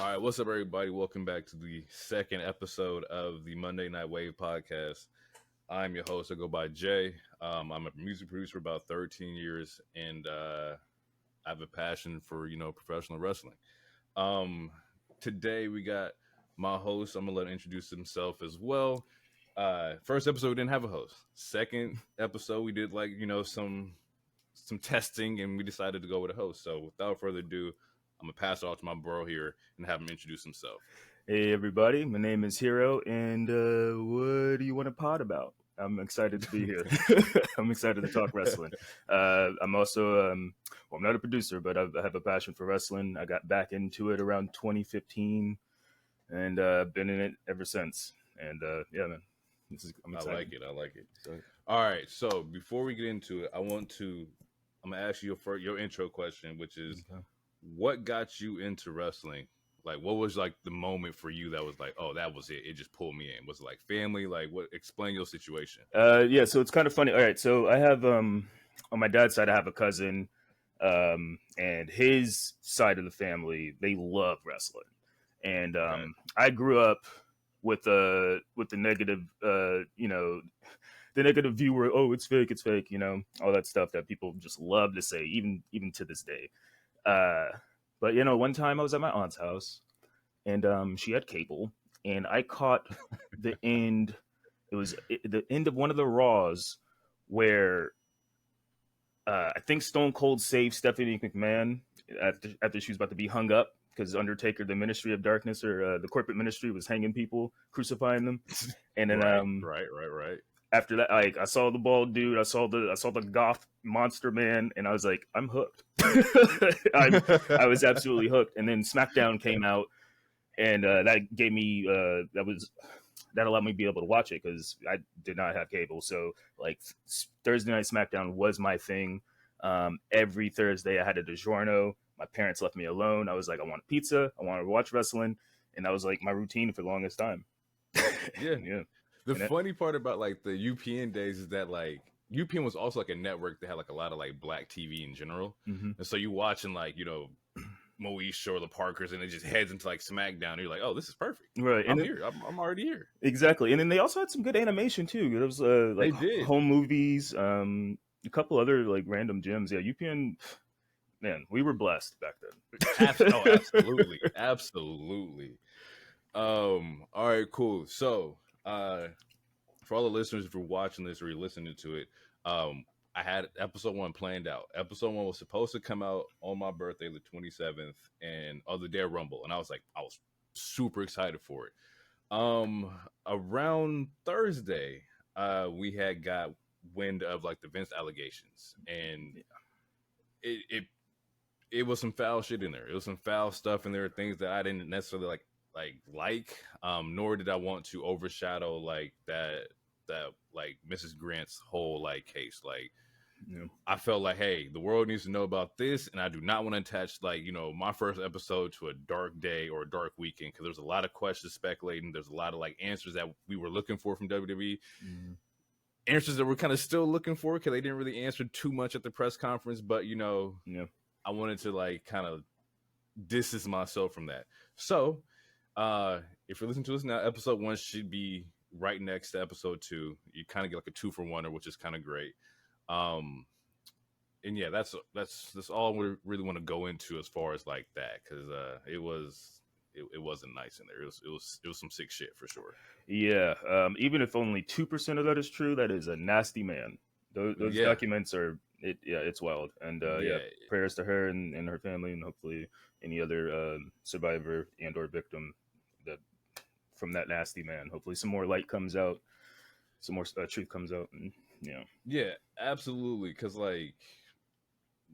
All right, what's up, everybody? Welcome back to the second episode of the Monday Night Wave podcast. I'm your host. I go by Jay. I'm a music producer for about 13 years, and I have a passion for professional wrestling. Um, Today we got my host. I'm gonna let him introduce himself as well. First episode we didn't have a host. Second episode we did some testing, and we decided to go with a host. So without further ado, I'm gonna pass it off to my bro here and have him introduce himself. Hey everybody, my name is Hero, and what do you want to pod about? I'm excited to be here. I'm excited to talk wrestling. I'm also, well, I'm not a producer, but I have a passion for wrestling. I got back into it around 2015, and been in it ever since. And yeah, man, I'm excited. I like it. All right, so before we get into it, I'm gonna ask you your intro question, which is, Okay. what got you into wrestling? Like, what was like the moment for you that was like, oh, that was it? It just pulled me in. Was it like family? Like, what? Explain your situation. Yeah, so it's kind of funny. All right, so I have on my dad's side, I have a cousin, and his side of the family, they love wrestling, and Okay. I grew up with the negative, the negative view where, oh, it's fake, all that stuff that people just love to say, even to this day. But one time I was at my aunt's house, and she had cable, and I caught the end. It was the end of one of the Raws where I think Stone Cold saved Stephanie McMahon after she was about to be hung up because Undertaker, the Ministry of Darkness, or the corporate ministry, was hanging people, crucifying them. And then Right. after that, like, I saw the bald dude, I saw the goth monster man, and I was like, I'm hooked. I was absolutely hooked. And then SmackDown came out, and that gave me that allowed me to be able to watch it because I did not have cable. So like Thursday Night SmackDown was my thing. Every Thursday I had a DiGiorno. My parents left me alone. I was like, I want pizza. I want to watch wrestling, and that was like my routine for the longest time. Yeah. The funny part about like the UPN days is that like UPN was also like a network that had like a lot of like black TV in general, and so you watching like Moesha or the Parkers, and it just heads into like SmackDown. And you're like, oh, this is perfect. Right, I'm here. I'm already here. Exactly, and then they also had some good animation too. There was like home movies, a couple other like random gems. Yeah, UPN. Man, we were blessed back then. Absolutely. All right, cool. So, for all the listeners, if you're watching this or you're listening to it, I had episode 1 planned out. Episode 1 was supposed to come out on my birthday, the 27th, and of the Dare Rumble, and I was super excited for it. Around Thursday, we had got wind of like the Vince allegations, and it was some foul shit in there. It was some foul stuff in there, things that I didn't necessarily like. Nor did I want to overshadow like that like Mrs. Grant's whole like case. Like, I felt like, hey, the world needs to know about this, and I do not want to attach like my first episode to a dark day or a dark weekend, because there's a lot of questions speculating. There's a lot of like answers that we were looking for from WWE. Answers that we're kind of still looking for, because they didn't really answer too much at the press conference, but I wanted to like kind of distance myself from that. So if you're listening to us now, episode 1 should be right next to episode 2. You kind of get like a 2-for-1, which is kind of great. And yeah, that's all we really want to go into as far as like that, because it wasn't nice in there. It was some sick shit for sure. Yeah, even if only 2% of that is true, that is a nasty man. Those documents are it's wild. And prayers to her and her family, and hopefully any other survivor and or victim that from that nasty man. Hopefully some more light comes out, some more truth comes out, and yeah, absolutely. Because like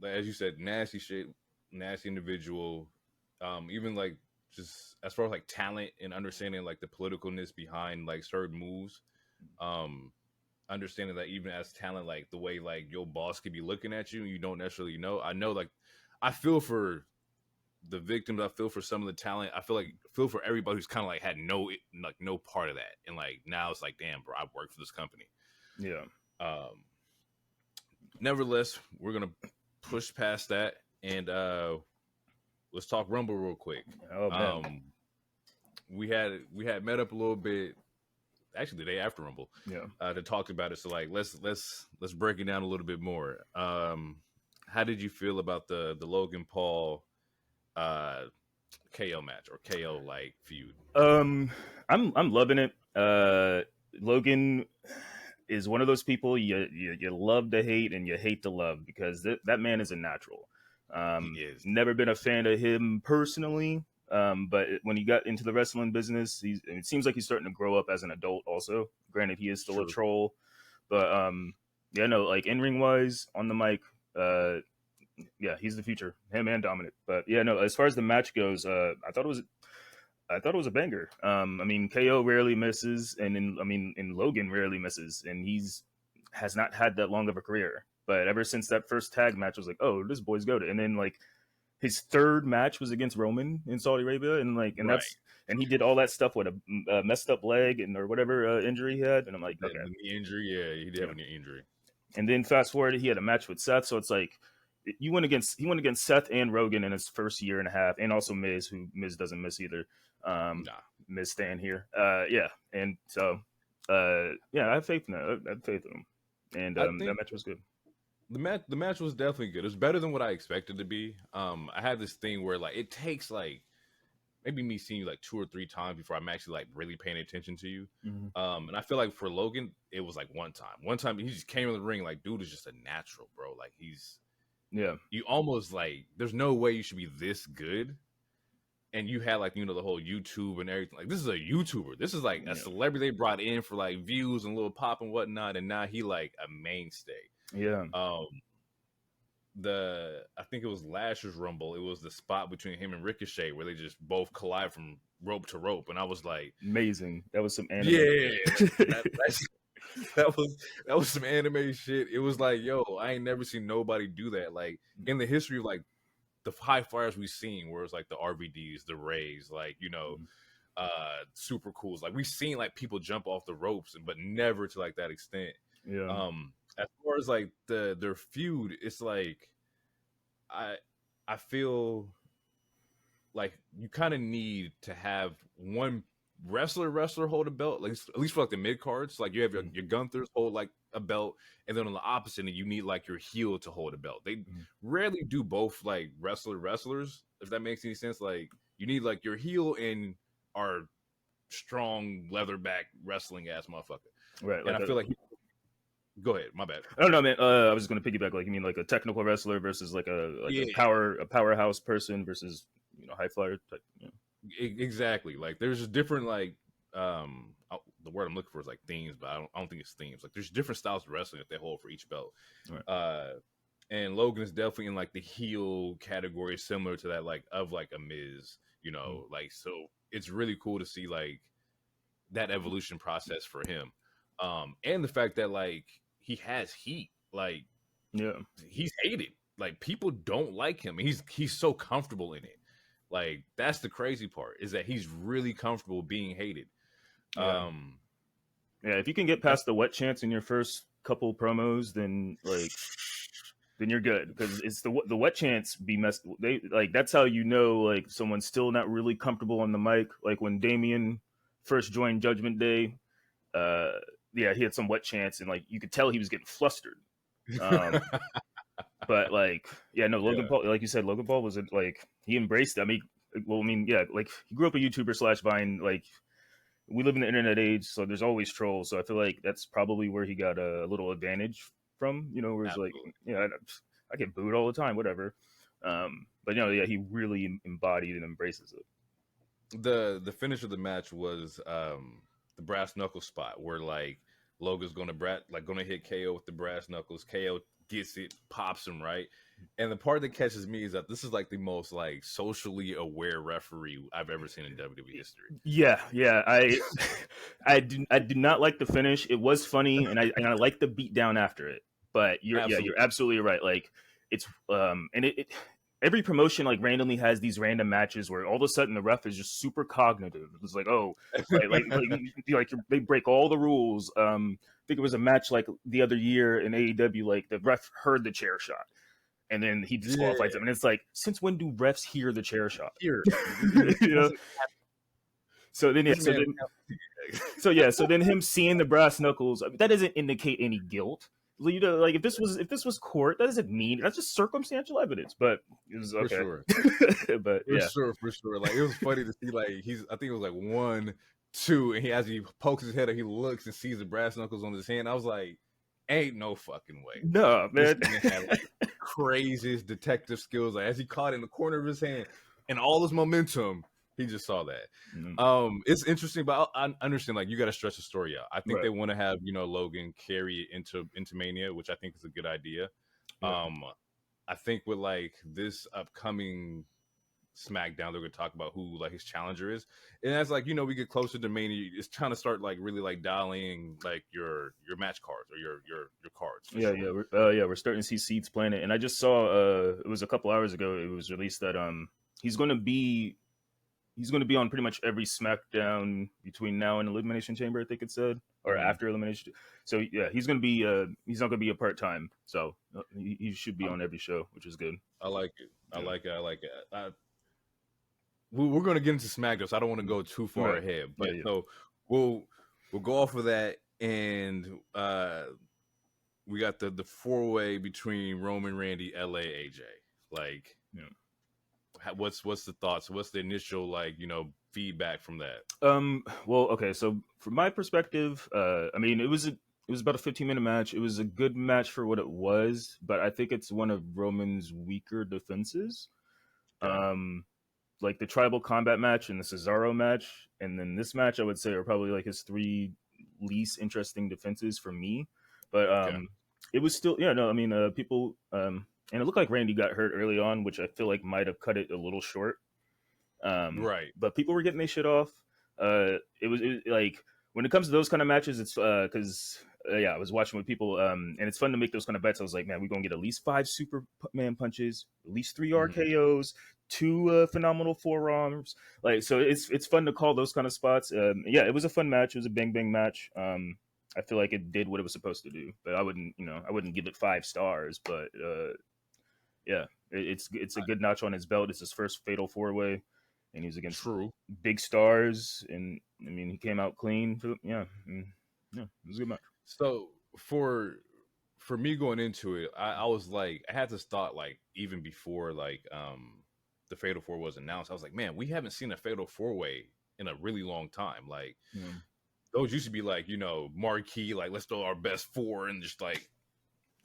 as you said, nasty shit, nasty individual. Even like just as far as like talent and understanding like the politicalness behind like certain moves. Understanding that even as talent, like the way like your boss could be looking at you and you don't necessarily know. I know, like, I feel for the victims. I feel for some of the talent. I feel for everybody who's kind of like had no part of that, and like now it's like, damn, bro, I work for this company. Yeah. Nevertheless, we're gonna push past that, and let's talk Rumble real quick. Oh man. We had met up a little bit, actually the day after Rumble, Yeah. to talk about it. So like let's break it down a little bit more. How did you feel about the Logan Paul uh KO match or KO like feud? I'm loving it. Logan is one of those people you love to hate and you hate to love because that man is a natural. He is. Never been a fan of him personally, but when he got into the wrestling business, it seems like he's starting to grow up as an adult. Also, granted, he is still a True. troll, but yeah, no, like in ring wise, on the mic, yeah, he's the future, him and Dominic. But yeah, no, as far as the match goes, I thought it was a banger. I mean, KO rarely misses, and in Logan rarely misses, and has not had that long of a career. But ever since that first tag match, I was like, oh, this boy's goated. And then like his third match was against Roman in Saudi Arabia, and Right. he did all that stuff with a messed up leg or whatever injury he had, and I'm like, The, okay, the knee injury, yeah, he did have a knee injury. and then fast forward, he had a match with Seth, so it's like he went against Seth and Rogan in his first year and a half, and also Miz, who Miz doesn't miss either. Nah. Miz stand here, yeah, and so yeah, I have faith in that. I have faith in him, and I that think match was good. the match was definitely good. It was better than what I expected to be. I had this thing where like it takes like maybe me seeing you like 2 or 3 times before I'm actually like really paying attention to you. Mm-hmm. And I feel like for Logan, it was like one time. One time he just came in the ring like, dude is just a natural, bro. Like Yeah, you almost like there's no way you should be this good. And you had like the whole YouTube and everything. Like this is a YouTuber. This is like a celebrity they brought in for like views and little pop and whatnot. And now he like a mainstay. yeah, I think it was last year's Rumble. It was the spot between him and Ricochet where they just both collide from rope to rope, and I was like, amazing. That was some anime. yeah, that was some anime shit. It was like, yo, I ain't never seen nobody do that. Like in the history of like the high flyers we've seen, where it's like the RVDs, the Rays, like super cools. Like we've seen like people jump off the ropes, but never to like that extent. Yeah, As far as like their feud, it's like I feel like you kind of need to have one wrestler hold a belt, like at least for like the mid cards. Like you have your Gunthers hold like a belt, and then on the opposite end, you need like your heel to hold a belt. They rarely do both like wrestlers, if that makes any sense. Like you need like your heel and our strong leatherback wrestling ass motherfucker. right. And I feel like go ahead, my bad. I don't know, man. I was just gonna piggyback. Like, you mean like a technical wrestler versus like a powerhouse person versus high flyer type. Exactly. Like there's just different like the word I'm looking for is like themes, but I don't think it's themes. Like there's different styles of wrestling that they hold for each belt. Right. And Logan is definitely in like the heel category, similar to that like of like a Miz, like so it's really cool to see like that evolution process for him. And the fact that like he has heat, like he's hated. Like people don't like him. He's so comfortable in it. Like that's the crazy part is that he's really comfortable being hated. Yeah. Yeah, if you can get past the wet chance in your first couple promos, then you're good because it's the wet chance be messed. They like that's how like someone's still not really comfortable on the mic. Like when Damien first joined Judgment Day, yeah, he had some wet chance and like you could tell he was getting flustered. But like, yeah, no, Logan Paul, like you said, Logan Paul was like he embraced it. Yeah, like he grew up a YouTuber / Vine. Like we live in the internet age, so there's always trolls. So I feel like that's probably where he got a little advantage from. Where it's like, yeah, I get booed all the time, whatever. But yeah, he really embodied and embraces it. The finish of the match was the brass knuckle spot where like Logan's gonna hit KO with the brass knuckles. KO gets it, pops him right. And the part that catches me is that this is like the most like socially aware referee I've ever seen in WWE history. Yeah, I do not like the finish. It was funny, and I like the beat down after it. But you're absolutely right. Like it's and it every promotion like randomly has these random matches where all of a sudden the ref is just super cognitive. It's like, oh, like they break all the rules. I think it was a match like the other year in AEW, like the ref heard the chair shot. and then he Yeah, disqualifies him, and it's like, since when do refs hear the chair shot? here. You know. So then, yeah, This man so then him seeing the brass knuckles, I mean, that doesn't indicate any guilt. You know, like if this was court, that doesn't mean, that's just circumstantial evidence. But it was for okay. sure. But yeah, For sure. Like it was funny to see like I think it was like 1, 2, and he pokes his head and he looks and sees the brass knuckles on his hand. I was like, ain't no fucking way. no, This man. man had like craziest detective skills. Like as he caught it in the corner of his hand and all his momentum, he just saw that. It's interesting, but I understand like you got to stretch the story out. I think Right. they want to have Logan carry it into Mania, which I think is a good idea. Yeah. I think with like this upcoming SmackDown, they're gonna talk about who like his challenger is, and as like we get closer to Mania, it's trying to start like really like dialing like your match cards or your cards. For Yeah, sure. we're starting to see seeds planted, and I just saw it was a couple hours ago. It was released that he's going to be on pretty much every SmackDown between now and Elimination Chamber, I think it said, or after Elimination. So yeah, he's going to be he's not going to be a part time, so he should be on every show, which is good. I like it. I Yeah. like it. I like it. We're going to get into SmackDown, so I don't want to go too far Right. ahead. But Yeah. so we'll go off of that, and we got the 4-way between Roman, Randy, LA, AJ. Like, what's the thoughts? What's the initial like feedback from that? Well, okay. So from my perspective, I mean, it was about a 15-minute match. It was a good match for what it was, but I think it's one of Roman's weaker defenses. Okay. Like the tribal combat match and the Cesaro match, and then this match, I would say are probably like his 3 least interesting defenses for me. But it was still, yeah, no, I mean, people, and it looked like Randy got hurt early on, which I feel like might have cut it a little short. Right. But people were getting their shit off. It like when it comes to those kind of matches, it's because I was watching with people, and it's fun to make those kind of bets. I was like, man, we're gonna get at least 5 Superman punches, at least 3 RKOs, 2 phenomenal forearms. Like, so it's fun to call those kind of spots. Yeah, it was a fun match. It was a bang bang match. I feel like it did what it was supposed to do, but I wouldn't give it 5 stars. But yeah, it's a good notch on his belt. It's his first fatal 4-way, and he was against big stars, and I mean he came out clean. Yeah, it was a good match. So for me going into it, I was like, I had this thought like even before like the Fatal 4 was announced. I was like, man, we haven't seen a Fatal 4-way in a really long time. Like those used to be like marquee, like let's throw our best 4 and just like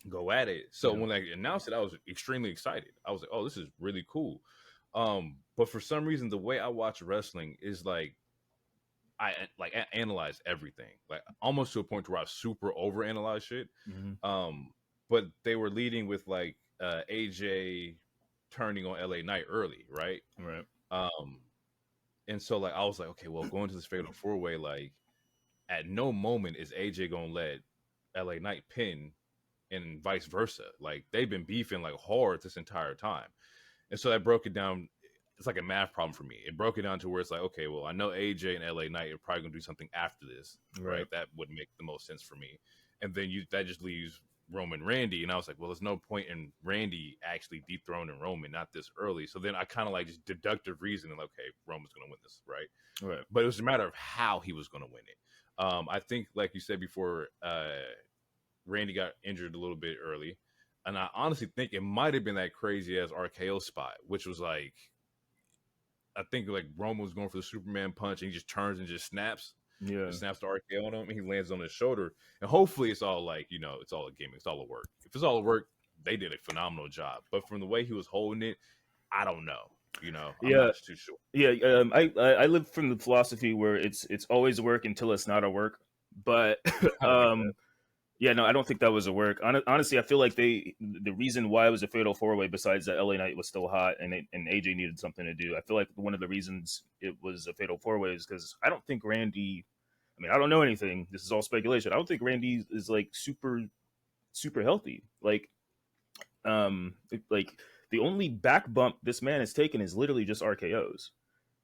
go at it. So when I announced it, I was extremely excited. I was like, oh, this is really cool. But for some reason, the way I watch wrestling is like I analyze everything, like almost to a point where I super overanalyze shit. But they were leading with like AJ turning on LA Knight early, right? Right. And so like I was like, okay, well, going to this Fatal 4-way, like at no moment is AJ gonna let LA Knight pin, and vice versa. Like they've been beefing like hard this entire time, and so that broke it down. It's like a math problem for me. It broke it down to where it's like, okay, well, I know AJ and LA Knight are probably gonna do something after this, right? That would make the most sense for me. And then that just leaves Roman Randy, and I was like, well, there's no point in Randy actually dethroning Roman not this early. So then I kind of like just deductive reasoning, like, okay, Roman's gonna win this, right? But it was a matter of how he was gonna win it. I think, like you said before, Randy got injured a little bit early, and I honestly think it might have been that crazy ass RKO spot, which was like, I think like Roman was going for the Superman punch, and he just turns and just snaps. Yeah, just snaps the RKO on him, and he lands on his shoulder. And hopefully, it's all like it's all a gimmick, it's all a work. If it's all a work, they did a phenomenal job. But from the way he was holding it, I don't know. I'm not too sure. Yeah, I live from the philosophy where it's always a work until it's not a work. But yeah, no, I don't think that was a work. Honestly, I feel like the reason why it was a fatal 4-way, besides that LA Knight was still hot and AJ needed something to do, I feel like one of the reasons it was a fatal 4-way is because I don't think Randy. I mean, I don't know anything. This is all speculation. I don't think Randy is like super healthy. Like the only back bump this man has taken is literally just RKOs.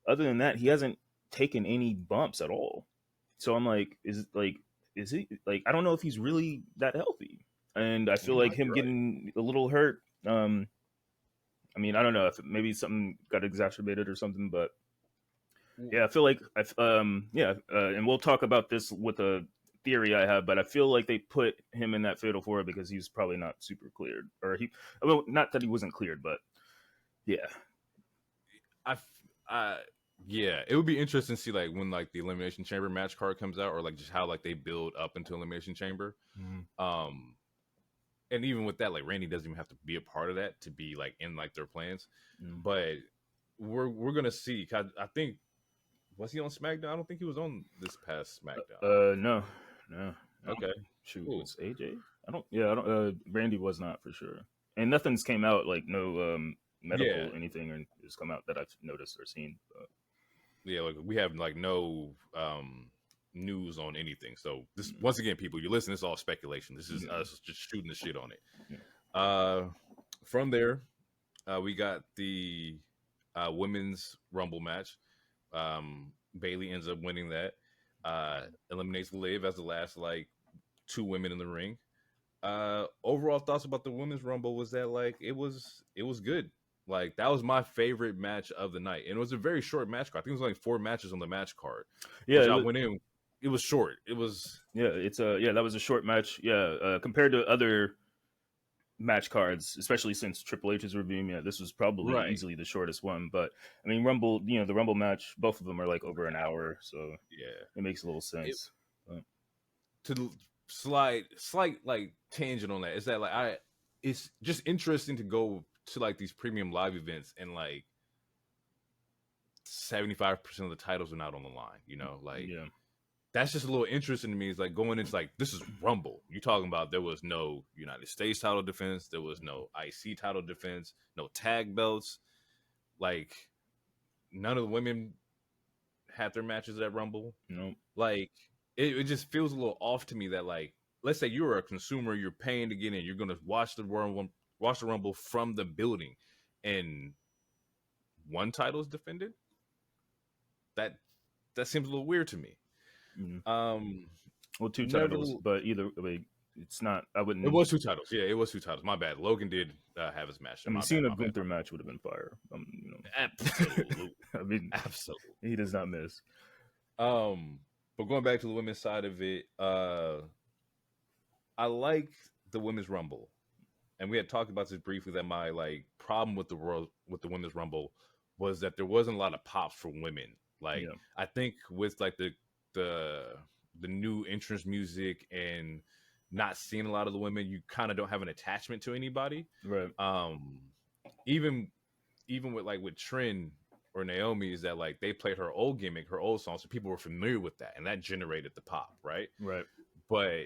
Other than that, he hasn't taken any bumps at all. So I'm like, is he like, I don't know if he's really that healthy. And I feel like him getting a little hurt Um, I mean, I don't know if maybe something got exacerbated or something, but yeah, I feel like and we'll talk about this with a theory I have, but I feel like they put him in that fatal four because he's probably not super cleared, or well, not that he wasn't cleared, but yeah, I, I, yeah, it would be interesting to see like when like the Elimination Chamber match card comes out, or like just how like they build up into Elimination Chamber. mm-hmm. Um, and even with that, like Randy doesn't even have to be a part of that to be like in like their plans. But we're gonna see. 'Cause I think was he on SmackDown? I don't think he was on this past SmackDown. No, no, Okay, shoot, cool. was AJ? I don't. Randy was not for sure, and nothing's came out like no Yeah, medical anything or has come out that I've noticed or seen. But. yeah. Like we have like no news on anything. So this once again, people, you listen. This is all speculation. This is us just shooting the shit on it. Yeah. From there, we got the women's Rumble match. Bailey ends up winning that. Eliminates Liv as the last like two women in the ring. Overall thoughts about the women's Rumble was that like it was good. Like that was my favorite match of the night, and it was a very short match card. I think it was only 4 matches on the match card, Yeah, which I went in. It was short. It was that was a short match. Yeah, compared to other match cards, especially since Triple H's review. Yeah, this was probably right. easily the shortest one. But I mean, Rumble, the Rumble match, both of them are like over an hour, so Yeah, it makes a little sense. But. To slight like tangent on that is that like it's just interesting to go to like these premium live events and like 75% of the titles are not on the line, like Yeah. that's just a little interesting to me. It's like going into like this is Rumble. You talking about there was no United States title defense, there was no IC title defense, no tag belts. Like none of the women had their matches at Rumble. Nope. Like it just feels a little off to me that like let's say you're a consumer, you're paying to get in, you're gonna watch the Rumble from the building, and one title is defended. That seems a little weird to me. Mm-hmm. Well, 2 titles, Never. but either way, it's not. I wouldn't. It was 2 titles. Yeah, it was 2 titles. My bad. Logan did have his match. I mean, My seeing bad. a My bad. Gunther match would have been fire. Absolutely. I mean, Absolutely. he does not miss. But going back to the women's side of it, I like the women's Rumble, and we had talked about this briefly. That my like problem with the women's Rumble was that there wasn't a lot of pops for women. Like I think with like the new entrance music and not seeing a lot of the women, you kind of don't have an attachment to anybody. Right. Even with like with Trin or Naomi, is that like they played her old gimmick, her old song, so people were familiar with that, and that generated the pop, right? Right. But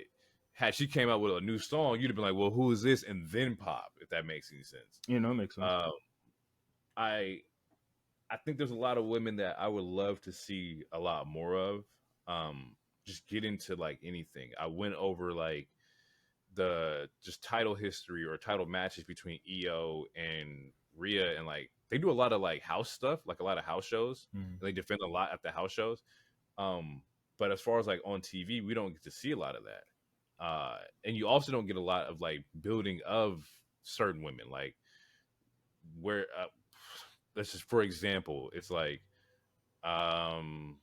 had she came out with a new song, you'd have been like, well, who is this? And then pop, if that makes any sense. It makes sense. I think there's a lot of women that I would love to see a lot more of. Just get into like anything. I went over like the just title history or title matches between EO and Rhea, and like they do a lot of like house stuff, like a lot of house shows. Mm-hmm. They defend a lot at the house shows. But as far as like on TV, we don't get to see a lot of that. And you also don't get a lot of like building of certain women, like where let's just for example, it's like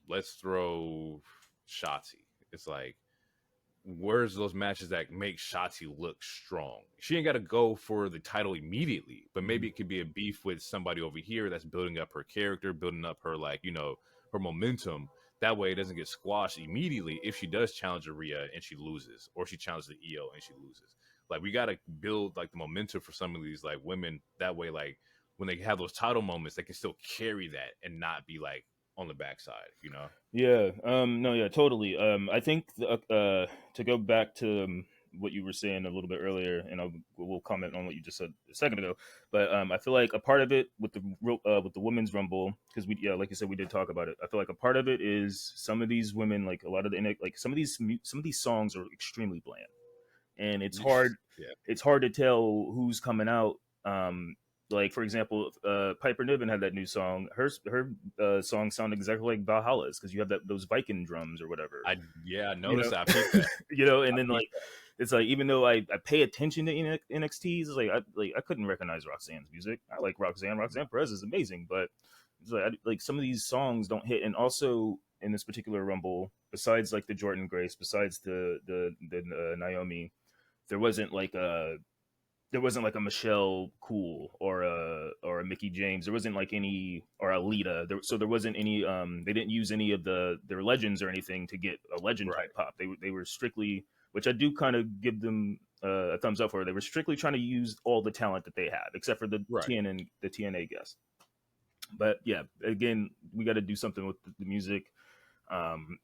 let's throw Shotzi. It's like where's those matches that make Shotzi look strong? She ain't got to go for the title immediately, but maybe it could be a beef with somebody over here that's building up her character, building up her like her momentum. That way, it doesn't get squashed immediately if she does challenge Rhea and she loses, or she challenges the EO and she loses. Like we got to build like the momentum for some of these like women. That way, like when they have those title moments, they can still carry that and not be like on the backside. Yeah. No. Yeah. Totally. I think to go back to what you were saying a little bit earlier, and we'll comment on what you just said a second ago. But I feel like a part of it with the women's Rumble, because like you said, we did talk about it. I feel like a part of it is some of these women, like a lot of like some of these songs are extremely bland, and it's hard. Yeah. It's hard to tell who's coming out. like for example, Piper Niven had that new song. Her song sounded exactly like Valhalla's because you have those Viking drums or whatever. I You know, noticed that. I peeped that. and I then peeped like it's like even though I pay attention to NXT, it's like I couldn't recognize Roxanne's music. I like Roxanne. Roxanne Perez is amazing, but it's like some of these songs don't hit. And also in this particular Rumble, besides like the Jordan Grace, besides the Naomi, there wasn't like a Michelle Cool or a Mickey James. There wasn't like any or a Lita. So there wasn't any. They didn't use any of their legends or anything to get a legend right. type pop. They were strictly, which I do kind of give them a thumbs up for. They were strictly trying to use all the talent that they had, except for the Right. TNA guest. But yeah, again, we got to do something with the music. Um,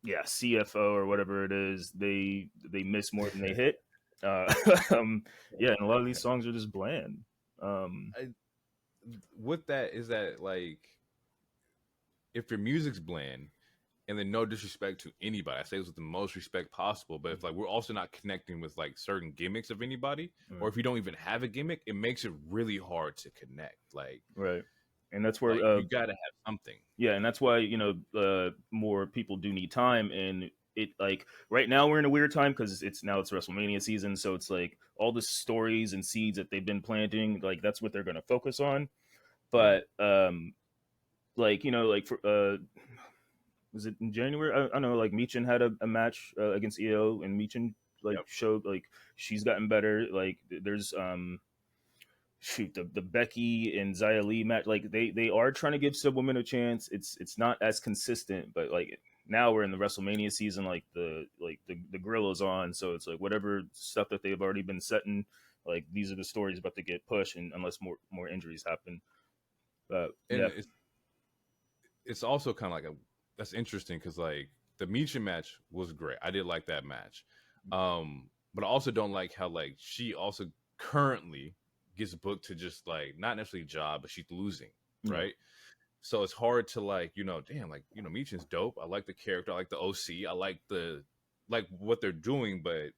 yeah, CFO or whatever it is, they miss more than they hit. Uh, um, yeah, and a lot of these songs are just bland. I, with that is that like if your music's bland, and then no disrespect to anybody, I say this with the most respect possible, but if like we're also not connecting with like certain gimmicks of anybody, or if you don't even have a gimmick, it makes it really hard to connect. Right, and that's where Like you gotta have something. yeah, and that's why more people do need time, and it like right now we're in a weird time because it's WrestleMania season, so it's like all the stories and seeds that they've been planting, like that's what they're going to focus on. Right. But like like for was it in January? I don't know. Like Michin had a match against EO, and Michin like Yep. showed like she's gotten better. Like there's shoot the Becky and Xia Li match. Like they are trying to give some women a chance. It's not as consistent, but like now we're in the WrestleMania season. Like the grill is on, so it's like whatever stuff that they've already been setting. Like these are the stories about to get pushed, and unless more injuries happen. But And yeah, it's also kind of like that's interesting because like the Michi match was great. I did like that match. But I also don't like how like she also currently gets booked to just like not necessarily job, but she's losing, yeah, right? So it's hard to like, damn, like, Michin's dope. I like the character, I like the OC, I like what they're doing, but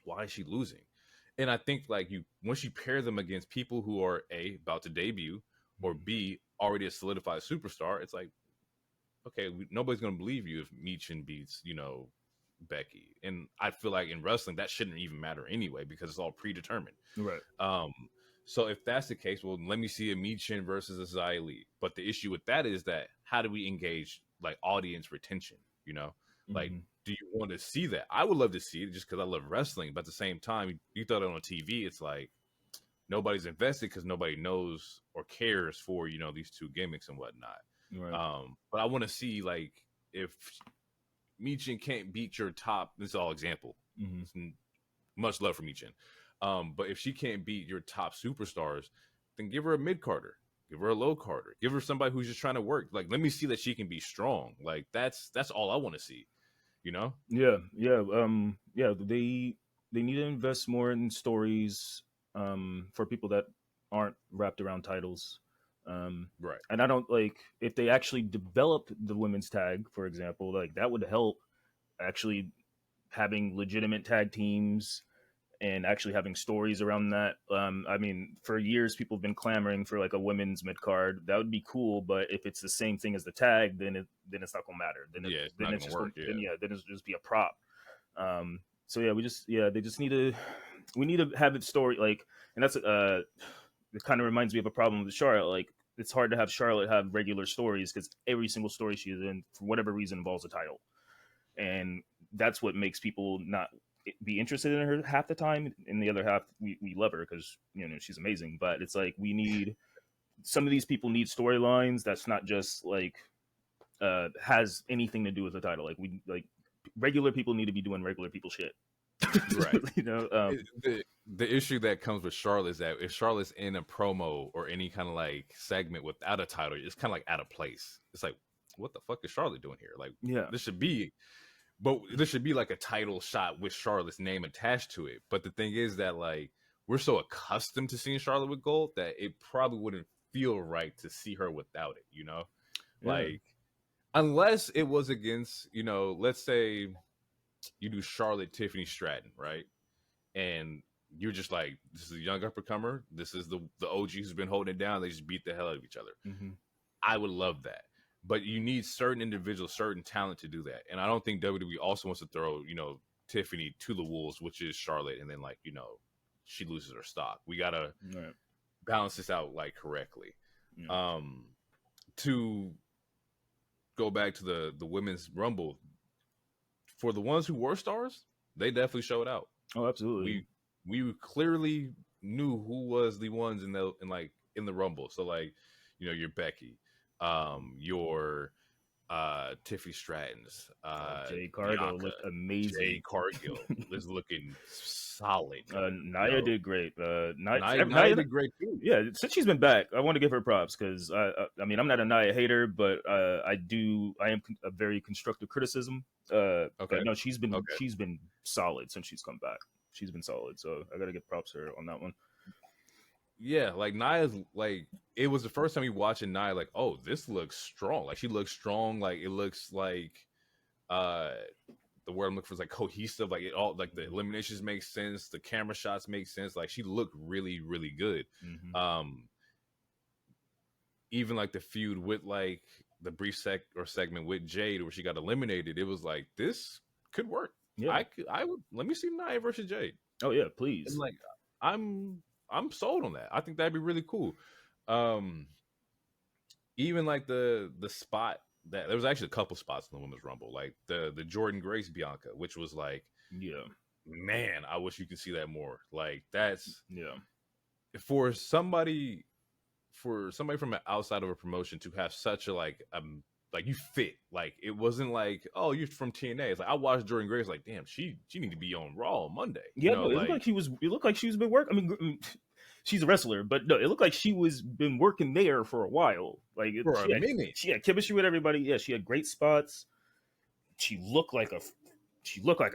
why is she losing? And I think like you once you pair them against people who are A, about to debut, or B, already a solidified superstar, it's like, okay, nobody's gonna believe you if Michin beats, Becky. And I feel like in wrestling that shouldn't even matter anyway because it's all predetermined. right. Um, so if that's the case, well, let me see a Michin versus a Xia Li. But the issue with that is that how do we engage like audience retention? Like, Mm-hmm. do you want to see that? I would love to see it just because I love wrestling. But at the same time, you throw it on TV, it's like nobody's invested because nobody knows or cares for these two gimmicks and whatnot. Right. But I want to see like if Michin can't beat your top. This is all example. Mm-hmm. Much love for Michin. But if she can't beat your top superstars, then give her a mid carder, give her a low carder, give her somebody who's just trying to work. Like, let me see that she can be strong. Like, that's all I want to see. Yeah, yeah, yeah. They need to invest more in stories for people that aren't wrapped around titles. Right. And I don't like if they actually develop the women's tag, for example, like that would help actually having legitimate tag teams and actually having stories around that. I mean, for years people have been clamoring for like a women's mid card. That would be cool, but if it's the same thing as the tag, then it's not gonna matter. Yeah, it's not gonna work. Then it's just be a prop. So yeah, they just need to we need to have it story like, and that's it kind of reminds me of a problem with Charlotte. Like it's hard to have Charlotte have regular stories because every single story she's in, for whatever reason, involves a title, and that's what makes people not be interested in her half the time. In the other half, we love her because she's amazing. But it's like we need some of these people need storylines that's not just like has anything to do with the title. Like regular people need to be doing regular people shit. Right. Um, The issue that comes with Charlotte is that if Charlotte's in a promo or any kind of like segment without a title, it's kind of like out of place. It's like, what the fuck is Charlotte doing here? Like, yeah, this should be like a title shot with Charlotte's name attached to it. But the thing is that like we're so accustomed to seeing Charlotte with gold that it probably wouldn't feel right to see her without it, yeah. Like unless it was against, let's say you do Charlotte Tiffany Stratton, right? And you're just like, this is a young up and comer. This is the OG who's been holding it down. They just beat the hell out of each other. Mm-hmm. I would love that. But you need certain individuals, certain talent to do that. And I don't think WWE also wants to throw, Tiffany to the wolves, which is Charlotte, and then like, she loses her stock. We gotta Right. balance this out like correctly. Yeah. To go back to the women's rumble, for the ones who were stars, they definitely showed out. Oh, absolutely. We clearly knew who was the ones in the rumble. So like, your Becky, your Tiffany Stratton's, Jay Cargill Bianca, looked amazing. Jay Cargill is looking solid. Naya did great. Nia did great too. Yeah, since she's been back, I want to give her props because I mean, I'm not a Naya hater, but I am a very constructive criticism. Okay. But no, she's been Okay. solid since she's come back. She's been solid, so I gotta give props to her on that one. Yeah, like Nia's like, it was the first time we watching Nia, like, oh, this looks strong. Like she looks strong. Like it looks like uh the word I'm looking for is like cohesive. Like it all, like the eliminations make sense, the camera shots make sense. Like she looked really, really good. Mm-hmm. Even like the feud with like the brief segment with Jade where she got eliminated, it was like this could work. Yeah. I would let me see Nia versus Jade. Oh yeah, And please. like I'm sold on that. I think that'd be really cool. Um Even like the spot that there was actually a couple spots in the women's rumble, like the Jordan Grace Bianca, which was like, Yeah. man, I wish you could see that more. Like that's Yeah. for somebody from outside of a promotion to have such a like you fit. Like it wasn't like, oh, you're from TNA. It's like I watched Jordan Grace, like, damn, she need to be on Raw on Monday. Yeah, no, it looked Like like it looked like she's been working. I mean, she's a wrestler, but no, it looked like she was been working there for a while. Like for a minute. she had chemistry with everybody. Yeah, she had great spots. She looked like a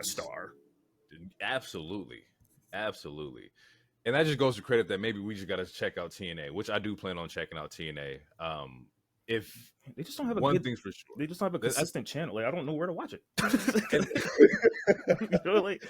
star. Absolutely. Absolutely. And that just goes to credit that maybe we just got to check out TNA, which I do plan on checking out TNA. If They just don't have a one good. thing's for sure, They just don't have a I, consistent channel. Like I don't know where to watch it. and, You know, like,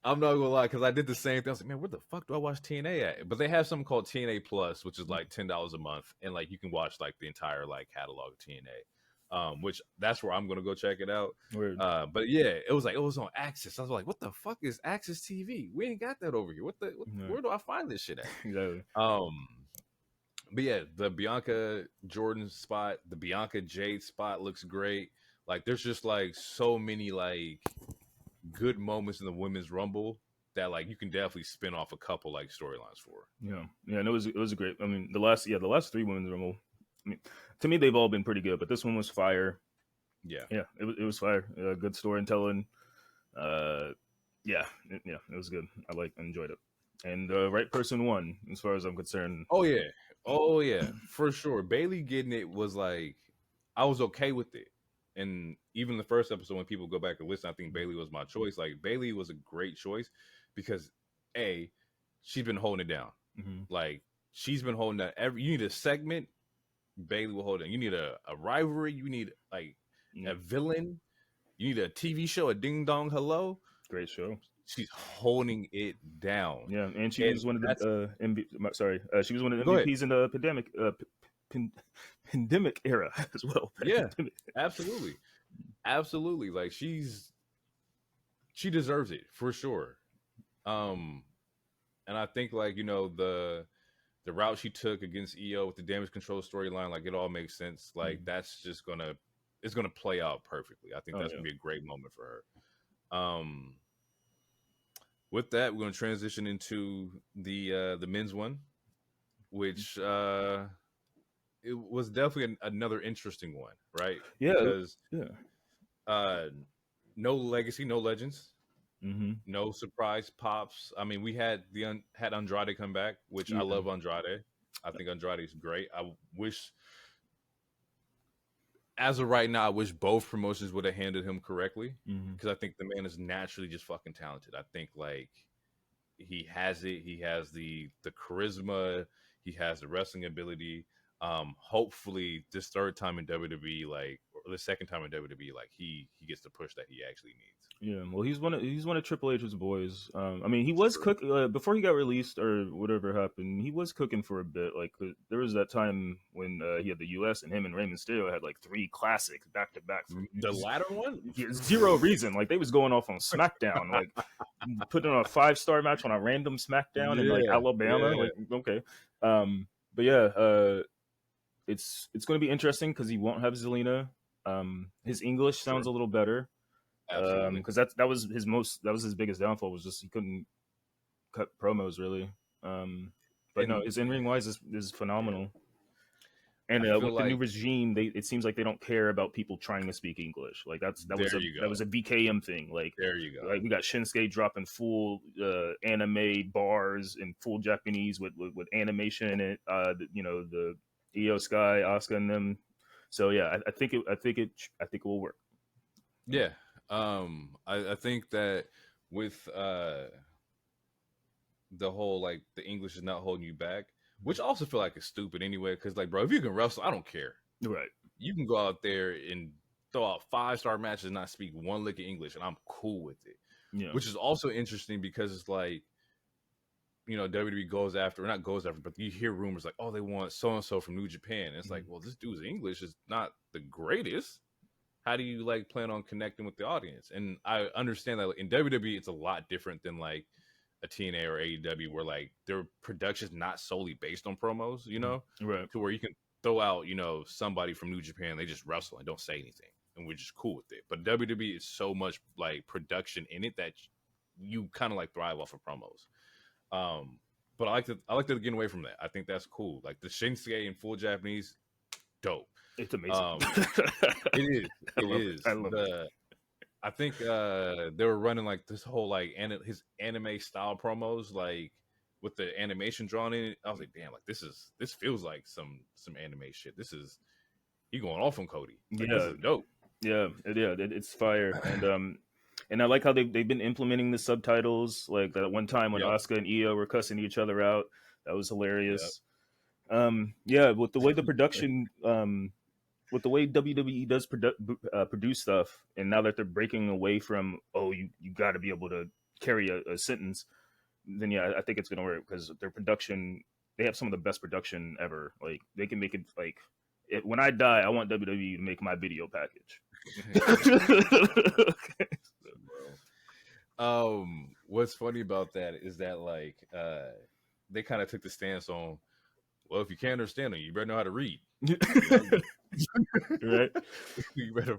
I'm not gonna lie, because I did the same thing. I was like, man, where the fuck do I watch TNA at? But they have something called TNA Plus, which is like $10 a month, and like you can watch like the entire like catalog of TNA. Which that's where I'm gonna go check it out. Weird. But yeah, it was on Access. I was like, what the fuck is Access TV? We ain't got that over here. Where do I find this shit at? Exactly. But yeah, the Bianca Jordan spot, the Bianca Jade spot looks great. Like there's just like so many like good moments in the women's rumble that like you can definitely spin off a couple like storylines for. Yeah, yeah, and it was a great. I mean, the last three women's rumble. I mean, to me, they've all been pretty good, but this one was fire. Yeah, it was fire. Good storytelling. Yeah, it was good. I enjoyed it, and the right person won, as far as I'm concerned. Oh yeah, for sure. Bailey getting it was like I was okay with it. And even the first episode, when people go back and listen, I think Bailey was my choice. Like Bailey was a great choice because she's been holding it down. Mm-hmm. Like she's been holding that. You need a segment, Bailey will hold it. You need a rivalry. You need like a villain. You need a TV show, a Ding Dong Hello. Great show. She's holding it down. Yeah, and she was one of the she was one of the MVPs in the pandemic era as well. Yeah, absolutely. Like she deserves it for sure. And I think like the route she took against EO with the damage control storyline, like it all makes sense. Like that's just it's gonna play out perfectly. I think that's gonna be a great moment for her. With that, we're gonna transition into the men's one, which it was definitely another interesting one, right? Yeah, because no legacy, no legends, no surprise pops. I mean, we had had Andrade come back, which I love Andrade. I think Andrade is great. I wish, as of right now, I wish both promotions would have handled him correctly because I think the man is naturally just fucking talented. I think like he has it. He has the charisma. He has the wrestling ability. Hopefully, this third time in WWE, like the second time in WWE, like he gets the push that he actually needs. Yeah, well, he's one of Triple H's boys. I mean, he was True. cooking before he got released or whatever happened. He was cooking for a bit. Like there was that time when he had the U.S. and him and Rey Mysterio had like 3 classics back to back for The latter one, zero reason. Like they was going off on SmackDown, like putting on a 5-star match on a random SmackDown in like yeah, Alabama. yeah, Like okay, but yeah, it's going to be interesting because he won't have Zelina. His English sounds sure, a little better absolutely. because that was his biggest downfall was just he couldn't cut promos really. But no, And his in ring wise is yeah, phenomenal. And I feel with the new like regime, it seems like they don't care about people trying to speak English. Like there you that go, was a VKM thing. there you go. Like we got Shinsuke dropping full anime bars in full Japanese with animation in it. The Io Sky, Asuka, and them. So yeah, I think it will work. Yeah, I think that with the whole like the English is not holding you back, which I also feel like is stupid anyway. Because like, bro, if you can wrestle, I don't care. Right. You can go out there and throw out 5-star matches and not speak one lick of English, and I'm cool with it. Yeah. Which is also interesting because it's like, WWE goes after, or not goes after, but you hear rumors like, oh, they want so and so from New Japan. And it's like, well, this dude's English is not the greatest. How do you like plan on connecting with the audience? And I understand that in WWE, it's a lot different than like a TNA or AEW, where like their production's not solely based on promos, Right. to where you can throw out, somebody from New Japan, they just wrestle and don't say anything, and we're just cool with it. But WWE is so much like production in it that you kind of like thrive off of promos. But I like to get away from that. I think that's cool. Like the Shinsuke in full Japanese, dope. It's amazing. It is. I It love is. it. I love it. I think they were running like this whole like his anime style promos like with the animation drawn in it. I was like, damn, like this feels like some anime shit. He going off on Cody. Like this Yeah. is dope. It's fire. And I like how they've been implementing the subtitles. Like that one time when Yep. Asuka and Io were cussing each other out, that was Yep. hilarious. Yeah, with the way the production, with the way WWE does produce stuff, and now that they're breaking away from you got to be able to carry a sentence, then yeah, I think it's gonna work because their production, they have some of the best production ever. Like they can make it like. When I die, I want WWE to make my video package. What's funny about that is that like they kind of took the stance on, well, if you can't understand them, you better know how to read. Right? You better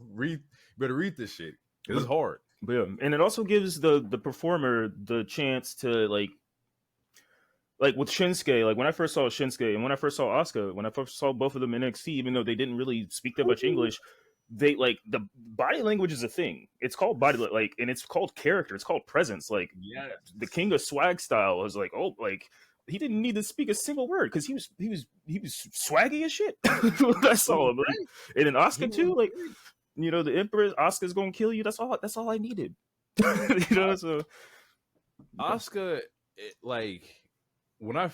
read this shit. It's hard. But yeah, and it also gives the performer the chance to like with Shinsuke, like when I first saw Shinsuke and when I first saw Asuka, when I first saw both of them in NXT, even though they didn't really speak that much English, they like the body language is a thing. It's called like, and it's called character. It's called presence. Like Yeah. the King of Swag style was like, like he didn't need to speak a single word because he was swaggy as shit. I saw him, and then Asuka too. Like the Emperor Asuka's gonna kill you. That's all I needed. So Asuka, like when I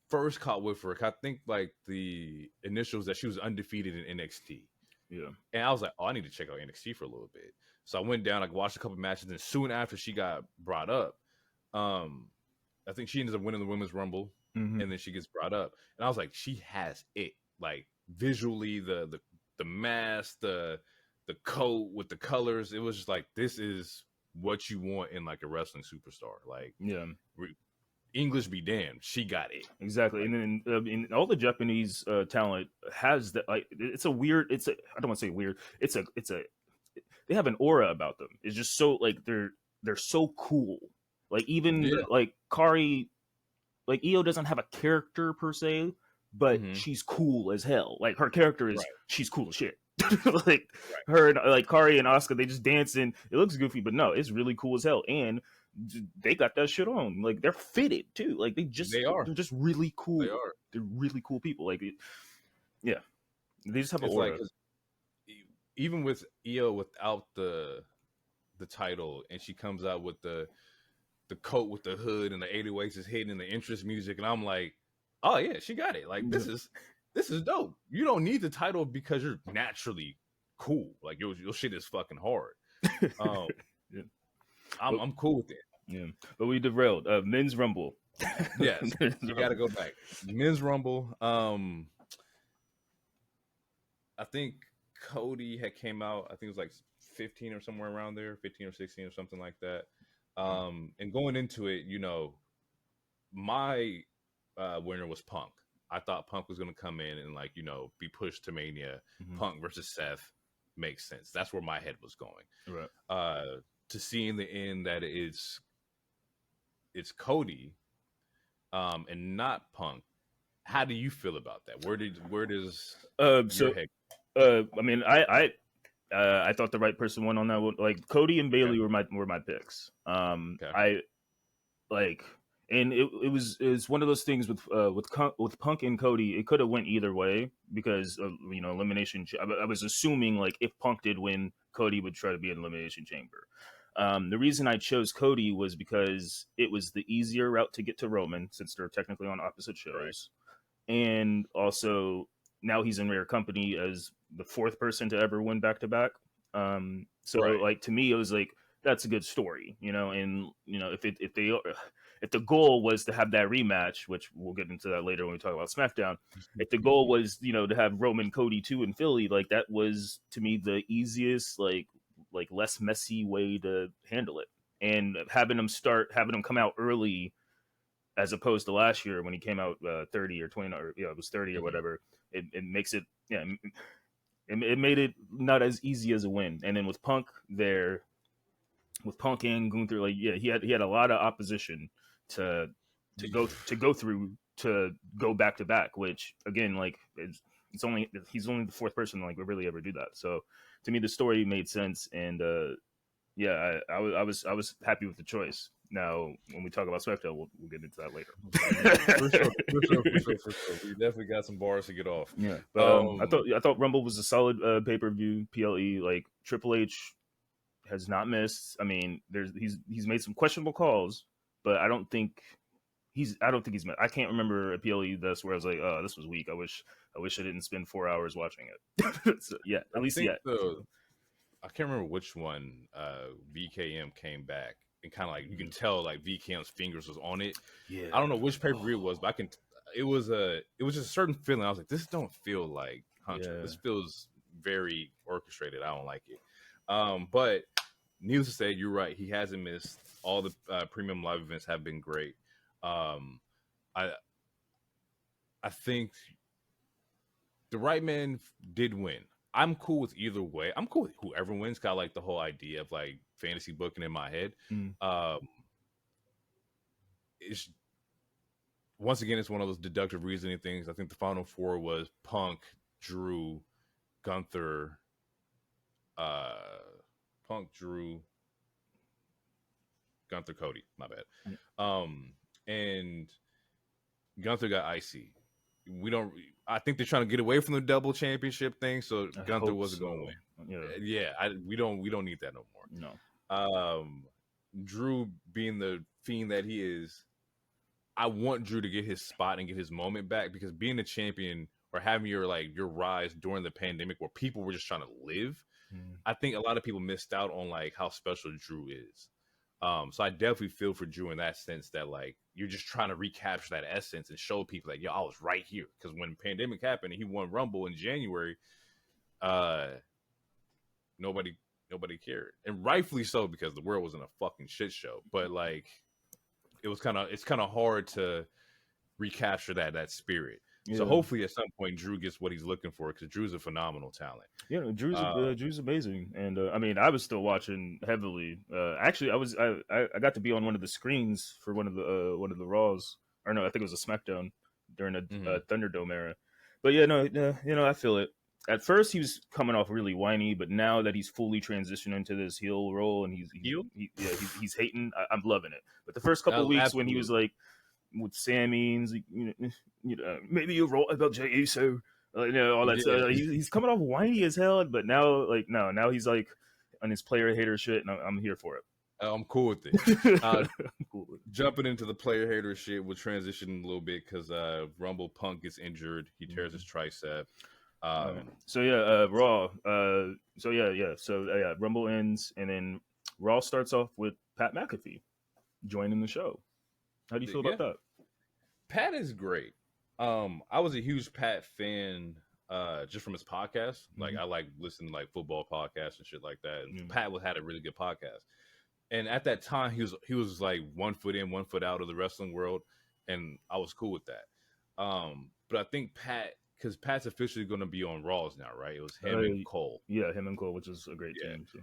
first caught with her, I think like the initials that she was undefeated in NXT. Yeah. And I was like, oh, I need to check out NXT for a little bit. So I went down, like watched a couple matches, and soon after she got brought up, I think she ended up winning the Women's Rumble, and then she gets brought up. And I was like, she has it. Like visually, the mask, the coat with the colors, it was just like, this is what you want in like a wrestling superstar. Like, yeah. English be damned, she got it Exactly. like, And then in all the Japanese talent has that, like it's a weird, I don't want to say weird, they have an aura about them. It's just so like they're so cool. Like even like Kari, like Io doesn't have a character per se, but she's cool as hell. Like her character is she's cool as shit. Like her, like Kari and Asuka, they just dance and it looks goofy, but no, it's really cool as hell. And they got that shit on. Like they're fitted too. Like they're just really cool. They are. They're really cool people. Like yeah, they just have an It's aura. like, even with Io without the title, and she comes out with the coat with the hood and the 808s is hitting and the entrance music, and I'm like, oh yeah, she got it. Like this is dope. You don't need the title because you're naturally cool. Like your shit is fucking hard. Um, Yeah. I'm cool with it. Yeah, but we derailed. Men's Rumble. Yes, Men's you got to Rumble. go back. Men's Rumble. I think Cody had came out. I think it was like 15 or somewhere around there, 15 or 16 or something like that. And going into it, my winner was Punk. I thought Punk was going to come in and like be pushed to Mania. Mhm. Punk versus Seth makes sense. That's where my head was going. Right. To see in the end that it's Cody, and not Punk. How do you feel about that? Where does your So head? I mean, I thought the right person won on that one. Like Cody and Okay. Bailey were my picks. Okay. I like, and it was one of those things with Punk and Cody. It could have went either way because of, elimination. I was assuming like if Punk did win, Cody would try to be in elimination chamber. The reason I chose Cody was because it was the easier route to get to Roman since they're technically on opposite shows, and also now he's in rare company as the fourth person to ever win back to back. So Right. like to me, it was like that's a good story, and if the goal was to have that rematch, which we'll get into that later when we talk about SmackDown, if the goal was to have Roman Cody 2 in Philly, like that was to me the easiest like less messy way to handle it, and having him come out early as opposed to last year when he came out 30 or 20 or it was 30 or Mhm. whatever. It makes it it made it not as easy as a win. And then with Punk there, with Punk and Gunther, like he had a lot of opposition to go through to go back to back, which again like he's only the fourth person to like really ever do that. So to me the story made sense, and yeah, I was happy with the choice. Now, when we talk about SmackDown, we'll get into that later. For sure, for sure, for sure, for sure. We definitely got some bars to get off. Yeah, but I thought Rumble was a solid pay-per-view. PLE, like Triple H has not missed. I mean, he's made some questionable calls, but I don't think he's missed. I can't remember a PLE this where I was like, oh, this was weak. I wish I didn't spend 4 hours watching it. So, yeah, I at least think yeah. I can't remember which one VKM came back and kind of like you can tell like VKM's fingers was on it. Yeah, I don't know which pay per view it was, but I can. It was just a certain feeling. I was like, this don't feel like Hunter. Yeah. This feels very orchestrated. I don't like it. But needless to say, you're right. He hasn't missed. All the premium live events have been great. I think the right man did win. I'm cool with either way. I'm cool with whoever wins. Got like the whole idea of like fantasy booking in my head. Mm. It's once again, it's one of those deductive reasoning things. I think the final four was Punk, Drew, Gunther, Gunther, Cody. My bad. And Gunther got icy. We don't. I think they're trying to get away from the double championship thing, so Gunther wasn't going to win. Yeah. We don't need that no more. No. Drew being the fiend that he is, I want Drew to get his spot and get his moment back because being a champion or having your rise during the pandemic where people were just trying to live, I think a lot of people missed out on like how special Drew is. So I definitely feel for Drew in that sense that like you're just trying to recapture that essence and show people that I was right here because when the pandemic happened and he won Rumble in January, nobody cared, and rightfully so because the world was in a fucking shit show. But like it's kind of hard to recapture that spirit. Yeah. So hopefully at some point Drew gets what he's looking for because Drew's a phenomenal talent. Yeah, Drew's amazing, and I mean I was still watching heavily. Actually, I got to be on one of the screens for one of the Raws, or no, I think it was a SmackDown during the Thunderdome era. But yeah, no, I feel it. At first, he was coming off really whiny, but now that he's fully transitioned into this heel role and he's hating, I'm loving it. But the first couple of weeks when he was like with Sammy, and maybe you're wrong about Jey Uso, all that stuff. He's coming off whiny as hell, but now now he's like on his player hater shit, and I'm here for it. I'm cool with it. Jumping into the player hater shit, we'll transition a little bit because Rumble Punk gets injured. He tears his tricep. So Raw. So Rumble ends, and then Raw starts off with Pat McAfee joining the show. How do you feel Yeah, about that? Pat is great. I was a huge Pat fan, just from his podcast. Like Mm-hmm. I like listening to like football podcasts and shit like that. And Mm-hmm. Pat had a really good podcast. And at that time, he was like 1 foot in, 1 foot out of the wrestling world, and I was cool with that. But I think because Pat's officially going to be on Raws now, right? It was him and Cole. Yeah, him and Cole, which is a great Yeah, team. So.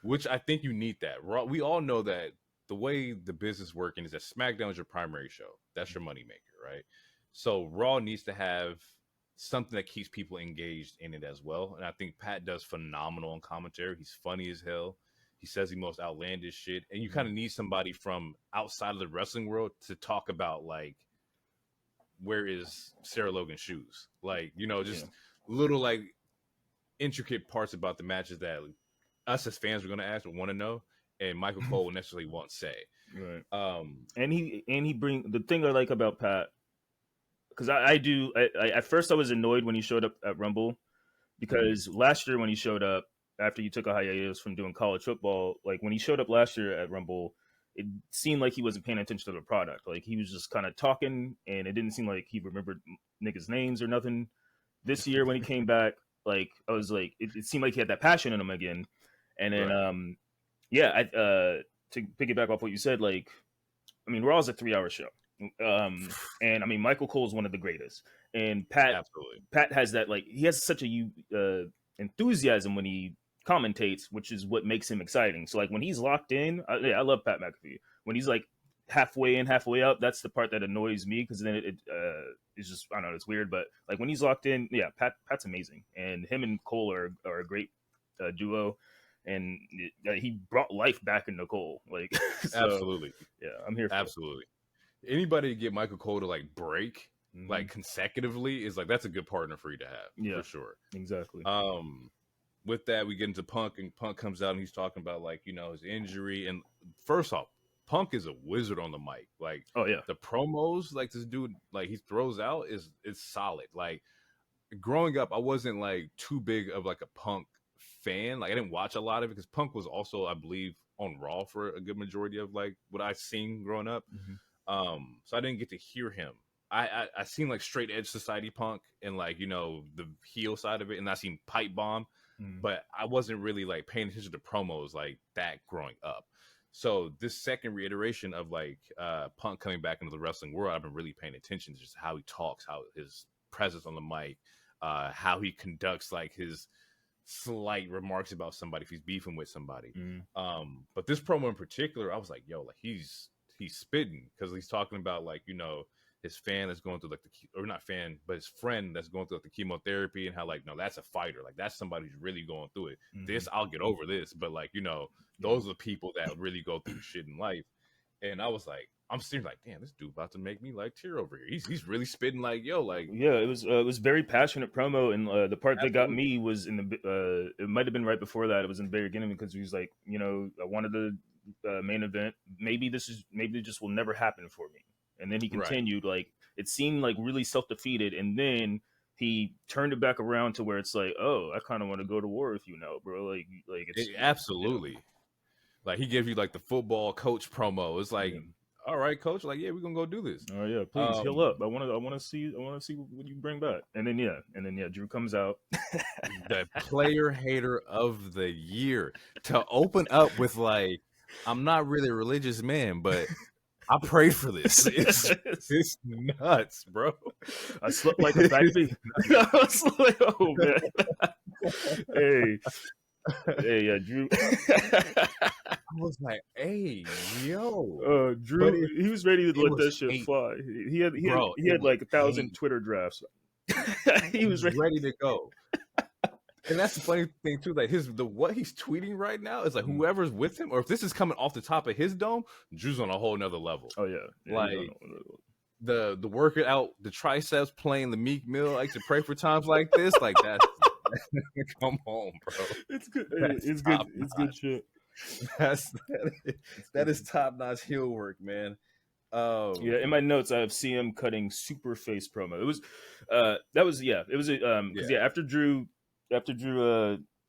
which I think you need that. Raw. We all know that the way the business working is that SmackDown is your primary show. That's your moneymaker, right? So Raw needs to have something that keeps people engaged in it as well. And I think Pat does phenomenal on commentary. He's funny as hell. He says the most outlandish shit. And you kind of need somebody from outside of the wrestling world to talk about, like, where is Sarah Logan's shoes? Like, just little, like, intricate parts about the matches that us as fans are going to ask or want to know. And Michael Cole necessarily won't say. Right. And he bring the thing I like about Pat, because I at first I was annoyed when he showed up at Rumble, because last year when he showed up after he took a hiatus from doing college football, like when he showed up last year at Rumble, it seemed like he wasn't paying attention to the product. Like he was just kind of talking, and it didn't seem like he remembered niggas' names or nothing. This year when he came back, like I was like, it seemed like he had that passion in him again. And then to piggyback off what you said, like, I mean, Raw's a 3-hour show. And I mean, Michael Cole's one of the greatest, and Pat has that, like, he has such a enthusiasm when he commentates, which is what makes him exciting. So like when he's locked in, I love Pat McAfee. When he's like halfway in, halfway out, that's the part that annoys me, because then it's just, I don't know, it's weird. But like when he's locked in, Pat's amazing, and him and Cole are a great duo. And he brought life back into Cole. Like, so, absolutely. Yeah, I'm here for absolutely. Anybody to get Michael Cole to like break like consecutively is like, that's a good partner for you to have, for sure. Exactly. With that, we get into Punk, and Punk comes out and he's talking about, like, his injury. And first off, Punk is a wizard on the mic. Like, the promos, like, this dude, like, he throws out is solid. Like, growing up, I wasn't like too big of like a Punk fan. Like, I didn't watch a lot of it because Punk was also, I believe, on Raw for a good majority of like what I seen growing up. So I didn't get to hear him. I seen like straight edge society Punk and like, the heel side of it, and I seen Pipe Bomb, but I wasn't really like paying attention to promos like that growing up. So this second reiteration of like Punk coming back into the wrestling world, I've been really paying attention to just how he talks, how his presence on the mic, how he conducts like his slight remarks about somebody if he's beefing with somebody. But this promo in particular, I was like, yo, like he's spitting, because he's talking about like, his fan that's going through like or not fan, but his friend that's going through like the chemotherapy, and how like, no, that's a fighter. Like, that's somebody who's really going through it. This, I'll get over this. But like, those are the people that really go through shit in life. And I was like, I'm sitting like, damn, this dude about to make me like tear over here. He's really spitting like, yo, like, it was very passionate promo, and the part that got me was in the it might have been right before that. It was in the very beginning, because he was like, I wanted the main event. Maybe this just will never happen for me. And then he continued, like, it seemed like really self-defeated, and then he turned it back around to where it's like, oh, I kind of want to go to war with you now, bro. Like it's absolutely. Like, he gives you like the football coach promo. It's like, all right, coach, like, yeah, we're gonna go do this. Oh yeah, please heal up. I want to see what you bring back. And then Drew comes out, the player hater of the year, to open up with like, I'm not really a religious man, but I prayed for this. It's nuts, bro. I slept like a baby. I was like, oh man. Hey, Drew. I was like, hey, yo, Drew. He was ready to let that shit fly. He had like 1,000 Twitter drafts. He was ready to go. And that's the funny thing too, like what he's tweeting right now is like, whoever's with him, or if this is coming off the top of his dome, Drew's on a whole nother level. Oh yeah, like the working out, the triceps, playing the Meek Mill. I used to pray for times like this. Like, that's come on, bro. It's good. It's good. It's good shit. That is top notch heel work, man. Oh, Yeah, in my notes I have CM cutting super face promo. It was it was because yeah, after Drew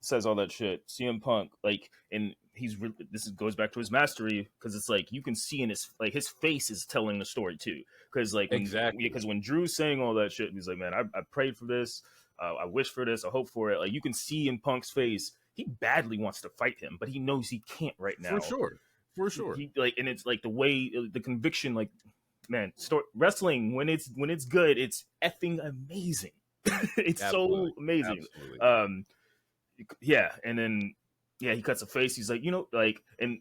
says all that shit, CM Punk like and this goes back to his mastery because it's like you can see in his face is telling the story too because like exactly. when Drew's saying all that shit he's like, man, I prayed for this, I wish for this, I hope for it, like you can see in Punk's face he badly wants to fight him but he knows he can't right For now. sure. For sure. He like and it's like the way the conviction like man, wrestling when it's good, it's effing amazing. It's Absolutely. so amazing. Absolutely. Um, yeah, and then yeah, he cuts a face. He's like, like, and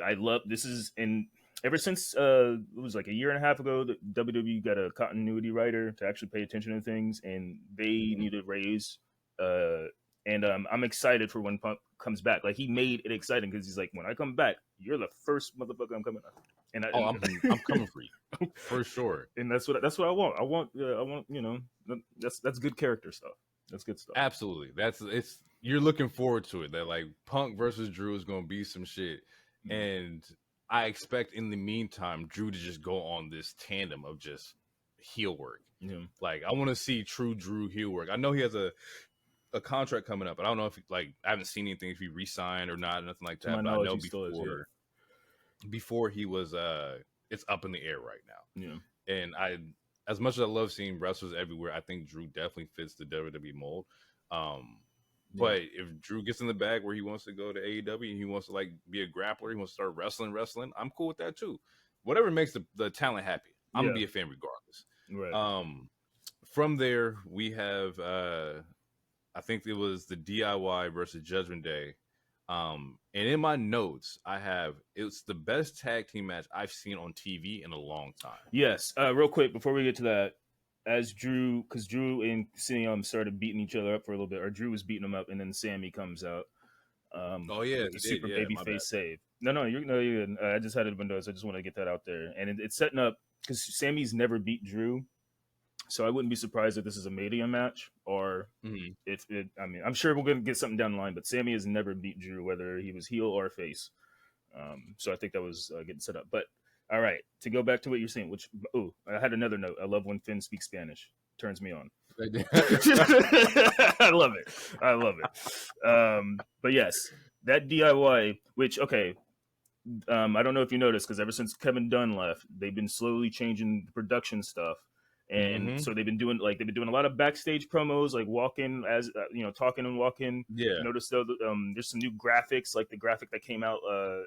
I love this is and ever since it was like a year and a half ago, the WWE got a continuity writer to actually pay attention to things, and they Mhm. need a raise. Uh, and I'm excited for when Punk comes back. Like he made it exciting because he's like, when I come back, you're the first motherfucker I'm coming on. And I, Oh, and I'm coming for you. For sure. and that's what I want. I want that's good character stuff. That's good stuff. Absolutely. It's you're looking forward to it. That like Punk versus Drew is gonna be some shit. Mm. And I expect in the meantime Drew to just go on this tandem of just heel work. Yeah, Like I want to see true Drew heel work. I know he has a contract coming up, but I don't know if like I haven't seen anything if he re-signed or not, nothing like to my that. But I knowledge, know he still is. before he was it's up in the air right now. Yeah, And I as much as I love seeing wrestlers everywhere, I think Drew definitely fits the WWE mold. Um yeah, but if Drew gets in the bag where he wants to go to AEW and he wants to like be a grappler, he wants to start wrestling, I'm cool with that too. Whatever makes the talent happy, I'm gonna yeah. be a fan regardless. Right. Um from there we have I think it was the DIY versus Judgment Day. And in my notes, I have it's the best tag team match I've seen on TV in a long time. Yes. Real quick before we get to that, as because Drew and Sam started beating each other up for a little bit, or Drew was beating him up, and then Sammy comes out Oh yeah, with the he did. super Yeah, baby my bad. face save. No, you're good. I just had it in Windows. I just want to get that out there, and it's setting up because Sammy's never beat Drew. So I wouldn't be surprised if this is a Mania match, or Mhm. if it. I mean, I'm sure we're gonna get something down the line. But Sammy has never beat Drew, whether he was heel or face. So I think that was getting set up. But all right, to go back to what you're saying, which I had another note. I love when Finn speaks Spanish. Turns me on. I love it. I love it. But yes, that DIY, which okay, I don't know if you noticed because ever since Kevin Dunn left, they've been slowly changing the production stuff, and Mhm. so they've been doing a lot of backstage promos, like walking as talking and walking. Yeah. Notice though, there's some new graphics, like the graphic that came out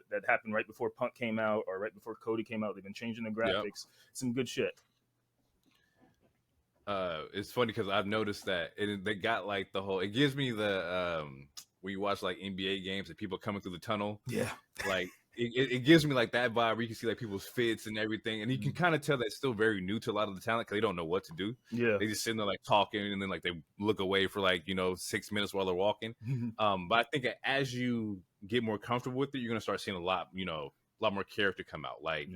that happened right before Punk came out or right before Cody came out. They've been changing the Yep. graphics. Some good shit. It's funny because I've noticed that they got like the whole. It gives me the when you watch like NBA games and people coming through the tunnel, Yeah. like it gives me like that vibe where you can see like people's fits and everything, and you can kind of tell that's still very new to a lot of the talent because they don't know what to do. Yeah. They just sitting there like talking, and then like they look away for like 6 minutes while they're walking. But I think as you get more comfortable with it, you're gonna start seeing a lot more character come out. Like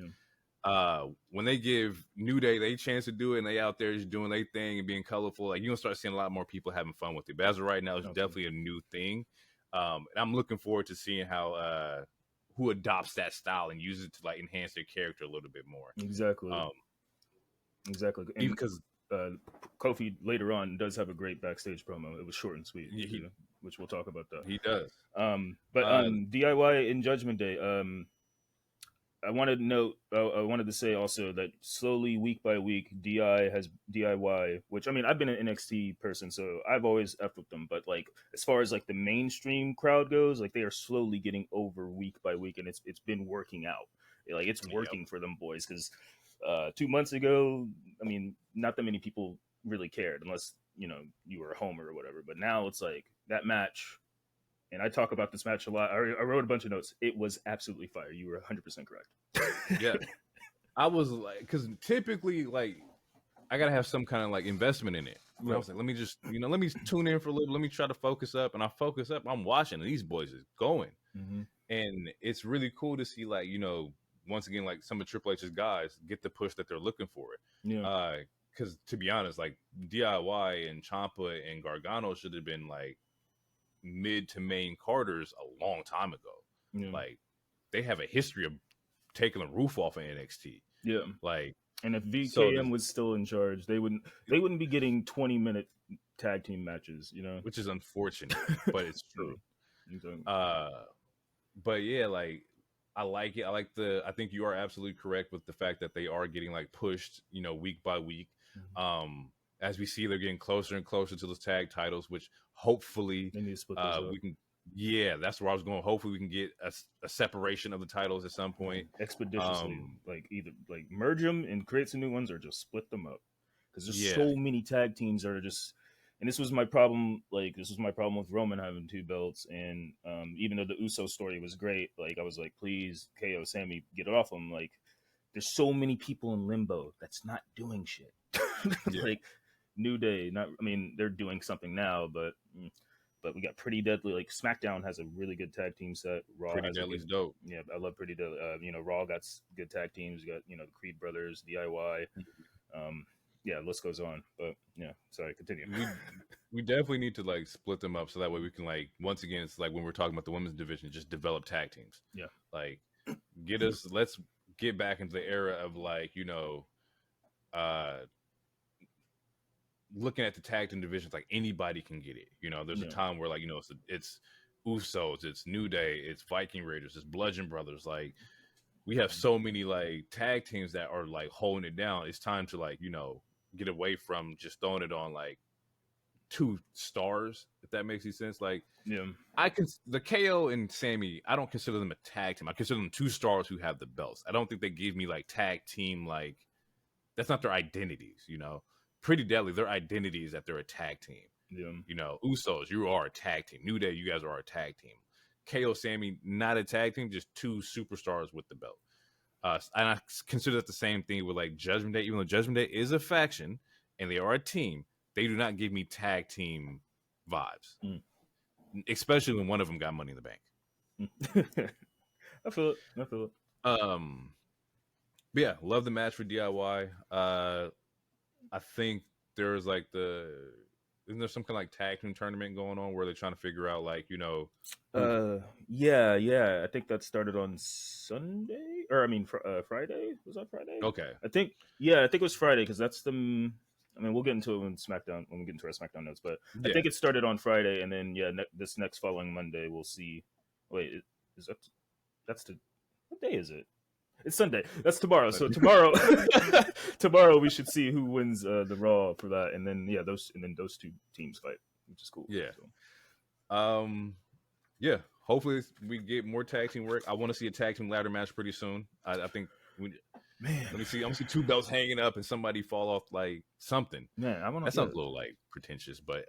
Yeah. when they give New Day they chance to do it and they out there just doing their thing and being colorful, like you're gonna start seeing a lot more people having fun with it. But as of right now, it's Okay. definitely a new thing. And I'm looking forward to seeing how who adopts that style and uses it to like enhance their character a little bit more. Exactly. Um, Exactly. even And because Kofi later on does have a great backstage promo. It was short and sweet he too, which we'll talk about that. he does. But Uh, DIY in Judgment Day. I wanted to note. I wanted to say also that slowly, week by week, DIY. Which I mean, I've been an NXT person, so I've always effed with them. But like, as far as like the mainstream crowd goes, like they are slowly getting over week by week, and it's been working out. Like it's yep. working for them boys because 2 months ago, I mean, not that many people really cared unless you were a homer or whatever. But now it's like that match, and I talk about this match a lot. I wrote a bunch of notes. It was absolutely fire. You were 100% correct. Yeah, I was like, because typically like I gotta have some kind of like investment in it. And I was like, let me just let me tune in for a little. Let me try to focus up, and I focus up. I'm watching, and these boys is going, Mm-hmm. and it's really cool to see like once again like some of Triple H's guys get the push that they're looking for. Yeah. Because to be honest, like DIY and Ciampa and Gargano should have been like mid to main Carters a long time ago. Yeah. Like they have a history of taking the roof off of NXT. Yeah. Like, And if so VKM was still in charge, they wouldn't be getting 20-minute tag team matches, you know. which is unfortunate, but it's Yeah, true. exactly. Uh, but yeah, like I like it. I like the. I think you are absolutely correct with the fact that they are getting like pushed, week by week. Mhm. As we see, they're getting closer and closer to those tag titles, which hopefully, They need to split those up. we can. Yeah, that's where I was going. Hopefully, we can get a separation of the titles at some point. Expeditiously, Um, like either like merge them and create some new ones, or just split them up. Because there's yeah, so many tag teams that are just. And this was my problem. Like this was my problem with Roman having two belts, and even though the Uso story was great, like I was like, please, KO, Sammy, get it off them. Like there's so many people in limbo that's not doing shit. yeah, Like New Day, not. I mean, they're doing something now, but we got Pretty Deadly. Like SmackDown has a really good tag team set. Raw Pretty has a good. Deadly's dope. Yeah, I love Pretty Deadly. Raw got good tag teams. You got the Creed brothers, DIY. Yeah, list goes on. But yeah, sorry, continue. We definitely need to like split them up so that way we can like once again it's like when we're talking about the women's division, just develop tag teams. Yeah, Like let's get back into the era of like, uh looking at the tag team divisions like anybody can get it. There's a yeah, time where like, it's Usos, it's New Day, it's Viking Raiders, it's Bludgeon Brothers. Like we have so many like tag teams that are like holding it down. It's time to like, get away from just throwing it on like two stars, if that makes any sense. Like yeah, the KO and Sammy, I don't consider them a tag team. I consider them two stars who have the belts. I don't think they give me like tag team, like that's not their identities. Pretty Deadly, their identity is that they're a tag team. yeah. Usos, you are a tag team. New Day, you guys are a tag team. KO, Sammy, not a tag team, just two superstars with the belt. And I consider that the same thing with like Judgment Day, even though Judgment Day is a faction and they are a team, they do not give me tag team vibes, especially when one of them got Money in the Bank. I feel it. I feel it. But yeah, love the match for DIY. I think there's like isn't there some kind of like tag team tournament going on where they're trying to figure out like Yeah. I think that started on Sunday, or I mean, Friday. Was that Friday? okay, I think. Yeah, I think it was Friday because that's the. I mean, we'll get into it when we get into our SmackDown notes, but I yeah, think it started on Friday, and then this next following Monday we'll see. Wait, is that that's the what day is it? It's Sunday. That's tomorrow. So tomorrow, tomorrow we should see who wins the Raw for that, and then those two teams fight, which is cool. yeah. So. Yeah, hopefully we get more tag team work. I want to see a tag team ladder match pretty soon. I think Man, let me see. I'm gonna see two belts hanging up and somebody fall off like something. man, I want to. That sounds a little like pretentious, but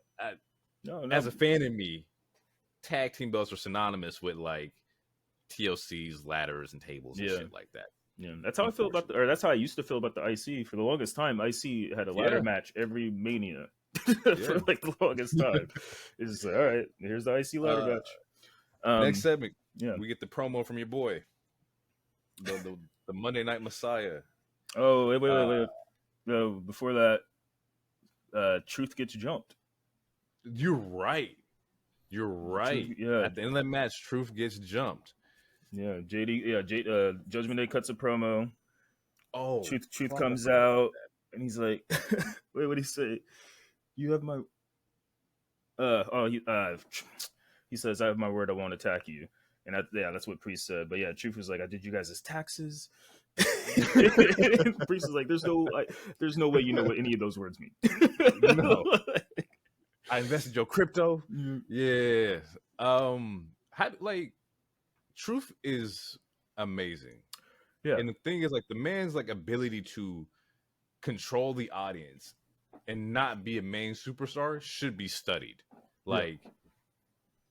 No, as a fan in me, tag team belts are synonymous with like TLC's ladders and tables and shit like that. Yeah, that's how I feel about or that's how I used to feel about the IC. For the longest time, IC had a ladder match every Mania. For like the longest time. It's just like, all right, here's the IC ladder match. Next segment, yeah, we get the promo from your boy, the Monday Night Messiah. Oh, wait. No, before that, Truth gets jumped. You're right. Truth, yeah. At the end of that match, Truth gets jumped. Yeah, Judgment Day cuts a promo. Oh, Truth comes out, and he's like, "Wait, what did he say? You have my." He says, "I have my word. I won't attack you." And that's what Priest said. But yeah, Truth was like, "I did you guys' taxes." Priest is like, "There's no way you know what any of those words mean." No. I invested your crypto. Yeah. Truth is amazing. Yeah. And the thing is, like, the man's like ability to control the audience and not be a main superstar should be studied. Like,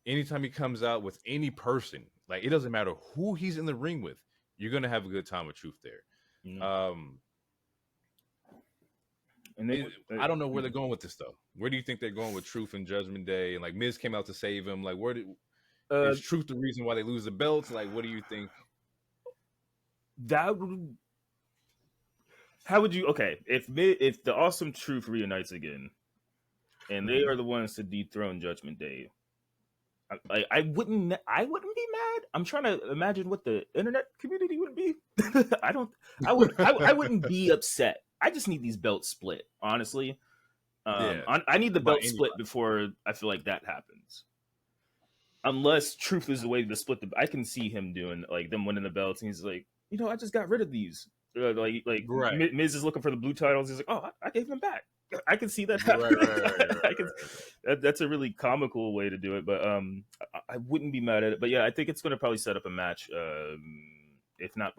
anytime he comes out with any person, like, it doesn't matter who he's in the ring with, you're gonna have a good time with Truth there. I don't know where they're going with this though. Where do you think they're going with Truth and Judgment Day? And like Miz came out to save him. Like, is Truth the reason why they lose the belts? Like, what do you think? How would you? Okay, if the Awesome Truth reunites again, and they are the ones to dethrone Judgment Day, I wouldn't be mad. I'm trying to imagine what the internet community would be. I don't. I wouldn't be upset. I just need these belts split. Honestly, Yeah, I need the by belt anybody. split before I feel like that happens. Unless truth is the way to split the, I can see him doing like them winning the belts, and he's like, I just got rid of these. Like Right, Miz is looking for the blue titles. He's like, oh, I gave them back. I can see that right, happening. right, right, I right, can. right. That's a really comical way to do it, but I wouldn't be mad at it. But yeah, I think it's going to probably set up a match. If not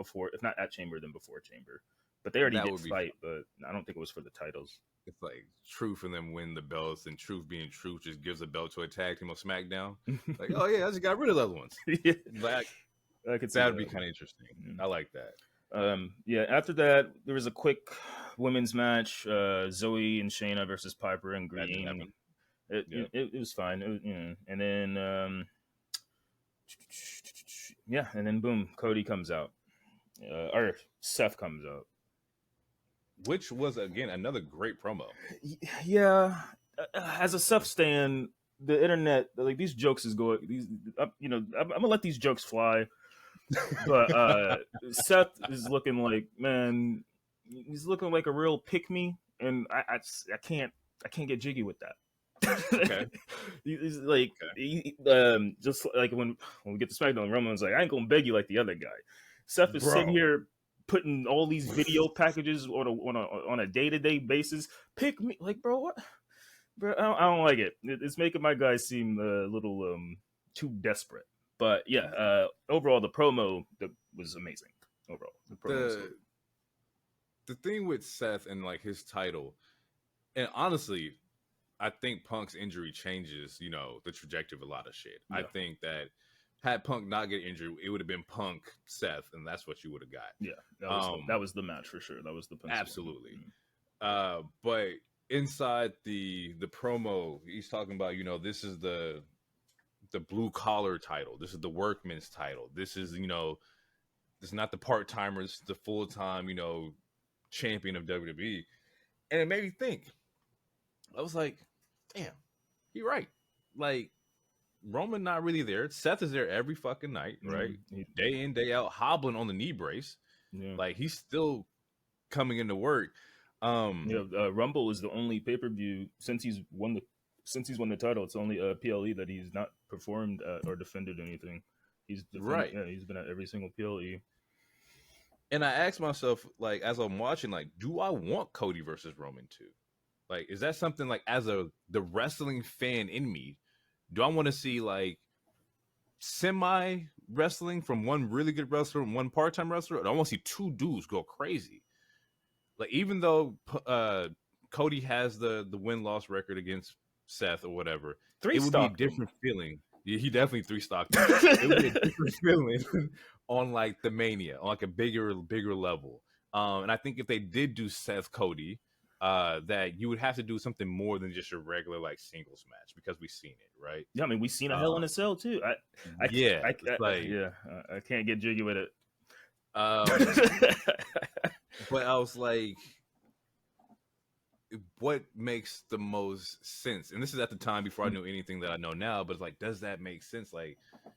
at Chamber, then before Chamber. But they already That did would be fun. fight, but I don't think it was for the titles. It's like Truth and them win the belts, and Truth being Truth just gives a belt to a tag team on SmackDown. Like, oh yeah, I just got rid of the other ones. Yeah, Like I could see that would be that. kind of interesting. Mm. I like that. Yeah, after that, there was a quick women's match: Zoe and Shayna versus Piper and That didn't Green. happen. It, Yeah, it was fine. And then yeah, and then boom, Cody comes out, or Seth comes out. which was again another great promo. Yeah, as a Seth stan, the internet, like these jokes is going. I'm gonna let these jokes fly. But Seth is looking like, man, he's looking like a real pick me, and I can't get jiggy with that. Okay, He's like, okay, just like when we get to SmackDown, Roman's like, I ain't gonna beg you like the other guy. Seth is sitting bro. here putting all these video packages on a day-to-day basis. Pick me, like, bro, what? Bro, I don't like it. It's making my guy seem a little too desperate. But yeah, overall the promo was amazing. Overall, the promo was good. The thing with Seth and like his title, and honestly, I think Punk's injury changes, the trajectory of a lot of shit. I Yeah, think that had Punk not get injured, it would have been Punk Seth, and that's what you would have got. yeah, that was the match for sure. That was the pencil Absolutely. one. But inside the promo, he's talking about, this is the blue collar title. This is the workman's title. This is, this is not the part timers, the full time, champion of WWE. And it made me think. I was like, damn, you're right. Like, Roman not really there. Seth is there every fucking night, right? Day in, day out, hobbling on the knee brace. Yeah. Like, he's still coming into work. Rumble is the only pay per view since he's won the title. It's only PLE that he's not performed or defended anything. He's defended, Right. Yeah, he's been at every single PLE. And I asked myself, like, as I'm watching, like, do I want Cody versus Roman too? Like, is that something like as the wrestling fan in me, do I want to see like semi wrestling from one really good wrestler and one part time wrestler? Or do I want to see two dudes go crazy? Like, even though Cody has the win loss record against Seth or whatever, it would be a different feeling. Yeah, he definitely 3-stocked. It would be a different feeling on like the Mania, on like a bigger level. And I think if they did do Seth Cody, that you would have to do something more than just your regular like singles match because we've seen it, right? Yeah, I mean we've seen a Hell in a Cell too. I can't get jiggy with it. But I was like, what makes the most sense? And this is at the time before I knew anything that I know now, but it's like, does that make sense? Like,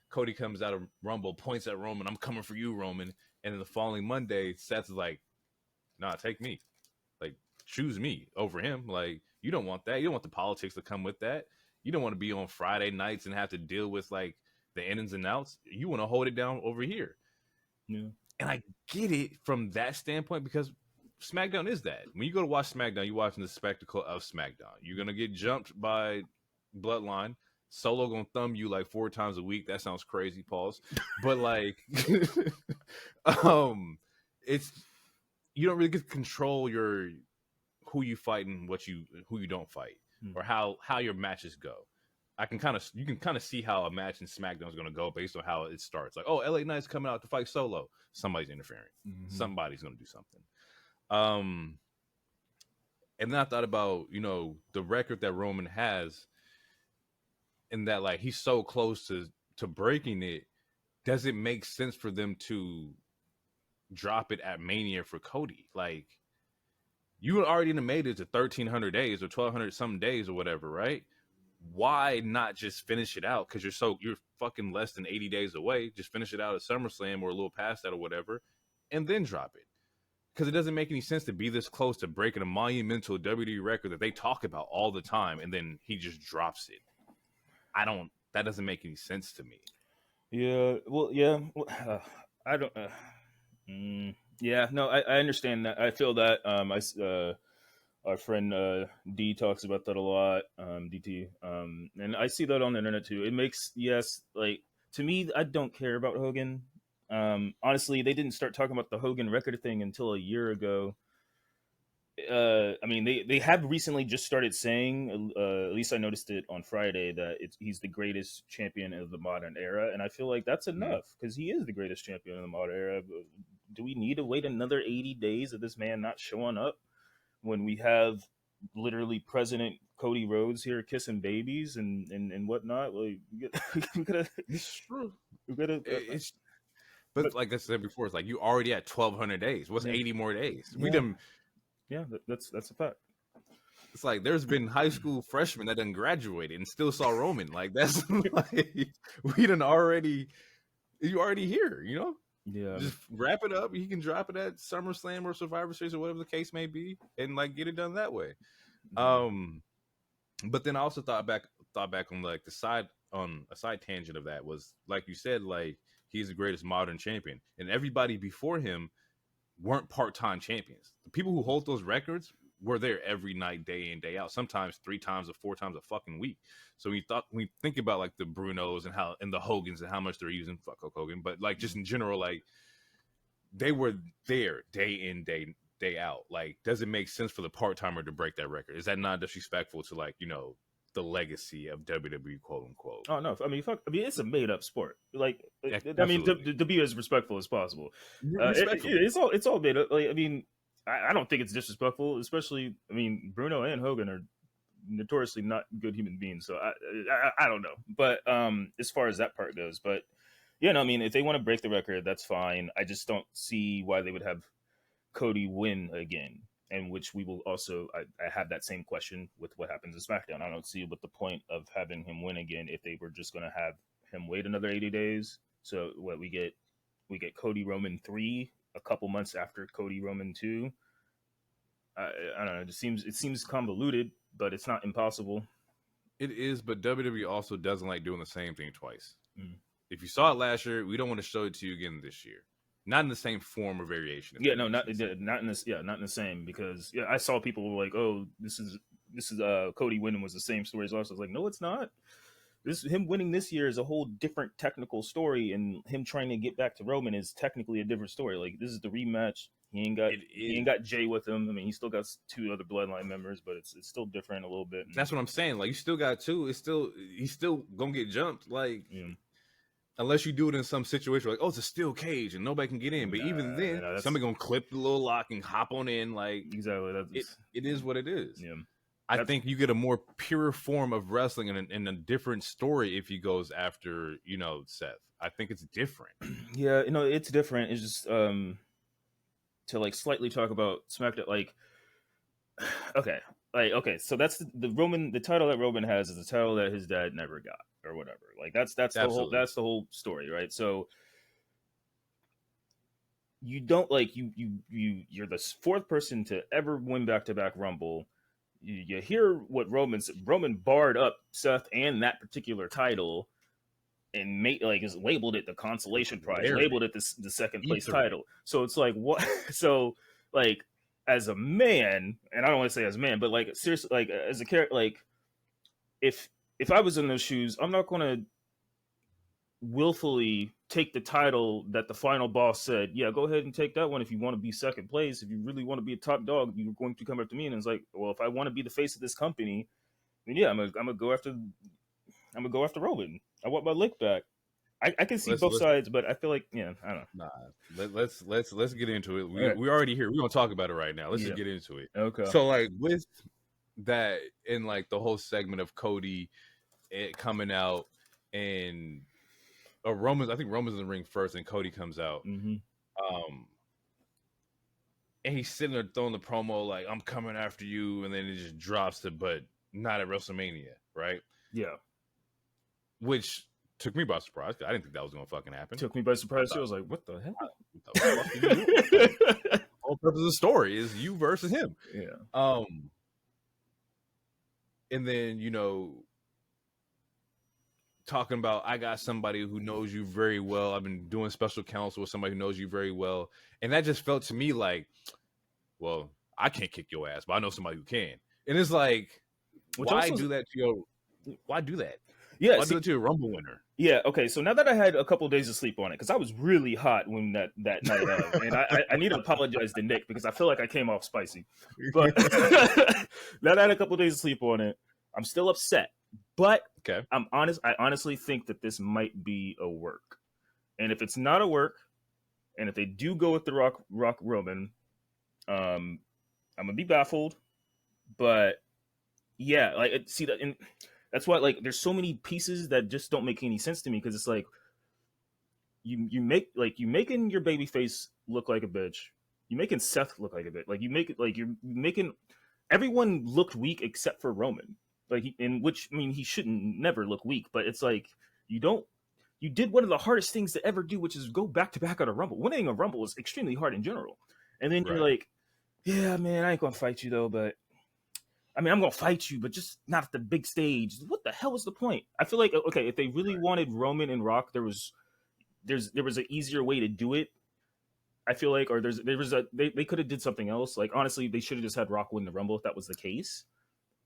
Cody comes out of Rumble, points at Roman, I'm coming for you, Roman. And then the following Monday, Seth is like, nah, take me. Like, choose me over him. Like, you don't want that. You don't want the politics to come with that. You don't want to be on Friday nights and have to deal with like the ins and outs. You want to hold it down over here. Yeah. And I get it from that standpoint because SmackDown is that. When you go to watch SmackDown, you're watching the spectacle of SmackDown. You're going to get jumped by Bloodline. Solo going to thumb you like 4 times a week. That sounds crazy, pause. But like, it's, you don't really get to control who you fight and who you don't fight or how your matches go. You can kind of see how a match in SmackDown is going to go based on how it starts. Like, oh, LA Knight's coming out to fight Solo. Somebody's interfering. Mm-hmm. Somebody's going to do something. And then I thought about, the record that Roman has and that like he's so close to breaking it. Does it make sense for them to drop it at Mania for Cody? Like, you already made it to 1,300 days or 1,200 some days or whatever, right? why not just finish it out? Because you're fucking less than 80 days away. Just finish it out at SummerSlam or a little past that or whatever, and then drop it. Because it doesn't make any sense to be this close to breaking a monumental WWE record that they talk about all the time, and then he just drops it. That doesn't make any sense to me. Yeah, well, yeah, I don't. Yeah, no, I understand that. I feel that. Our friend D talks about that a lot. DT, and I see that on the internet too. It makes like to me, I don't care about Hogan. Honestly, they didn't start talking about the Hogan record thing until a year ago. I mean, they have recently just started saying, at least I noticed it on Friday, that he's the greatest champion of the modern era, and I feel like that's enough because he is the greatest champion of the modern era. Do we need to wait another 80 days of this man not showing up when we have literally President Cody Rhodes here kissing babies and whatnot? Like, we gotta, It's true. we gotta. But like I said before, it's like you already at 1,200 days. What's 80 more days? We done. Yeah, that's a fact. It's like there's been high school freshmen that done graduated and still saw Roman. Like that's like we done already. You already here, you know. Yeah, just wrap it up. He can drop it at SummerSlam or Survivor Series or whatever the case may be, and like get it done that way. But then I also thought back on like a side tangent of that was like you said, like he's the greatest modern champion, and everybody before him weren't part-time champions. The people who hold those records were there every night, day in, day out, sometimes 3 times or 4 times a fucking week. So we think about like the Brunos and the Hogans and how much they're using, fuck Hulk Hogan, but like just in general, like they were there day in, day out. Like, does it make sense for the part-timer to break that record? Is that not disrespectful to like, the legacy of WWE, quote unquote? Oh no! I mean, it's a made-up sport. Like, Absolutely. I mean, to be as respectful as possible. Respectful. It's all made up. Like, I mean, I don't think it's disrespectful. Especially, I mean, Bruno and Hogan are notoriously not good human beings. So I don't know. But as far as that part goes, but yeah, no, I mean, if they want to break the record, that's fine. I just don't see why they would have Cody win again. And which we will also, I have that same question with what happens in SmackDown. I don't see what the point of having him win again if they were just going to have him wait another 80 days. So what we get Cody Roman 3 a couple months after Cody Roman 2. I don't know. It seems convoluted, but it's not impossible. It is, but WWE also doesn't like doing the same thing twice. If you saw it last year, we don't want to show it to you again this year. Not in the same form or variation. Yeah, no, not in this. Yeah, not in the same, because I saw people like, oh, this is Cody winning was the same story as last. I was like, no, it's not. Him winning this year is a whole different technical story, and him trying to get back to Roman is technically a different story. Like, this is the rematch. He ain't got Jay with him. I mean, he still got 2 other Bloodline members, but it's still different a little bit. That's what I'm saying. Like, you still got 2. He's still gonna get jumped. Like. Yeah. Unless you do it in some situation like, oh, it's a steel cage and nobody can get in. But even then, somebody gonna clip the little lock and hop on in. Like, exactly, it is what it is. Yeah, I think you get a more pure form of wrestling and a different story if he goes after Seth. I think it's different. Yeah, it's different. It's just to like slightly talk about SmackDown. Like, okay, so that's the title that Roman has is the title that his dad never got. Or whatever, like that's the whole story, right? So you don't like you're the 4th person to ever win back-to-back Rumble. You hear what Roman barred up Seth and that particular title, and is labeled it the consolation prize, labeled it the second place title. So it's like what? So like as a man, and I don't want to say as a man, but like seriously, like as a character, like if I was in those shoes, I'm not going to willfully take the title that the final boss said, yeah, go ahead and take that one if you want to be second place. If you really want to be a top dog, you're going to come up to me. And it's like, well, if I want to be the face of this company, then yeah, I'm gonna go after Roman. I want my lick back. I can see both sides, but I feel like, I don't know. Nah, let's get into it. We're already here. We're gonna talk about it right now. Let's just get into it. Okay. So like with that in like the whole segment of Cody coming out and Roman's in the ring first and Cody comes out. Mm-hmm. And he's sitting there throwing the promo like, I'm coming after you, and then it just drops it, but not at WrestleMania, right? Yeah. which took me by surprise. I didn't think that was gonna fucking happen. Took me by surprise. Thought, I was like, what the hell? what the fuck are you doing? Like, the whole purpose of the story is you versus him. Yeah. And then, you know, talking about, I got somebody who knows you very well. I've been doing special counsel with somebody who knows you very well. And that just felt to me like, well, I can't kick your ass, but I know somebody who can. And it's like, why do that to your, why do that? Yeah. Why do it to a Rumble winner? Yeah, okay. So now that I had a couple of days of sleep on it, because I was really hot when that night of, and I need to apologize to Nick because I feel like I came off spicy. But now that I had a couple of days of sleep on it, I'm still upset. But okay. I'm honest. I honestly think that this might be a work. And if it's not a work, and if they do go with the Rock Roman, I'm gonna be baffled. But yeah, like see that, and that's why like there's so many pieces that just don't make any sense to me because it's like you making your baby face look like a bitch. You making Seth look like a bitch. Like you make it like you're making everyone looked weak except for Roman. Like in which I mean he shouldn't never look weak, but it's like you did one of the hardest things to ever do, which is go back to back on a Rumble. Winning a Rumble is extremely hard in general. And then you're like, yeah, man, I ain't gonna fight you though, but I mean, I'm gonna fight you, but just not at the big stage. What the hell was the point? I feel like okay, if they really wanted Roman and Rock, there was an easier way to do it. I feel like, or they could have did something else. Like honestly, they should have just had Rock win the Rumble if that was the case,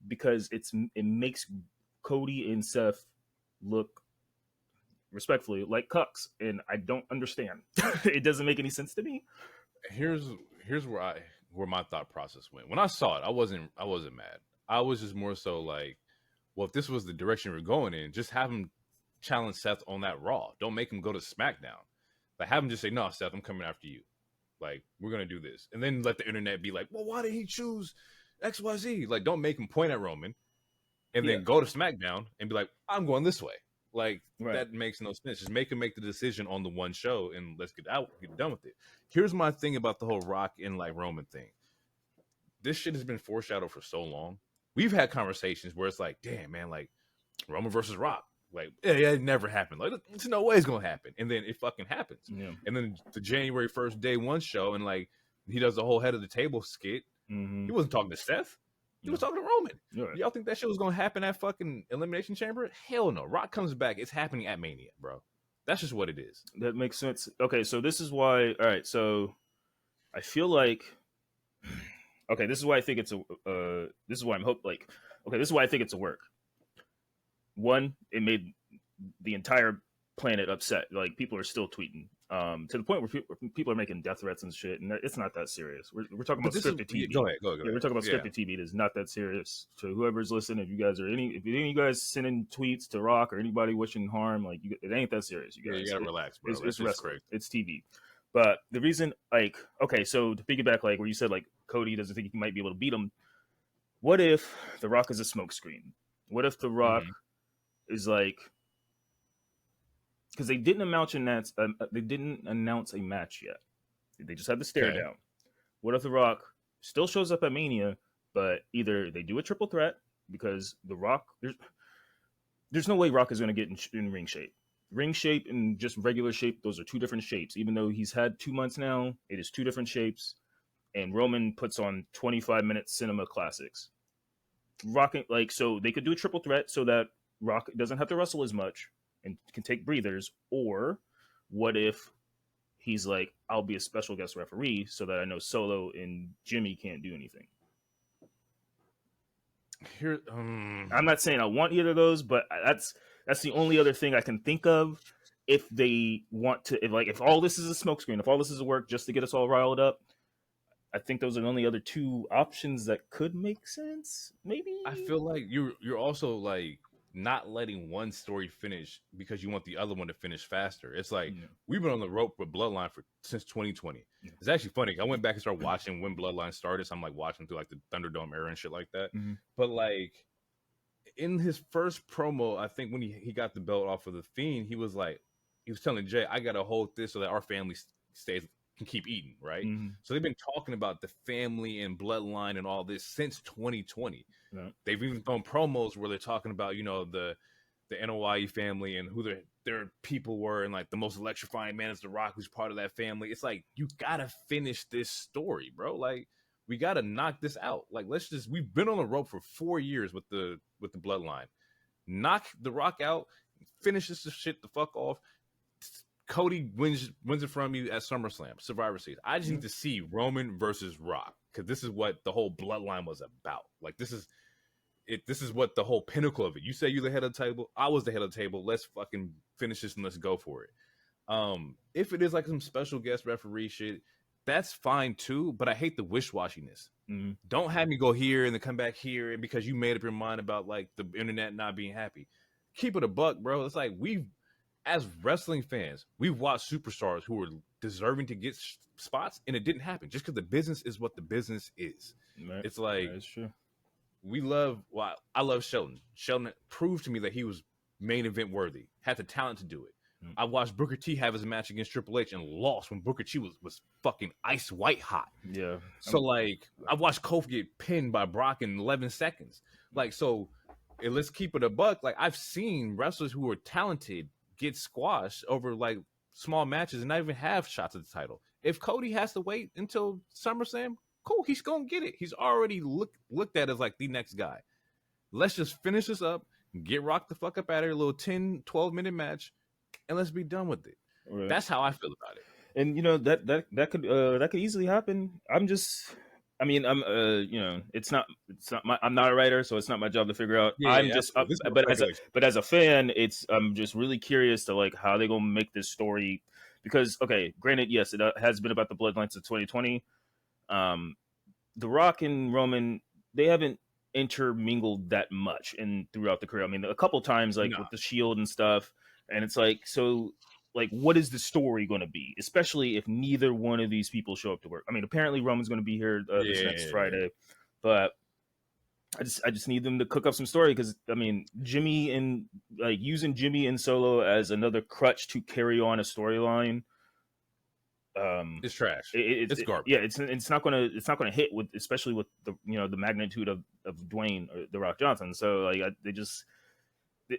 because it makes Cody and Seth look respectfully like cucks, and I don't understand. It doesn't make any sense to me. Here's where my thought process went. When I saw it, I wasn't mad. I was just more so like, well, if this was the direction we're going in, just have him challenge Seth on that Raw. Don't make him go to SmackDown. Like have him just say, no, Seth, I'm coming after you. Like, we're gonna do this. And then let the internet be like, well, why did he choose XYZ? Like, don't make him point at Roman and then go to SmackDown and be like, I'm going this way. Like, that makes no sense. Just make him make the decision on the one show and let's get done with it. Here's my thing about the whole Rock and like Roman thing. This shit has been foreshadowed for so long. We've had conversations where it's like, damn, man, like Roman versus Rock. Like, yeah, it never happened. Like, there's no way it's gonna happen. And then it fucking happens. Yeah. And then the January 1st day one show, and like he does the whole head of the table skit. Mm-hmm. He wasn't talking to Seth. He was talking to Roman. Right. Y'all think that shit was gonna happen at fucking Elimination Chamber? Hell no. Rock comes back. It's happening at Mania, bro. That's just what it is. That makes sense. Okay, so this is why. All right, so I feel like. Okay, this is why I think it's a. This is why I'm like. Okay, this is why I think it's a work. One, it made the entire planet upset. Like people are still tweeting. To the point where people are making death threats and shit, and it's not that serious. We're talking about scripted TV. Go ahead. Yeah, we're talking about scripted TV. It is not that serious. So whoever's listening, if any of you guys sending tweets to Rock or anybody wishing harm, like it ain't that serious. You guys, you gotta relax, bro. It's wrestling. It's TV. But the reason, like, okay, so to piggyback, like where you said, like Cody doesn't think he might be able to beat him. What if the Rock is a smokescreen? What if the Rock is like? Because they didn't announce a match yet. They just had the stare down. What if The Rock still shows up at Mania, but either they do a triple threat because The Rock there's no way Rock is going to get in ring shape. Ring shape and just regular shape, those are two different shapes. Even though he's had 2 months now, it is two different shapes. And Roman puts on 25-minute cinema classics. So they could do a triple threat so that Rock doesn't have to wrestle as much and can take breathers. Or what if he's like, I'll be a special guest referee so that I know Solo and Jimmy can't do anything. Here, I'm not saying I want either of those, but that's the only other thing I can think of. If they want to, if all this is a smokescreen, if all this is a work just to get us all riled up, I think those are the only other two options that could make sense. Maybe I feel like you're also like not letting one story finish because you want the other one to finish faster. It's like we've been on the rope with Bloodline since 2020. Yeah. It's actually funny. I went back and started watching when Bloodline started. So I'm like watching through like the Thunderdome era and shit like that. Mm-hmm. But like in his first promo, I think when he got the belt off of the Fiend, he was telling Jay, I gotta hold this so that our family stays can keep eating, right? Mm-hmm. So they've been talking about the family and bloodline and all this since 2020. Yeah. They've even thrown promos where they're talking about, you know, the NOI family and who their people were, and like the most electrifying man is The Rock, who's part of that family. It's like, you gotta finish this story, bro. Like, we gotta knock this out. Like, we've been on the rope for 4 years with the bloodline. Knock The Rock out, finish this shit the fuck off. Cody wins it from you at SummerSlam, Survivor Series. I just need to see Roman versus Rock, because this is what the whole bloodline was about. Like, this is what the whole pinnacle of it. You say you're the head of the table, I was the head of the table. Let's fucking finish this and let's go for it. If it is like some special guest referee shit, that's fine too, but I hate the wish-washiness. Mm-hmm. Don't have me go here and then come back here, and because you made up your mind about like the internet not being happy. Keep it a buck, bro. It's like, as wrestling fans, we've watched superstars who were deserving to get spots, and it didn't happen just because the business is what the business is. Right. It's like, that's true. I love Shelton. Shelton proved to me that he was main event worthy, had the talent to do it. I watched Booker T have his match against Triple H and lost when Booker T was fucking ice white hot. Yeah. So like, I watched Kofi get pinned by Brock in 11 seconds. Like, so let's keep it a buck. Like, I've seen wrestlers who are talented get squashed over like small matches and not even have shots at the title. If Cody has to wait until SummerSlam, cool, he's gonna get it. He's already looked at as like the next guy. Let's just finish this up, get Rock the fuck up out of here, a little 10-12 minute match, and let's be done with it. Right. That's how I feel about it. And you know, that could easily happen. I'm I'm not a writer, so it's not my job to figure out. But as a fan, I'm just really curious to like how they gonna make this story, because okay, granted, yes, it has been about the bloodlines of 2020. The Rock and Roman, they haven't intermingled that much throughout the career. I mean, a couple times with the Shield and stuff, and it's like, so like, what is the story going to be, especially if neither one of these people show up to work? I mean, apparently Roman's going to be here this next Friday, but I just need them to cook up some story, because I mean, Jimmy and like using Jimmy and Solo as another crutch to carry on a storyline, it's trash. It's garbage. It's not gonna hit with, especially with the the magnitude of Dwayne or The Rock Johnson. So like, they just,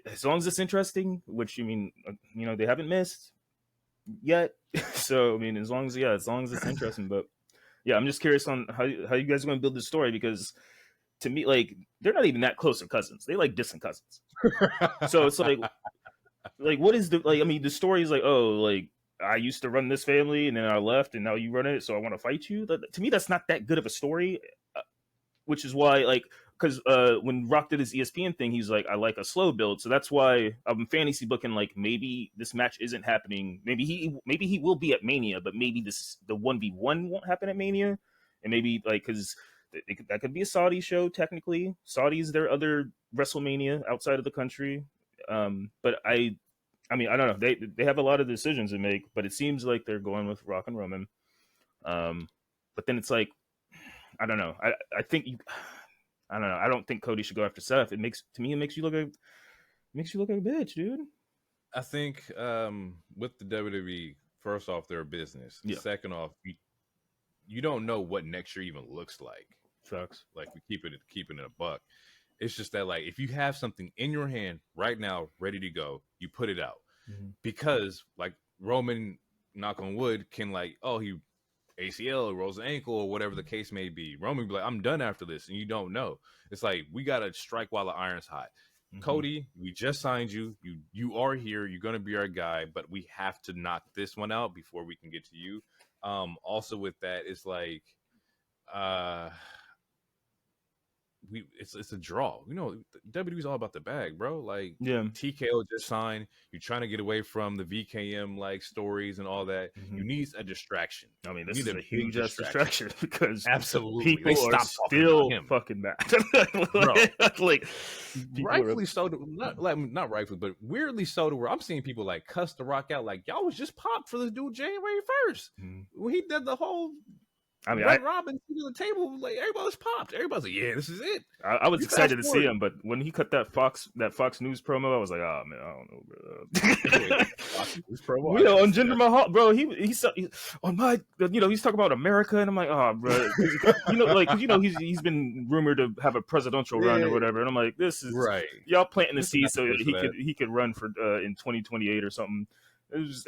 as long as it's interesting, which, I mean, they haven't missed yet. So I mean, as long as it's interesting. But yeah, I'm just curious on how you guys are going to build this story, because to me, like, they're not even that close of cousins. They like distant cousins. So it's like what is the, like, I mean, the story is like, oh, like, I used to run this family and then I left and now you run it, so I want to fight you. To me, that's not that good of a story, which is why, like, because when Rock did his ESPN thing, he's like, I like a slow build. So that's why I'm fantasy booking, like, maybe this match isn't happening. Maybe he will be at Mania, but maybe the 1v1 won't happen at Mania. And maybe, like, because that could be a Saudi show, technically. Saudi's their other WrestleMania outside of the country. But I mean, I don't know. They have a lot of decisions to make, but it seems like they're going with Rock and Roman. But then it's like, I don't know. I think I don't know. I don't think Cody should go after Seth. It makes you look like a bitch, dude. I think with the WWE, first off, they're a business. Yeah. Second off, you don't know what next year even looks like. Sucks. Like, we keeping it a buck. It's just that, like, if you have something in your hand right now, ready to go, you put it out. Mm-hmm. Because, like, Roman, knock on wood, can, like, oh, he ACL, rolls an ankle, or whatever the case may be. Roman be like, I'm done after this, and you don't know. It's like, we gotta strike while the iron's hot. Mm-hmm. Cody, we just signed you. You are here. You're gonna be our guy, but we have to knock this one out before we can get to you. Also with that, it's like, it's a draw. WWE's all about the bag, bro. Like, yeah, TKO just signed. You're trying to get away from the VKM like stories and all that. Mm-hmm. You need a distraction. I mean, this is a huge distraction, because absolutely people are still fucking mad. Bro, like, rightfully so. Not rightfully, but weirdly so, to where I'm seeing people like cuss The Rock out. Like, y'all was just popped for this dude January 1st. Mm-hmm. When he did the whole I mean, Red Robin to the table, like everybody was popped. Everybody's like, "Yeah, this is it." I was excited to see him, but when he cut that Fox News promo, I was like, "Oh man, I don't know, bro." This promo, We on Jinder Mahal, bro. He's on my, he's talking about America, and I'm like, "Oh, bro," he's been rumored to have a presidential run or whatever, and I'm like, "This is right." Y'all planting the seed so he could run for in 2028 or something." It was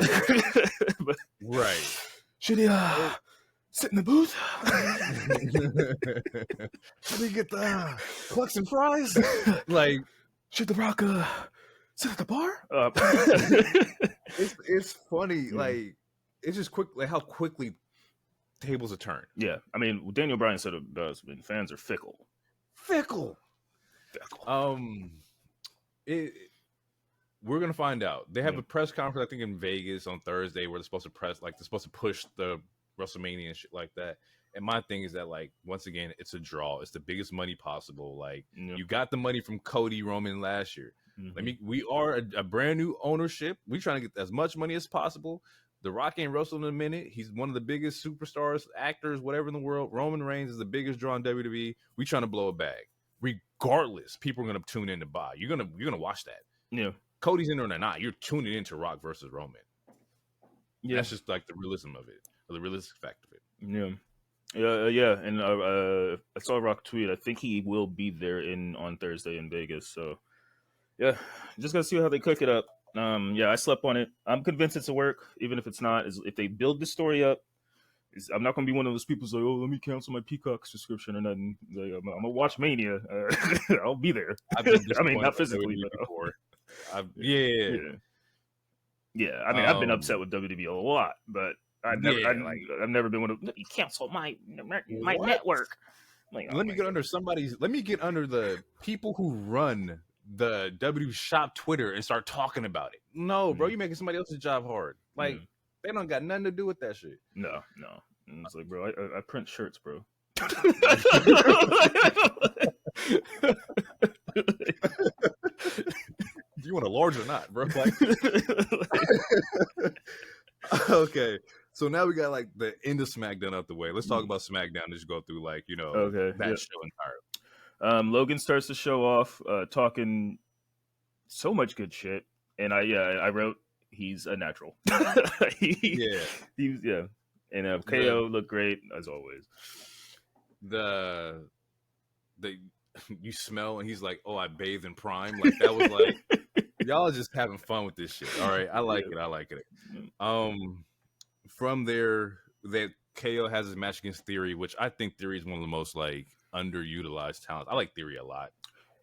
but, right. Should he sit in the booth? Should we get the clucks and fries? Like, should The Rock sit at the bar? It's funny, like it's just quick, like how quickly tables are turned. Yeah, I mean, Daniel Bryan said it best. When fans are fickle. We're gonna find out. They have a press conference, I think, in Vegas on Thursday, where they're supposed to push the WrestleMania and shit like that. And my thing is that, like, once again, it's a draw. It's the biggest money possible. Like, you got the money from Cody Roman last year. We are a brand new ownership. We're trying to get as much money as possible. The Rock ain't wrestled in a minute. He's one of the biggest superstars, actors, whatever in the world. Roman Reigns is the biggest draw in WWE. We trying to blow a bag. Regardless, people are gonna tune in to buy. You're gonna watch that. Yeah. Cody's in there or not, you're tuning into Rock versus Roman. Yeah. That's just like the realism of it, or the realistic fact of it. Yeah. And I saw Rock tweet. I think he will be there on Thursday in Vegas. So yeah, just gotta see how they cook it up. I slept on it. I'm convinced it's a work, even if it's not. If they build the story up, I'm not gonna be one of those people who's like, "Oh, let me cancel my Peacock subscription or nothing." Like, I'm gonna watch Mania. I'll be there. I mean, not physically, but before. Yeah. I mean, I've been upset with WWE a lot, but I've never been one of. You cancel my network. Like, let me get under the people who run the WWE shop Twitter and start talking about it. No, bro, you're making somebody else's job hard. Like, they don't got nothing to do with that shit. No. And it's like, bro, I print shirts, bro. Do you want a large or not, bro? Like, okay, so now we got like the end of SmackDown out the way. Let's talk about SmackDown. Just go through like that show entirely. Logan starts the show off talking so much good shit, and I wrote he's a natural. And KO looked great as always. The you smell, and he's like, "Oh, I bathe in Prime." Like, that was like, y'all are just having fun with this shit. All right, I like it. From there, that KO has his match against Theory, which I think Theory is one of the most like underutilized talents. I like Theory a lot.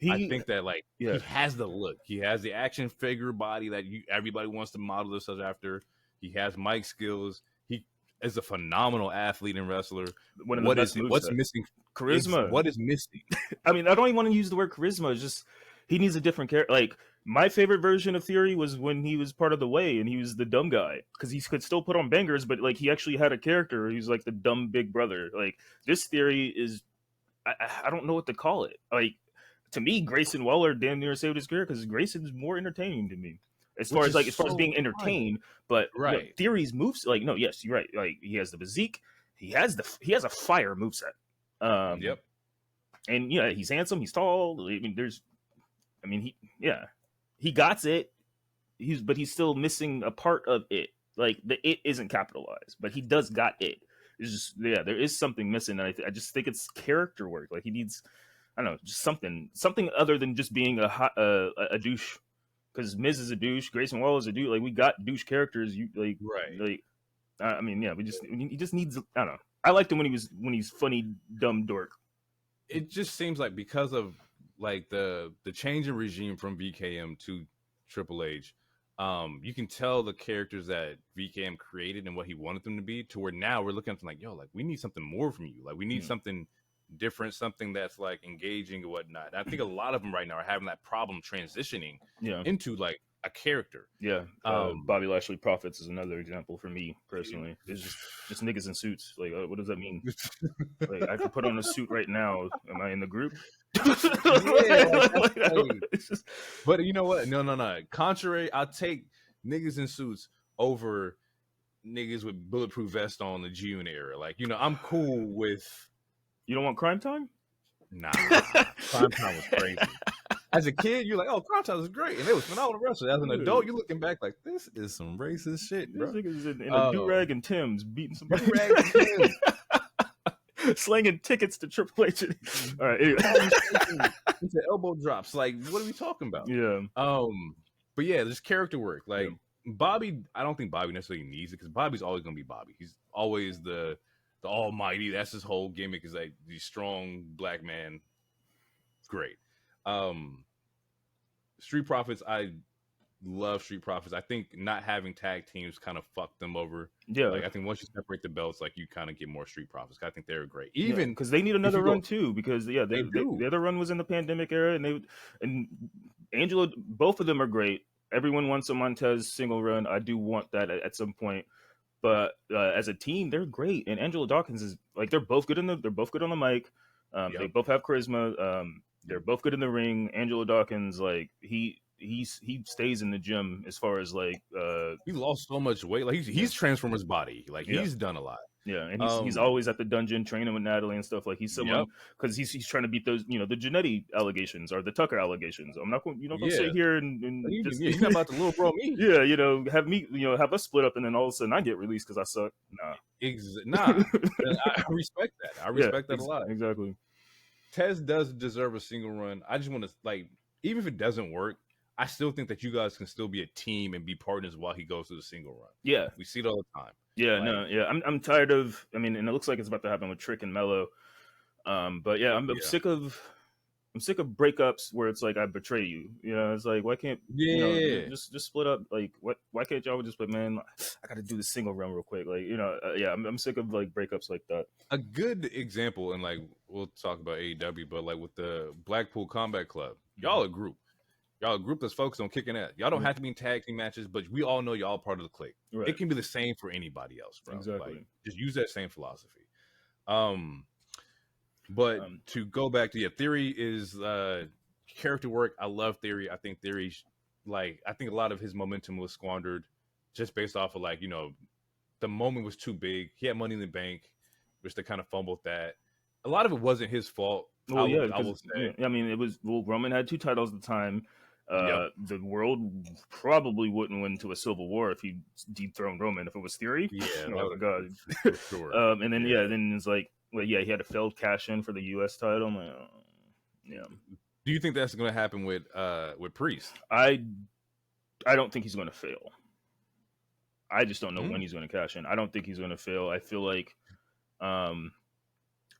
I think that he has the look. He has the action figure body that everybody wants to model themselves after. He has mic skills. He is a phenomenal athlete and wrestler. What's missing? Charisma. What is missing? I mean, I don't even want to use the word charisma. It's just he needs a different character. Like, my favorite version of Theory was when he was part of the Way and he was the dumb guy, because he could still put on bangers, but like he actually had a character. He was like the dumb big brother. Like, this Theory is, I don't know what to call it. Like, to me, Grayson Waller damn near saved his career, because Grayson is more entertaining to me. As far as being entertained, but Theory's moves, like, no, yes, you're right. Like, he has the physique, he has a fire moveset. And he's handsome, he's tall. I mean, he got it. But he's still missing a part of it. Like, the it isn't capitalized, but he does got it. It's just there is something missing, and I just think it's character work. Like, he needs, I don't know, just something other than just being a douche. Because Miz is a douche, Grayson Waller is a douche. Like, we got douche characters. I mean, he just needs. I don't know. I liked him when he's funny, dumb dork. It just seems like because of like the change in regime from VKM to Triple H, you can tell the characters that VKM created and what he wanted them to be, to where now we're looking at them like, yo, like, we need something more from you. Like, we need something different, something that's like engaging and whatnot. And I think a lot of them right now are having that problem transitioning into like a character. Bobby Lashley Profits is another example for me personally. It's just niggas in suits. Like, what does that mean? Like, I could put on a suit right now. Am I in the group? But you know what? No. Contrary, I'll take niggas in suits over niggas with bulletproof vest on the G-Unit era. Like, you know, I'm cool with. You don't want Crime Time? Nah, Prime Time was crazy. As a kid, you're like, oh, Crime Time was great, and it was phenomenal wrestling. As an adult, you're looking back like, this is some racist shit, bro. This nigga's in a do-rag and Tim's beating some do-rag and Tim's. Slinging tickets to Triple H. All right, anyway. It's the elbow drops. Like, what are we talking about? Yeah. But yeah, there's character work. Like Bobby, I don't think Bobby necessarily needs it because Bobby's always gonna be Bobby. He's always the almighty. That's his whole gimmick. Is like the strong black man. Great. Street Profits, I love Street Profits. I think not having tag teams kind of fucked them over. Yeah, like I think once you separate the belts, like you kind of get more Street Profits. I think they're great, even because they need another run too. Because they the other run was in the pandemic era, and Angela, both of them are great. Everyone wants a Montez single run. I do want that at some point, but as a team, they're great. And Angela Dawkins is like they're both good on the mic. They both have charisma. They're both good in the ring. Angela Dawkins, like he stays in the gym as far as like he lost so much weight. Like he's transformed his body. Like he's done a lot. Yeah, and he's always at the dungeon training with Natalie and stuff. Like he's someone because he's trying to beat those, you know, the Jannetty allegations or the Tucker allegations. I'm not going, to sit here and just, he's not about to little bro me. Yeah, you know, have us split up and then all of a sudden I get released because I suck. Nah. I respect that. I respect that a lot. Exactly. Tez does deserve a single run. I just want to like, even if it doesn't work, I still think that you guys can still be a team and be partners while he goes to the single run. Yeah, we see it all the time. Yeah, I'm tired of. I mean, and it looks like it's about to happen with Trick and Mello. But yeah, I'm sick of breakups where it's like I betray you. You know, it's like why can't just split up? Like why can't y'all just put man? I got to do the single run real quick. Like I'm sick of like breakups like that. A good example, and like we'll talk about AEW, but like with the Blackpool Combat Club, y'all a group. Y'all a group that's focused on kicking ass. Y'all don't have to be in tag team matches, but we all know y'all part of the clique. Right. It can be the same for anybody else, bro. Exactly. Like, just use that same philosophy. But to go back to Theory is character work. I love Theory. I think Theory, I think a lot of his momentum was squandered just based off of the moment was too big. He had Money in the Bank, which they kind of fumbled that. A lot of it wasn't his fault. Well, I will say. I mean, it was Roman had 2 titles at the time. The world probably wouldn't win to a civil war if he dethroned Roman. If it was Theory, oh my god, for sure. And then then it's like, he had a failed cash in for the U.S. title. I'm like, Do you think that's going to happen with Priest? I don't think he's going to fail. I just don't know when he's going to cash in. I don't think he's going to fail. I feel like,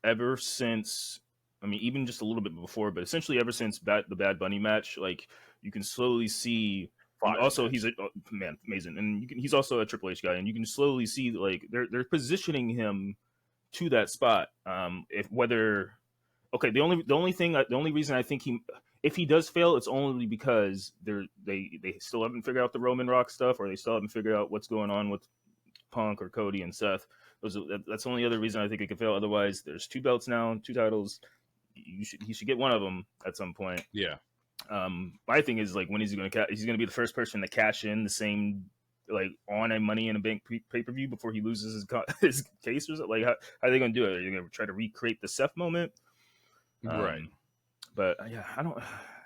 ever since. I mean, even just a little bit before, but essentially ever since the Bad Bunny match, like you can slowly see. Also, he's amazing, and he's also a Triple H guy, and you can slowly see like they're positioning him to that spot. The only reason I think if he does fail, it's only because they still haven't figured out the Roman Rock stuff, or they still haven't figured out what's going on with Punk or Cody and Seth. That's the only other reason I think it could fail. Otherwise, there's 2 belts now, 2 titles. He should get one of them at some point. Yeah. My thing is like when he's going to be the first person to cash in the same like on a Money in a Bank pay-per-view before he loses his case, or like how are they going to do it? Are you going to try to recreate the Seth moment? Right. But I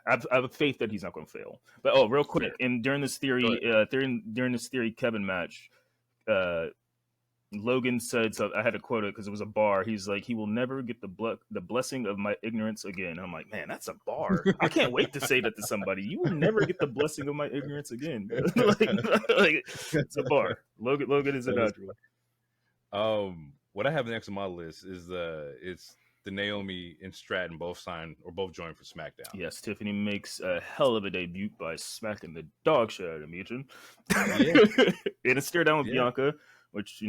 have faith that he's not going to fail. But real quick, and during this Theory Kevin match, Logan said, so I had to quote it because it was a bar. He's like, he will never get the blessing of my ignorance again. And I'm like, man, that's a bar. I can't wait to say that to somebody. You will never get the blessing of my ignorance again. like it's a bar. Logan is a natural. What I have next on my list is it's the Naomi and Stratton both joined for SmackDown. Yes, Tiffany makes a hell of a debut by smacking the dog shit out of Meechin. In a stare down with Bianca. Which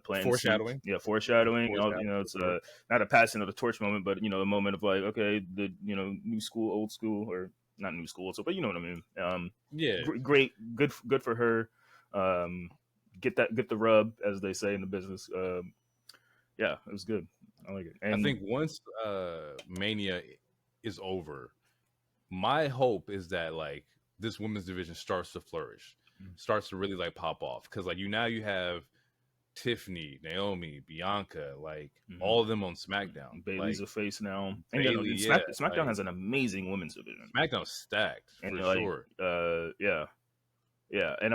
foreshadowing. Foreshadowing. It's not a passing of the torch moment, but a moment of like, okay, the new school, old school, or not new school, so but you know what I mean. Great, good for her. Get the rub, as they say in the business. It was good. I like it. And I think once Mania is over, my hope is that like this women's division starts to flourish. starts to really like pop off because like now you have Tiffany, Naomi, Bianca, like all of them on SmackDown. Bailey's Like a face now, and Bailey, yeah, SmackDown like has an amazing women's division. SmackDown's stacked And for like, sure. yeah, and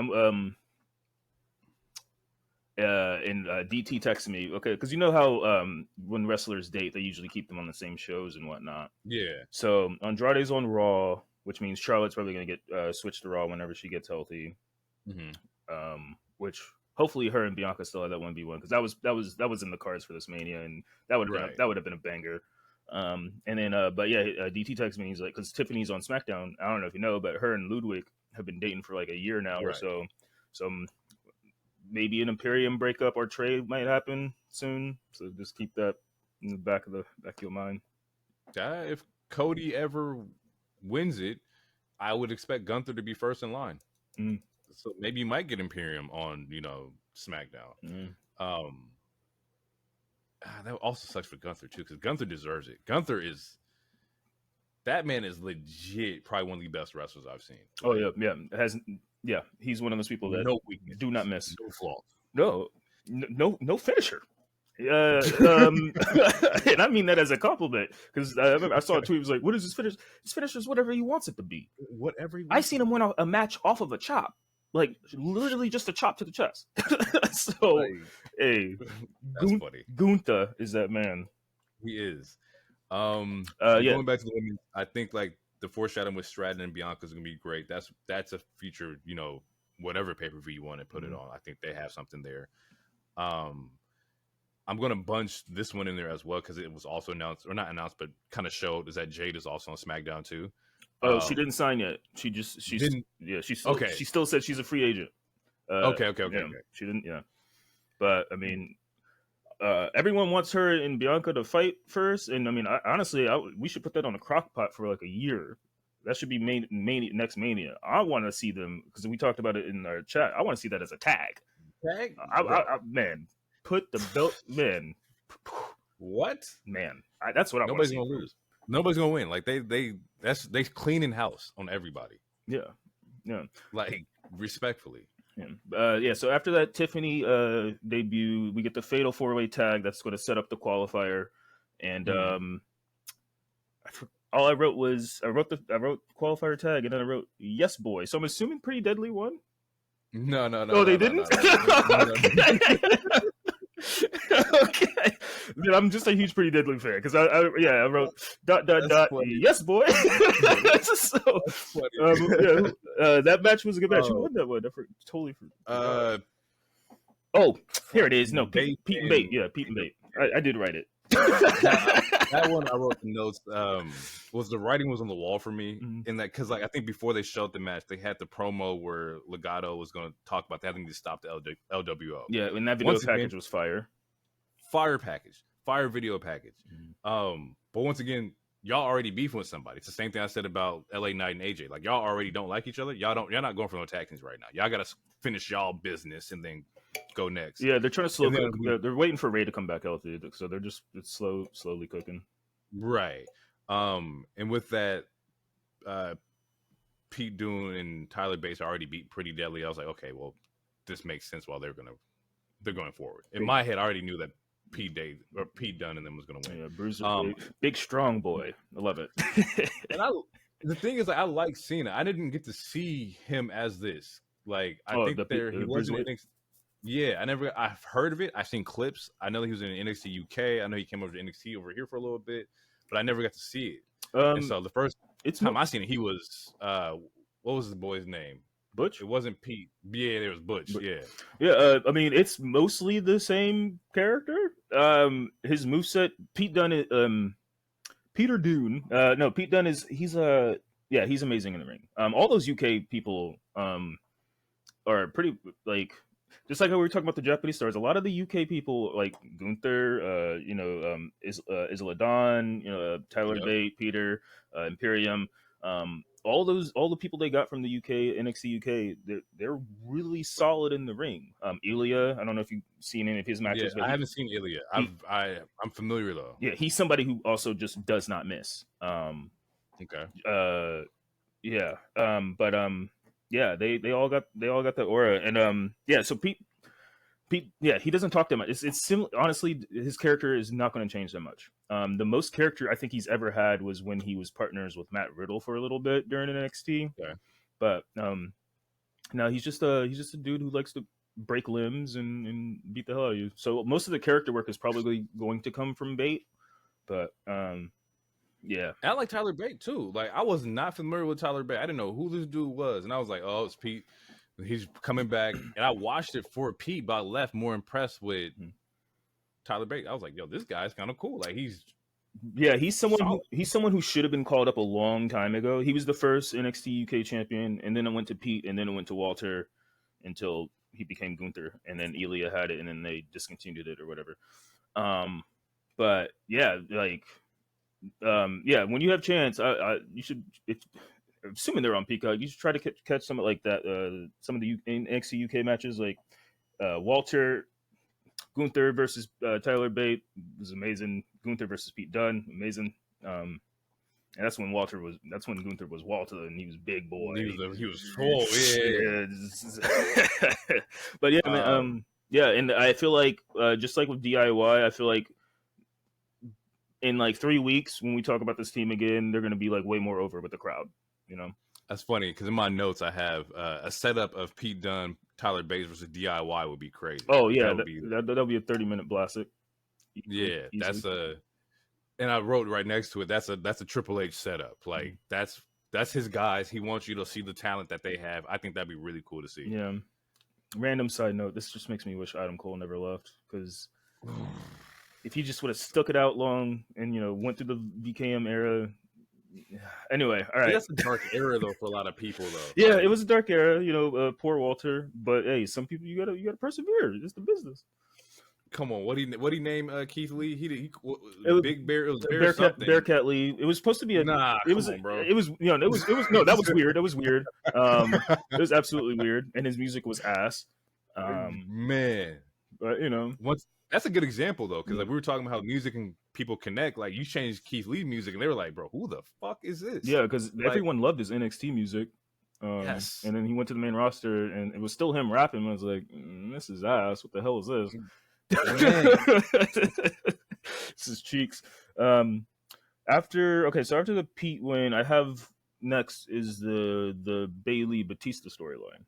DT texted me, okay, because you know how when wrestlers date, they usually keep them on the same shows and whatnot. Yeah, So Andrade's on Raw, which means Charlotte's probably gonna get switched to Raw whenever she gets healthy. Which hopefully her and Bianca still have that 1v1 because that was in the cards for this Mania, and that would have right. been a banger. And then but yeah, DT texts me, he's like, because Tiffany's on SmackDown. I don't know if you know, but her and Ludwig have been dating for like a year now or so. So maybe an Imperium breakup or trade might happen soon. So just keep that in the back of your mind. If Cody ever wins it, I would expect Gunther to be first in line. So maybe you might get Imperium on, SmackDown. That also sucks for Gunther too, because Gunther deserves it. That man is legit, probably one of the best wrestlers I've seen. Oh yeah. He's one of those people that no weakness, do not miss, no flaws, no finisher. And I mean that as a compliment because I saw a tweet. It was like, "What is his finish? His finisher is whatever he wants it to be. Whatever." I seen him win a match off of a chop, like literally just a chop to the chest. So, like, hey, that's funny. Gunther is that man. He is. Going back to the women, I think like the foreshadowing with Stratton and Bianca is gonna be great. That's a future, whatever pay-per-view you want to put it on. I think they have something there. I'm going to bunch this one in there as well because it was also announced, or not announced, but kind of showed, is that Jade is also on SmackDown too. Oh, she didn't sign yet. She didn't. Yeah, she still said she's a free agent. Okay. She didn't. Yeah, but I mean, everyone wants her and Bianca to fight first, and I mean, honestly, we should put that on a crock pot for like a year. That should be next Mania. I want to see them because we talked about it in our chat. I want to see that as a tag. Man. Put the belt, man. What, man? That's what I want. Nobody's gonna lose. Nobody's gonna win. Like they cleaning house on everybody. Yeah. Like respectfully. Yeah. So after that Tiffany debut, we get the Fatal 4-Way tag that's going to set up the qualifier, and all I wrote was I wrote qualifier tag, and then I wrote yes boy. So I'm assuming Pretty Deadly won. No. Oh, they didn't. Okay, then I'm just a huge Pretty Deadly fan because I wrote ... yes boy. So that match was a good match. Who won that one? Totally. Oh, here it is. No, Pete and Bate. Yeah, Pete and Bate. I did write it. That one I wrote the notes. Was the writing was on the wall for me in that because like I think before they showed the match, they had the promo where Legato was going to talk about having to stop the LWO. Yeah, and that video package was fire. Fire video package. But once again, y'all already beefing with somebody. It's the same thing I said about LA Knight and AJ. Like y'all already don't like each other. You're not going for no tag teams right now. Y'all got to finish y'all business and then go next. Yeah, they're trying to they're waiting for Ray to come back healthy, so they're just slowly cooking. Right. And with that, Pete Dunne and Tyler Bates already beat Pretty Deadly. I was like, okay, well, this makes sense while they're going forward. In my head, I already knew that Pete Dunne and them was going to win. Yeah, Bruiser, big strong boy. I love it. And the thing is, like, I like Cena. I didn't get to see him as this. Like, I think he wasn't. Yeah, I've heard of it. I've seen clips. I know he was in NXT UK. I know he came over to NXT over here for a little bit, but I never got to see it. And so the first time I seen it, he was what was the boy's name? Butch. It wasn't Pete. Yeah, there was Butch. I mean, it's mostly the same character. His moveset, Pete Dunne, Peter Dune. No, Pete Dunne he's amazing in the ring. All those UK people are pretty like. Just like how we were talking about the Japanese stars, a lot of the UK people like Gunther, Isla Dawn, Tyler Bate, Peter, Imperium, all the people they got from the UK, NXT UK, they're really solid in the ring. Ilya, I don't know if you've seen any of his matches. Yeah, I haven't seen Ilya. I'm familiar though. Yeah, he's somebody who also just does not miss. Okay. Yeah, they all got that aura, and yeah. So Pete, yeah, he doesn't talk that much. It's similar. Honestly, his character is not going to change that much. The most character I think he's ever had was when he was partners with Matt Riddle for a little bit during NXT. Okay. But now he's just a dude who likes to break limbs and beat the hell out of you. So most of the character work is probably going to come from Bate. But yeah, And I like Tyler Bate too. Like I was not familiar with Tyler Bate. I didn't know who this dude was, and I was like, oh, it's Pete. He's coming back, and I watched it for Pete, but I left more impressed with Tyler Bate. I was like, yo, this guy's kind of cool. Like he's someone who should have been called up a long time ago. He was the first NXT UK champion, and then it went to Pete, and then it went to Walter until he became Gunther, and then Ilya had it, and then they discontinued it or whatever. But yeah, like yeah, when you have chance, you should. Assuming they're on Peacock, you should try to catch some like that. Some of the NXT UK matches, like Walter Gunther versus Tyler Bate was amazing. Gunther versus Pete Dunne, amazing. And that's when Gunther was Walter, and he was big boy. He was full, yeah. But yeah, man, yeah, and I feel like just like with DIY, I feel like in like 3 weeks when we talk about this team again, they're going to be like way more over with the crowd. You know, that's funny because in my notes I have a setup of Pete Dunne, Tyler Bates versus DIY would be crazy. Oh yeah, that'll be a 30-minute blast. Yeah, that's and I wrote right next to it. That's a Triple H setup. Like that's his guys. He wants you to see the talent that they have. I think that'd be really cool to see. Yeah. Random side note: this just makes me wish Adam Cole never left, because if he just would have stuck it out long and went through the VKM era. Anyway, all right. That's a dark era though for a lot of people though. Yeah, it was a dark era. Poor Walter. But hey, some people you gotta persevere. It's the business. Come on, what he name Keith Lee? It was Big Bear. It was Bearcat Lee. It was supposed to be a. Nah, it was, on, bro. It was no, that was weird. That was weird. It was absolutely weird, and his music was ass. Man, but that's a good example though, because like we were talking about how music and people connect. Like you changed Keith Lee music, and they were like, "Bro, who the fuck is this?" Yeah, because everyone loved his NXT music. Yes, and then he went to the main roster, and it was still him rapping. I was like, "This is ass. What the hell is this?" This is cheeks. After the Pete win, I have next is the Bailey Batista storyline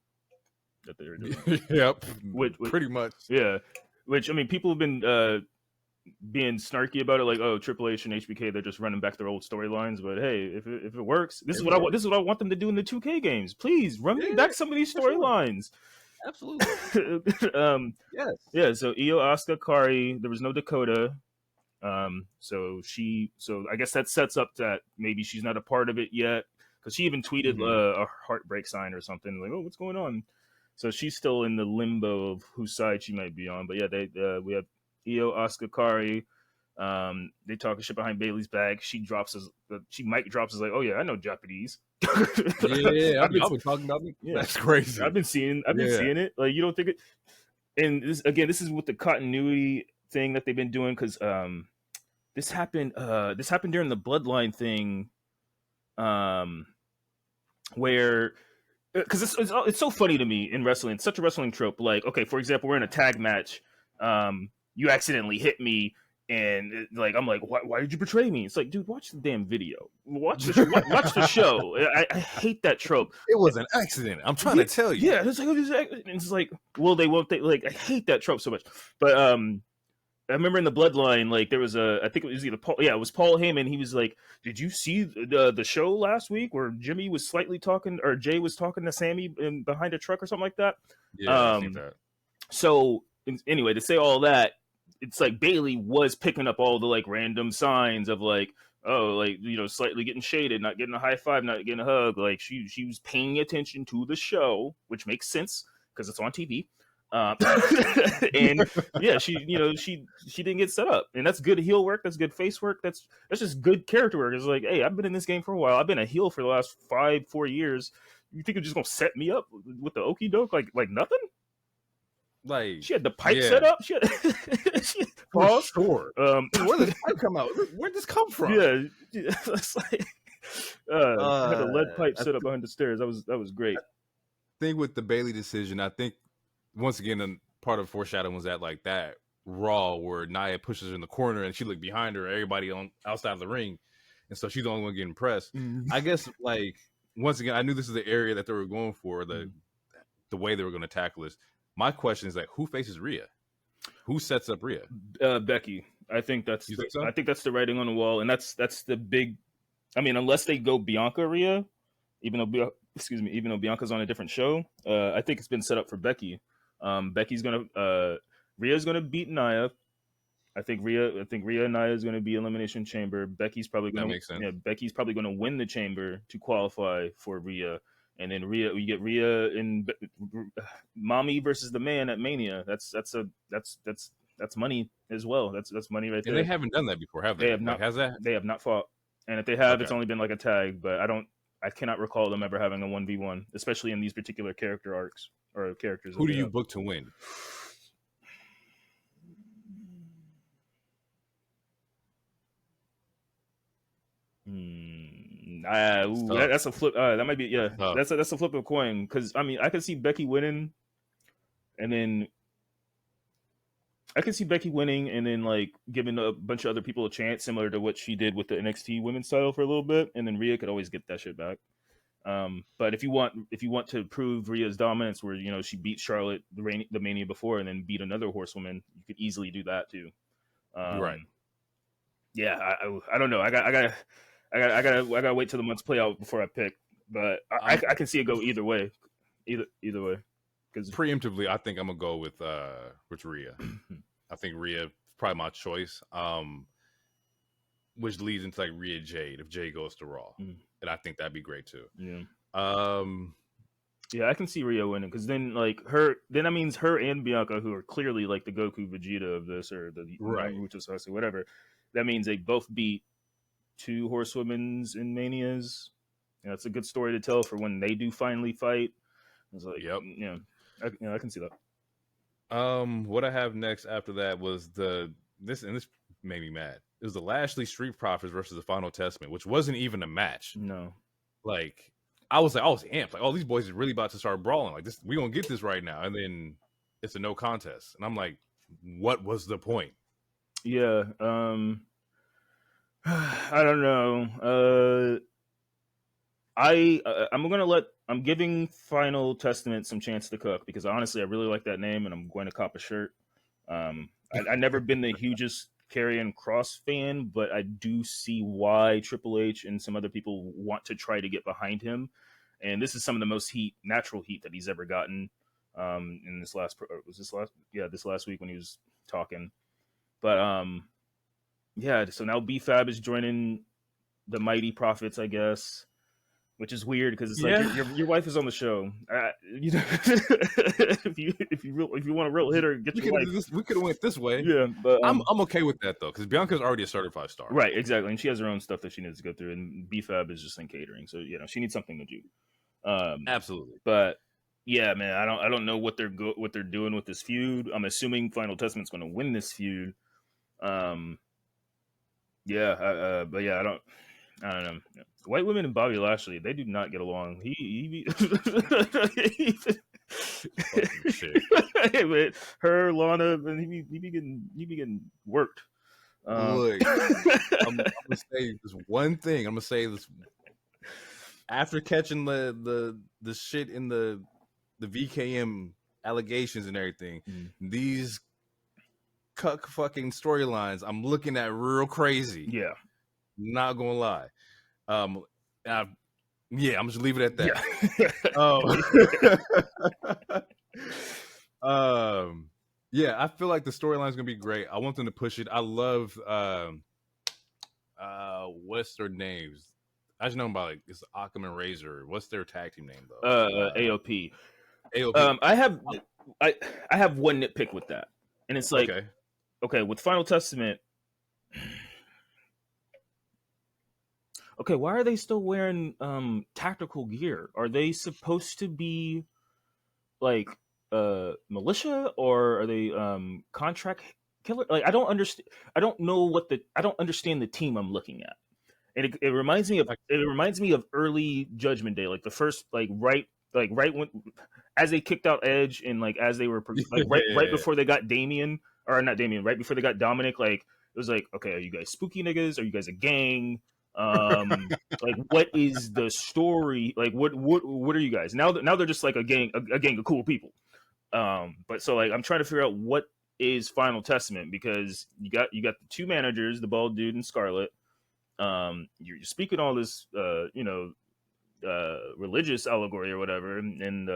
that they're doing. Yep, pretty much. Yeah, which I mean, people have been being snarky about it, like, oh, Triple H and HBK, they're just running back their old storylines. But hey, if it works, this is what I want them to do in the 2K games. Please run me back some of these storylines. Absolutely. Yes. Yeah. So Io, Asuka, Kari. There was no Dakota. So I guess that sets up that maybe she's not a part of it yet, because she even tweeted a heartbreak sign or something, like, oh, what's going on? So she's still in the limbo of whose side she might be on. But yeah, we have Io, Asuka, Kari. They talking shit behind Bailey's back. She mic drops is like, oh yeah, I know Japanese. Yeah, I've been talking about it. Yeah. That's crazy. I've been seeing it. Like, you don't think it. And this is with the continuity thing that they've been doing, because this happened during the Bloodline thing, where. Because it's so funny to me in wrestling. It's such a wrestling trope. Like, okay, for example, we're in a tag match. You accidentally hit me, and like I'm like, why did you betray me? It's like, dude, watch the damn video. Watch the show. I hate that trope. It was an accident. I'm trying to tell you. Yeah, it's like, well, they won't. Like, I hate that trope so much. But I remember in the Bloodline, like there was I think it was either Paul. Yeah, it was Paul Heyman. He was like, "Did you see the show last week where Jimmy was slightly talking, or Jay was talking to Sammy behind a truck or something like that?" Yeah, I think that. So anyway, to say all that, it's like Bailey was picking up all the like random signs of like, oh, like, slightly getting shaded, not getting a high five, not getting a hug. Like she was paying attention to the show, which makes sense because it's on TV. And yeah, she didn't get set up, and that's good heel work. That's good face work. That's just good character work. It's like, hey, I've been in this game for a while. I've been a heel for the last 4 years. You think you're just gonna set me up with the okie doke like nothing? Like, she had the pipe set up. She had pause. Sure. Where did this pipe come out? Where'd this come from? Yeah, it's like had a lead pipe set up behind the stairs. That was great. think with the Bailey decision, I think once again, part of foreshadowing was that like that Raw where Nia pushes her in the corner and she looked behind her, everybody on outside of the ring, and so she's the only one getting pressed. I guess like once again, I knew this is the area that they were going for, the way they were going to tackle this. My question is like, who faces Rhea? Who sets up Rhea? Becky. I think that's You think so? I think that's the writing on the wall, and that's the big. I mean, unless they go Bianca Rhea, even though Bianca's on a different show, I think it's been set up for Becky. Rhea's gonna beat Nia. I think Rhea and Nia is gonna be Elimination Chamber. Becky's probably gonna That makes sense. Becky's probably gonna win the Chamber to qualify for Rhea, and then we get Rhea and Mommy versus the Man at Mania. That's money as well. That's money right there. And they haven't done that before, have they? They have not. Has that? They have not fought, and if they have, Okay. it's only been like a tag. But I cannot recall them ever having a 1v1, especially in these particular character arcs or characters. Who do you book to win? That's a flip. That might be That's a flip of a coin, because I mean I could see Becky winning, and then like giving a bunch of other people a chance, similar to what she did with the NXT Women's title for a little bit, and then Rhea could always get that shit back. But if you want to prove Rhea's dominance, where she beat Charlotte the Mania before and then beat another horsewoman, you could easily do that too. Right. Yeah, I don't know. I gotta wait till the months play out before I pick. But I can see it go either way. Either way. Because preemptively, I think I'm gonna go with Rhea. I think Rhea is probably my choice. Which leads into like Rhea Jade if Jade goes to Raw, and I think that'd be great too. Yeah. Yeah, I can see Rhea winning, because then that means her and Bianca, who are clearly like the Goku Vegeta of this, or the Mucho whatever. That means they both beat 2 horsewomen's in Manias. It's a good story to tell for when they do finally fight. It's like, yep. Yeah, I can see that. What I have next after that was this made me mad. It was the Lashley Street Profits versus the Final Testament, which wasn't even a match. No. Like, I was amped. Like, these boys are really about to start brawling. Like, we gonna get this right now. And then it's a no contest. And I'm like, what was the point? Yeah. I don't know. I'm giving Final Testament some chance to cook, because honestly, I really like that name, and I'm going to cop a shirt. I've never been the hugest Karrion Kross fan, but I do see why Triple H and some other people want to try to get behind him. And this is some of the most natural heat that he's ever gotten. In this last week when he was talking. But yeah, so now BFAB is joining the Mighty Prophets, I guess, which is weird, because it's like your wife is on the show. If you want a real hitter, get your wife. We could have went this way. Yeah, but I'm okay with that though, because Bianca's already a certified star. Right, exactly, and she has her own stuff that she needs to go through, and BFAB is just in catering, so she needs something to do. Absolutely, but yeah, man, I don't know what they're doing with this feud. I'm assuming Final Testament's going to win this feud. But yeah, I don't know. White women and Bobby Lashley, they do not get along. He shit. But her, Lana, and he be getting worked. Look, I'm gonna say this one thing. I'm gonna say this after catching the shit in the VKM allegations and everything. These cuck fucking storylines I'm looking at real crazy. Yeah, not gonna lie. I'm just leave it at that. Yeah. I feel like the storyline's gonna be great. I want them to push it. I love what's their names? I just know about it's Occam and Razor. What's their tag team name though? AOP. AOP. I have one nitpick with that, and it's like, okay, with Final Testament. Okay, why are they still wearing tactical gear? Are they supposed to be like militia, or are they contract killer? Like, I don't understand. I don't understand the team I'm looking at. And it reminds me of early Judgment Day, like the first, like right like right when as they kicked out Edge and like as they were like right Yeah. before they got Damien or not Damien, right before they got Dominic, like it was like, okay, are you guys spooky niggas? Are you guys a gang? Like what is the story? Like what are you guys now? Now they're just like a gang of cool people. But so like I'm trying to figure out what is Final Testament because you got the two managers, the bald dude and Scarlet. You're speaking all this, religious allegory or whatever, and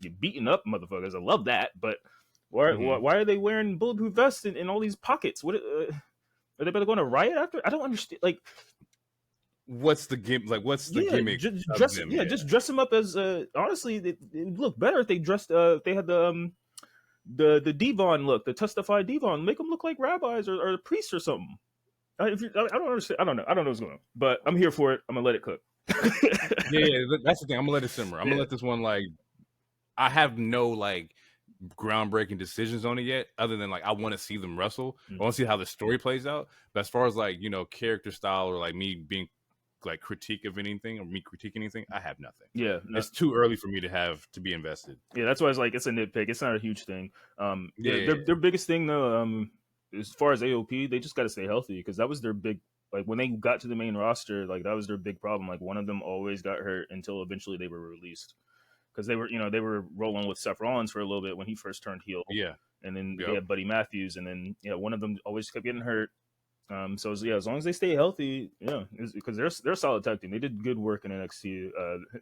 you're beating up motherfuckers. I love that, but Mhm. why are they wearing bulletproof vests in all these pockets? What are they better going to riot after? I don't understand. Like, What's the what's the yeah, gimmick of dress, them? yeah, Yeah. just dress them up as. Honestly, it would look better if they dressed. If they had the Devon look, the Testify Devon, make them look like rabbis or priests or something. I don't understand. I don't know. I don't know what's going on, but I'm here for it. I'm gonna let it cook. Yeah, that's the thing. I'm gonna let it simmer. I'm gonna Yeah. let this one like. I have no like groundbreaking decisions on it yet, other than like I want to see them wrestle. I want to see how the story plays out. But as far as like character style or like me being like critique of anything or me critiquing anything, I have nothing. Yeah, no, It's too early for me to be invested. yeah. That's why it's like it's a nitpick. It's not a huge thing. Yeah, Yeah, their biggest thing though, as far as AOP, they just got to stay healthy because that was their big. Like when they got to the main roster, like that was their big problem. Like one of them always got hurt until eventually they were released because they were rolling with Seth Rollins for a little bit when he first turned heel, yeah, and then they yep. had Buddy Matthews, and then one of them always kept getting hurt. So yeah, as long as they stay healthy, yeah, because they're a solid tag team. They did good work in NXT.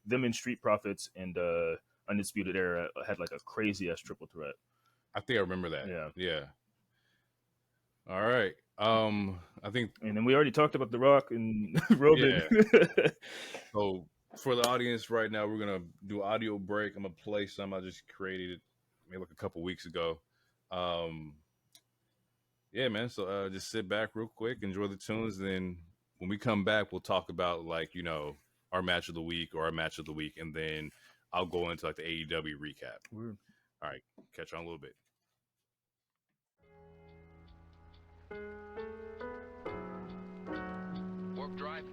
Them in Street Profits and Undisputed Era had like a crazy ass triple threat. I think I remember that. Yeah, Yeah. All right. I think and then we already talked about The Rock and Roman. yeah. So for the audience right now, we're gonna do audio break. I'm gonna play some I just created maybe like a couple weeks ago. Um, yeah, man. So just sit back real quick, enjoy the tunes, then when we come back, we'll talk about like our match of the week or our match of the week, and then I'll go into like the AEW recap. Weird. All right, catch you on a little bit. Warp drive.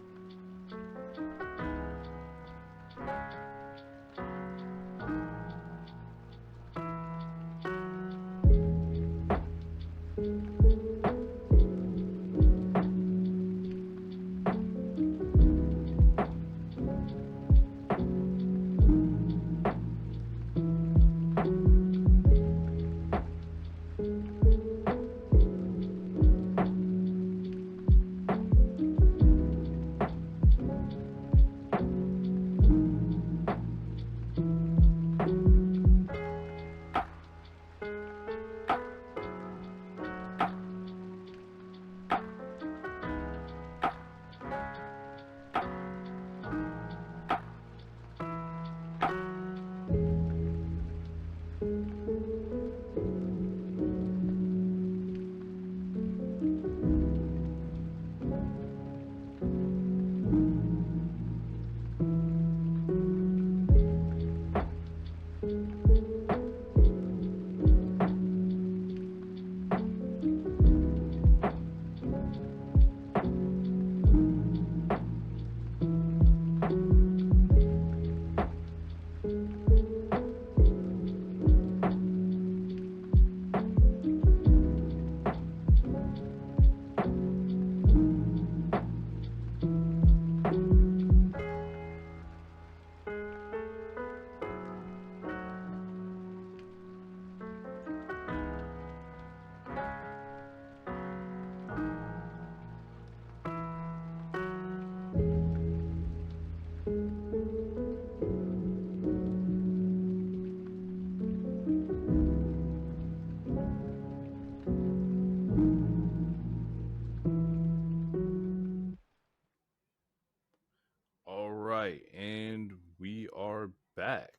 All right, and we are back.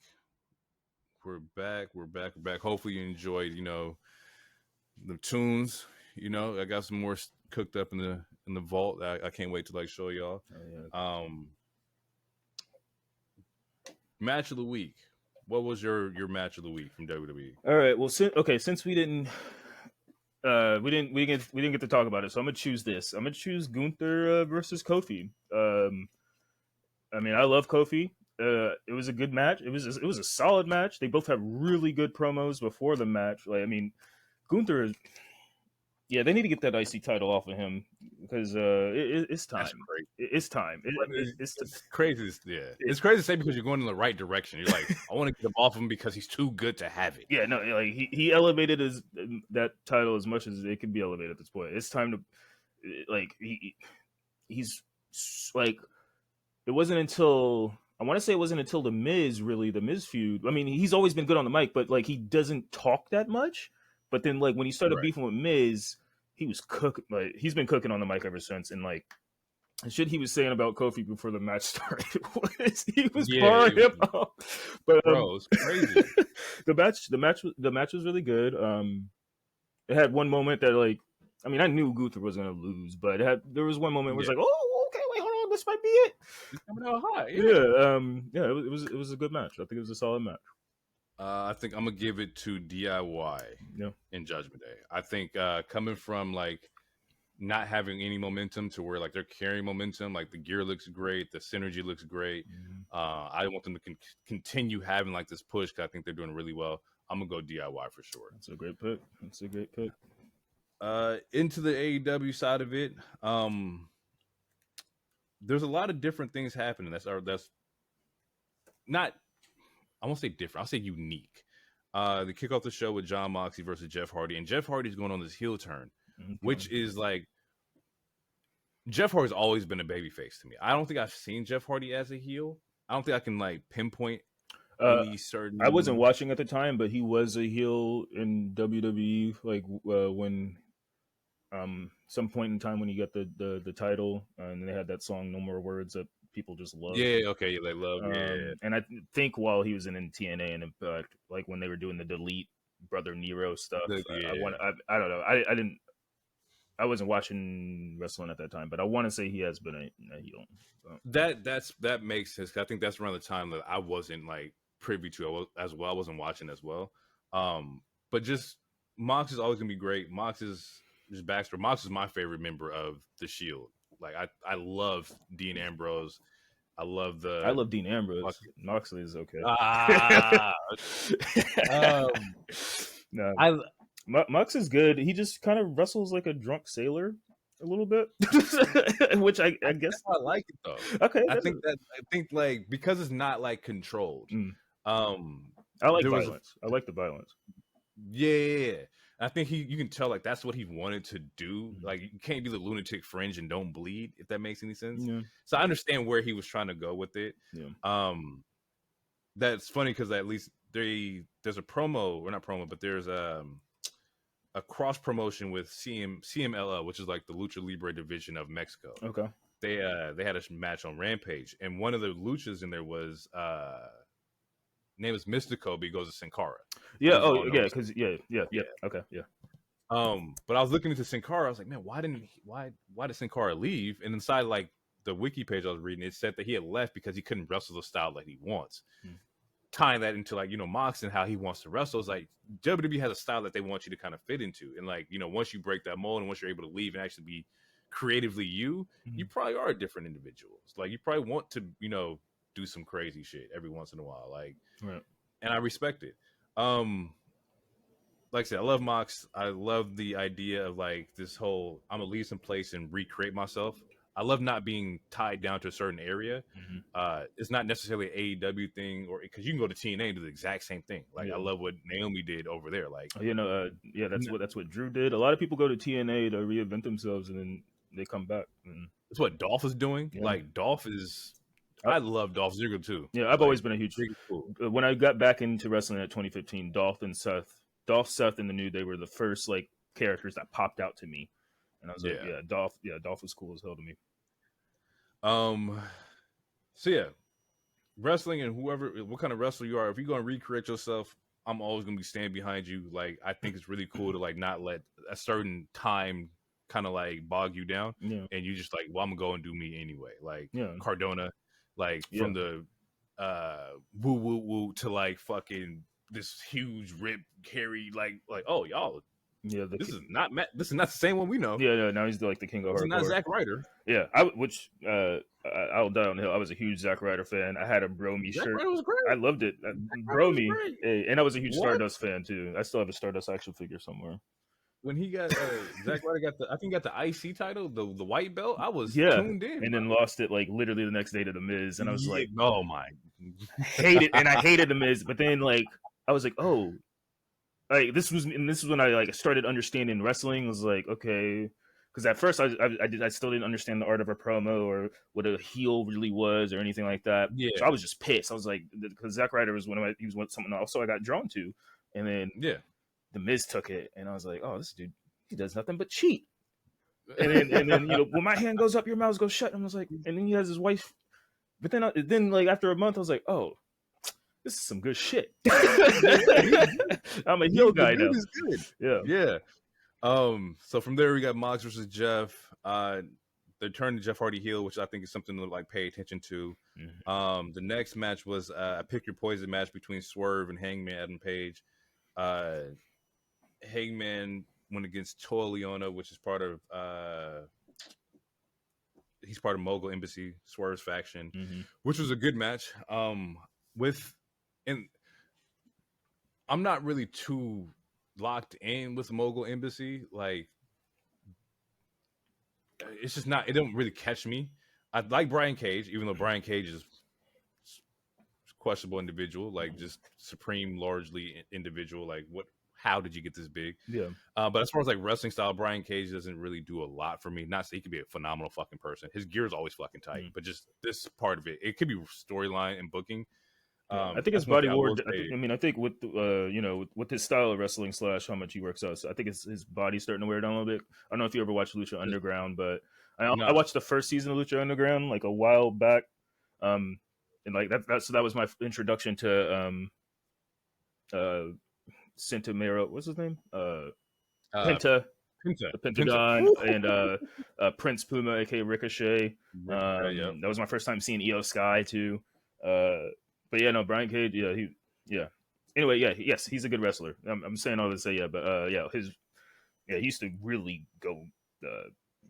We're back. We're back. We're back. Hopefully, you enjoyed. The tunes. I got some more cooked up in the vault. I can't wait to like show y'all. Oh, yeah. Match of the week. What was your match of the week from WWE? All right. Well, since we didn't get to talk about it, so I'm gonna choose this. I'm gonna choose Gunther versus Kofi. I mean, I love Kofi. It was a good match. It was a solid match. They both have really good promos before the match. Like I mean, Gunther is yeah. They need to get that IC title off of him because it's That's time. crazy. It's time. But It's it's crazy. Yeah, it, it's crazy to say because you're going in the right direction. You're like, I want to get him off him because he's too good to have it. yeah. No, like he elevated his that title as much as it could be elevated at this point. It's time to like he's like it wasn't until I want to say it wasn't until the Miz really the Miz feud. I mean, he's always been good on the mic, but like he doesn't talk that much. But then like when he started Right. beefing with Miz, he was cooking. Like he's been cooking on the mic ever since. And like the shit he was saying about Kofi before the match started he was Yeah, barring him up. But bro, it's crazy. the match was really good. It had one moment that like I mean I knew Gunther was gonna lose, but there was one moment where it's Yeah, like, oh okay, wait, hold on, this might be it. he's coming out hot. Yeah. Yeah, it was a good match. I think it was a solid match. I think I'm gonna give it to DIY Yeah, in Judgment Day. I think coming from like not having any momentum to where like they're carrying momentum, like the gear looks great, the synergy looks great. I want them to continue having like this push because I think they're doing really well. I'm gonna go DIY for sure. that's a great pick. That's a great pick. Into the AEW side of it, there's a lot of different things happening. That's not. I won't say different. I'll say unique. They kick off the show with John Moxley versus Jeff Hardy, and Jeff Hardy's going on this heel turn, which is like Jeff Hardy's always been a babyface to me. I don't think I've seen Jeff Hardy as a heel. I don't think I can like pinpoint any certain. I wasn't watching at the time, but he was a heel in WWE. Like when some point in time when he got the title, and they had that song "No More Words" that people just love. Yeah, okay, yeah, they love. And I think while he was in TNA and like when they were doing the Delete Brother Nero stuff, I don't know. I wasn't watching wrestling at that time, but I want to say he has been a heel. So. That makes sense. I think that's around the time that I wasn't like privy to as well. I wasn't watching as well. But just Mox is always gonna be great. Mox is just Baxter. Mox is my favorite member of the Shield. Like I love Dean Ambrose. I love Dean Ambrose. Moxley is okay. No, Mox is good. He just kind of wrestles like a drunk sailor a little bit, which I guess I like it though. Okay, I think like because it's not like controlled. I like violence. I like the violence. Yeah. I think you can tell like that's what he wanted to do. Like you can't be the lunatic fringe and don't bleed, if that makes any sense. Yeah. So I understand where he was trying to go with it. Yeah. That's funny because at least there's a promo, or not promo, but there's a cross promotion with CMLL, which is like the Lucha Libre division of Mexico. Okay. They had a match on Rampage, and one of the luchas in there was name is Mystico, but he goes to Sin Cara. Yeah. Oh, yeah. Because yeah. Okay. Yeah. But I was looking into Sin Cara. I was like, man, why did Sin Cara leave? And inside like the wiki page I was reading, it said that he had left because he couldn't wrestle the style that he wants. Tying that into like Mox and how he wants to wrestle, is like WWE has a style that they want you to kind of fit into, and like once you break that mold and once you're able to leave and actually be creatively you probably are different individuals. Like you probably want to do some crazy shit every once in a while, like, right. And I respect it. Like I said, I love Mox. I love the idea of like this whole I'm gonna leave some place and recreate myself. I love not being tied down to a certain area. It's not necessarily an AEW thing, or because you can go to TNA and do the exact same thing. Like I love what Naomi did over there. Like that's what Drew did. A lot of people go to TNA to reinvent themselves and then they come back. That's what Dolph is doing. Yeah. Like Dolph is. I love Dolph Ziggler too. Yeah, I've always been a huge. When I got back into wrestling at 2015, Dolph, Seth, and the New Day were the first like characters that popped out to me, and I was like, Dolph was cool as hell to me. So yeah, wrestling and what kind of wrestler you are, if you're gonna recreate yourself, I'm always gonna be standing behind you. Like I think it's really cool to like not let a certain time kind of like bog you down, and you just like, well, I'm gonna go and do me anyway. Like Cardona. Like from the woo woo woo to like fucking this huge rip carry like oh y'all Yeah, This is not Matt. This is not the same one we know. yeah. Now he's like the king of This is not hardcore. Zack Ryder. Yeah, I'll die on the hill. I was a huge Zack Ryder fan. I had a Bro Me Zack shirt. Ryder was great. I loved it. Ryder Bro was Me, great. hey, and I was a huge What? Stardust fan too. I still have a Stardust action figure somewhere. When he got Zack Ryder got the, I think he got the IC title, the white belt. I was Yeah, tuned in, and then lost it like literally the next day to the Miz, and I was like, oh my, I hated the Miz. But then like I was like, oh, like this was when I like started understanding wrestling. I was like, okay, because at first I still didn't understand the art of a promo or what a heel really was or anything like that. Yeah. So I was just pissed. I was like, because Zack Ryder was something also I got drawn to, and then the Miz took it, and I was like, oh, this dude, he does nothing but cheat. And then when my hand goes up, your mouth goes shut. And I was like, and then he has his wife. But then like after a month, I was like, oh, this is some good shit. I'm a heel guy now. Is good. Yeah. So from there we got Mox versus Jeff. They turned to Jeff Hardy heel, which I think is something to like pay attention to. Mm-hmm. The next match was a pick your poison match between Swerve and Hangman Adam Page. Hangman went against Toa Leona, which is part of he's part of Mogul Embassy, Swerve's faction, which was a good match. I'm not really too locked in with Mogul Embassy. Like, it's just not. It don't really catch me. I like Brian Cage, even though Brian Cage is questionable individual, like just supreme, largely individual. Like, how did you get this big? Yeah. But as far as like wrestling style, Brian Cage doesn't really do a lot for me. Not so he could be a phenomenal fucking person. His gear is always fucking tight, but just this part of it could be storyline and booking. I think his body ward. I think with with his style of wrestling / how much he works out, so I think his body's starting to wear down a little bit. I don't know if you ever watched Lucha Underground, but I watched the first season of Lucha Underground like a while back, and like that was my introduction to Centimero. What's his name? Penta. The Pentagon, and Prince Puma, aka Ricochet. That was my first time seeing Io Sky too. But yeah, no, Brian Cage, Anyway, yes, he's a good wrestler. I'm saying all this to say, but he used to really go.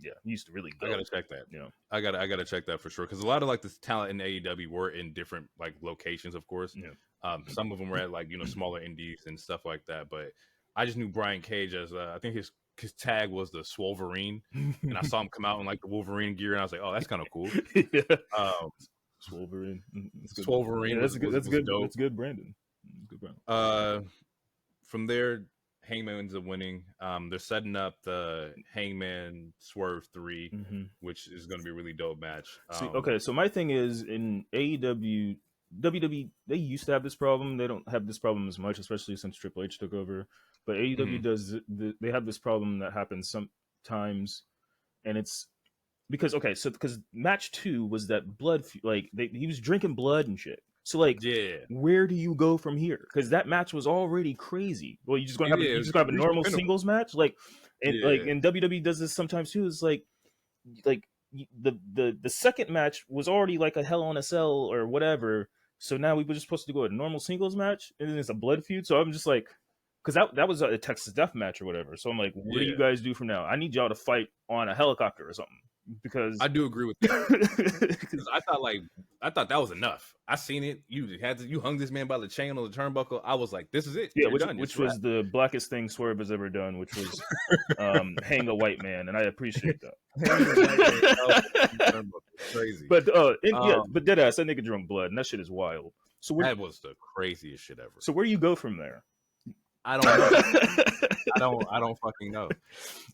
He used to really go. I gotta check that. I gotta check that for sure, because a lot of like this talent in AEW were in different like locations, of course. Yeah. Some of them were at like smaller indies and stuff like that, but I just knew Brian Cage as I think his tag was the Swolverine, and I saw him come out in like the Wolverine gear, and I was like, oh, that's kind of cool. Swolverine. Swolverine. Yeah, that's good. That's good. That's good, Brandon. Good Brandon. From there, Hangman ends up winning. They're setting up the Hangman Swerve 3, which is going to be a really dope match. So my thing is in AEW, WWE, they used to have this problem. They don't have this problem as much, especially since Triple H took over. But AEW does. They have this problem that happens sometimes, and it's because match 2 was that blood, like he was drinking blood and shit. So like, where do you go from here? Because that match was already crazy. Well, you just gonna have a normal singles match, like, and WWE does this sometimes too. It's like the second match was already like a Hell in a Cell or whatever. So now we were just supposed to go a normal singles match, and then it's a blood feud. So I'm just like, because that was a Texas Death Match or whatever. So I'm like, what do you guys do from now? I need y'all to fight on a helicopter or something. Because I do agree with that. Because I thought that was enough. I seen it. You hung this man by the chain on the turnbuckle. I was like, this is it. Yeah, which was the blackest thing Swerve has ever done, which was hang a white man, and I appreciate that. Crazy. But but deadass, that nigga drunk blood, and that shit is wild. So that was the craziest shit ever. So where do you go from there? I don't know. I don't fucking know.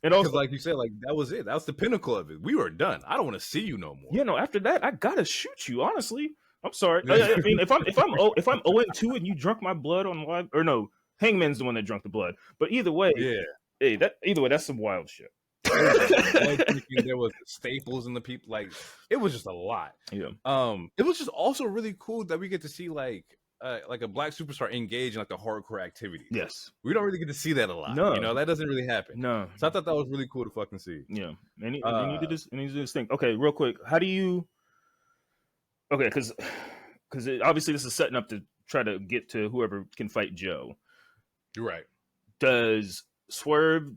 And also, like you said, like that was it. That was the pinnacle of it. We were done. I don't want to see you no more. Yeah, no. After that, I gotta shoot you. Honestly, I'm sorry. I mean, if I'm 0-2 and you drunk my blood on live, or no, Hangman's the one that drunk the blood. But either way, that's some wild shit. There was staples in the people. Like it was just a lot. Yeah. It was just also really cool that we get to see like a black superstar engage in like the hardcore activity. Yes, we don't really get to see that a lot. No, that doesn't really happen. No, so I thought that was really cool to fucking see. Yeah, and he did this thing. Okay, real quick, how do you? Okay, because obviously this is setting up to try to get to whoever can fight Joe. You're right. Swerve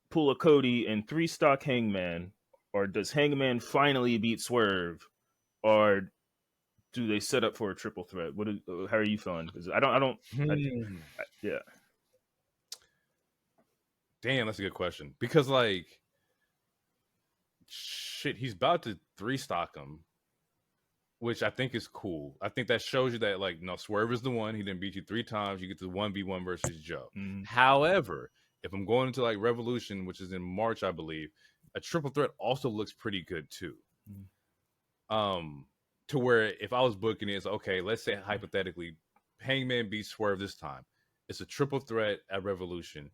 pull a Cody and 3 stock Hangman, or does Hangman finally beat Swerve, or do they set up for a triple threat? How are you feeling? Because yeah. Damn, that's a good question. Because like, shit, he's about to 3 stock him, which I think is cool. I think that shows you that like, no, Swerve is the one. He didn't beat you 3 times. You get to 1v1 versus Joe. Mm. However, if I'm going into like Revolution, which is in March, I believe, a triple threat also looks pretty good too. To where if I was booking it, it's okay. Let's say hypothetically, Hangman beats Swerve this time. It's a triple threat at Revolution.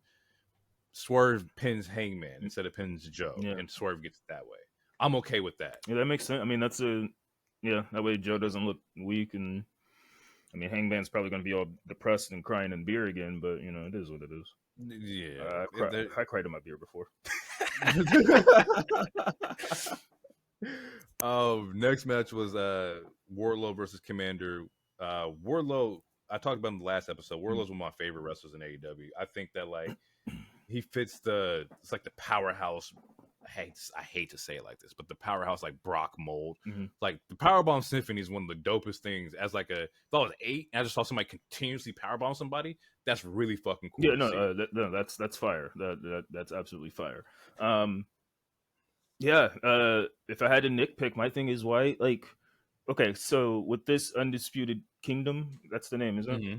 Swerve pins Hangman instead of pins Joe, and Swerve gets it that way. I'm okay with that. Yeah, that makes sense. I mean, that way Joe doesn't look weak, and I mean, Hangman's probably going to be all depressed and crying in beer again, but you know, it is what it is. Yeah, I cried in my beer before. Next match was Wardlow versus Commander. Wardlow, I talked about in the last episode. Wardlow's one of my favorite wrestlers in AEW. I think that like he fits it's like the powerhouse. I hate to say it like this, but the powerhouse like Brock mold. Mm-hmm. Like the Powerbomb Symphony is one of the dopest things. As like if I was 8 and I just saw somebody continuously powerbomb somebody, that's really fucking cool. Yeah, no, that's fire. That's absolutely fire. Yeah, if I had to nitpick, my thing is why, like, okay, so with this Undisputed Kingdom, that's the name, isn't it? Mm-hmm.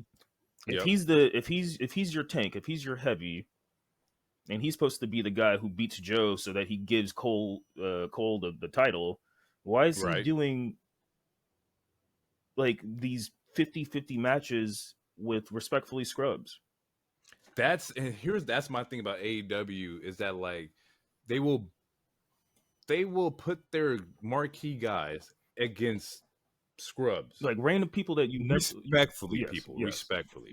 If Yep. he's your tank, if he's your heavy, and he's supposed to be the guy who beats Joe so that he gives Cole the title, why is he doing like these 50-50 matches with respectfully scrubs? That's my thing about AEW is that like they will put their marquee guys against scrubs, like random people that you never respectfully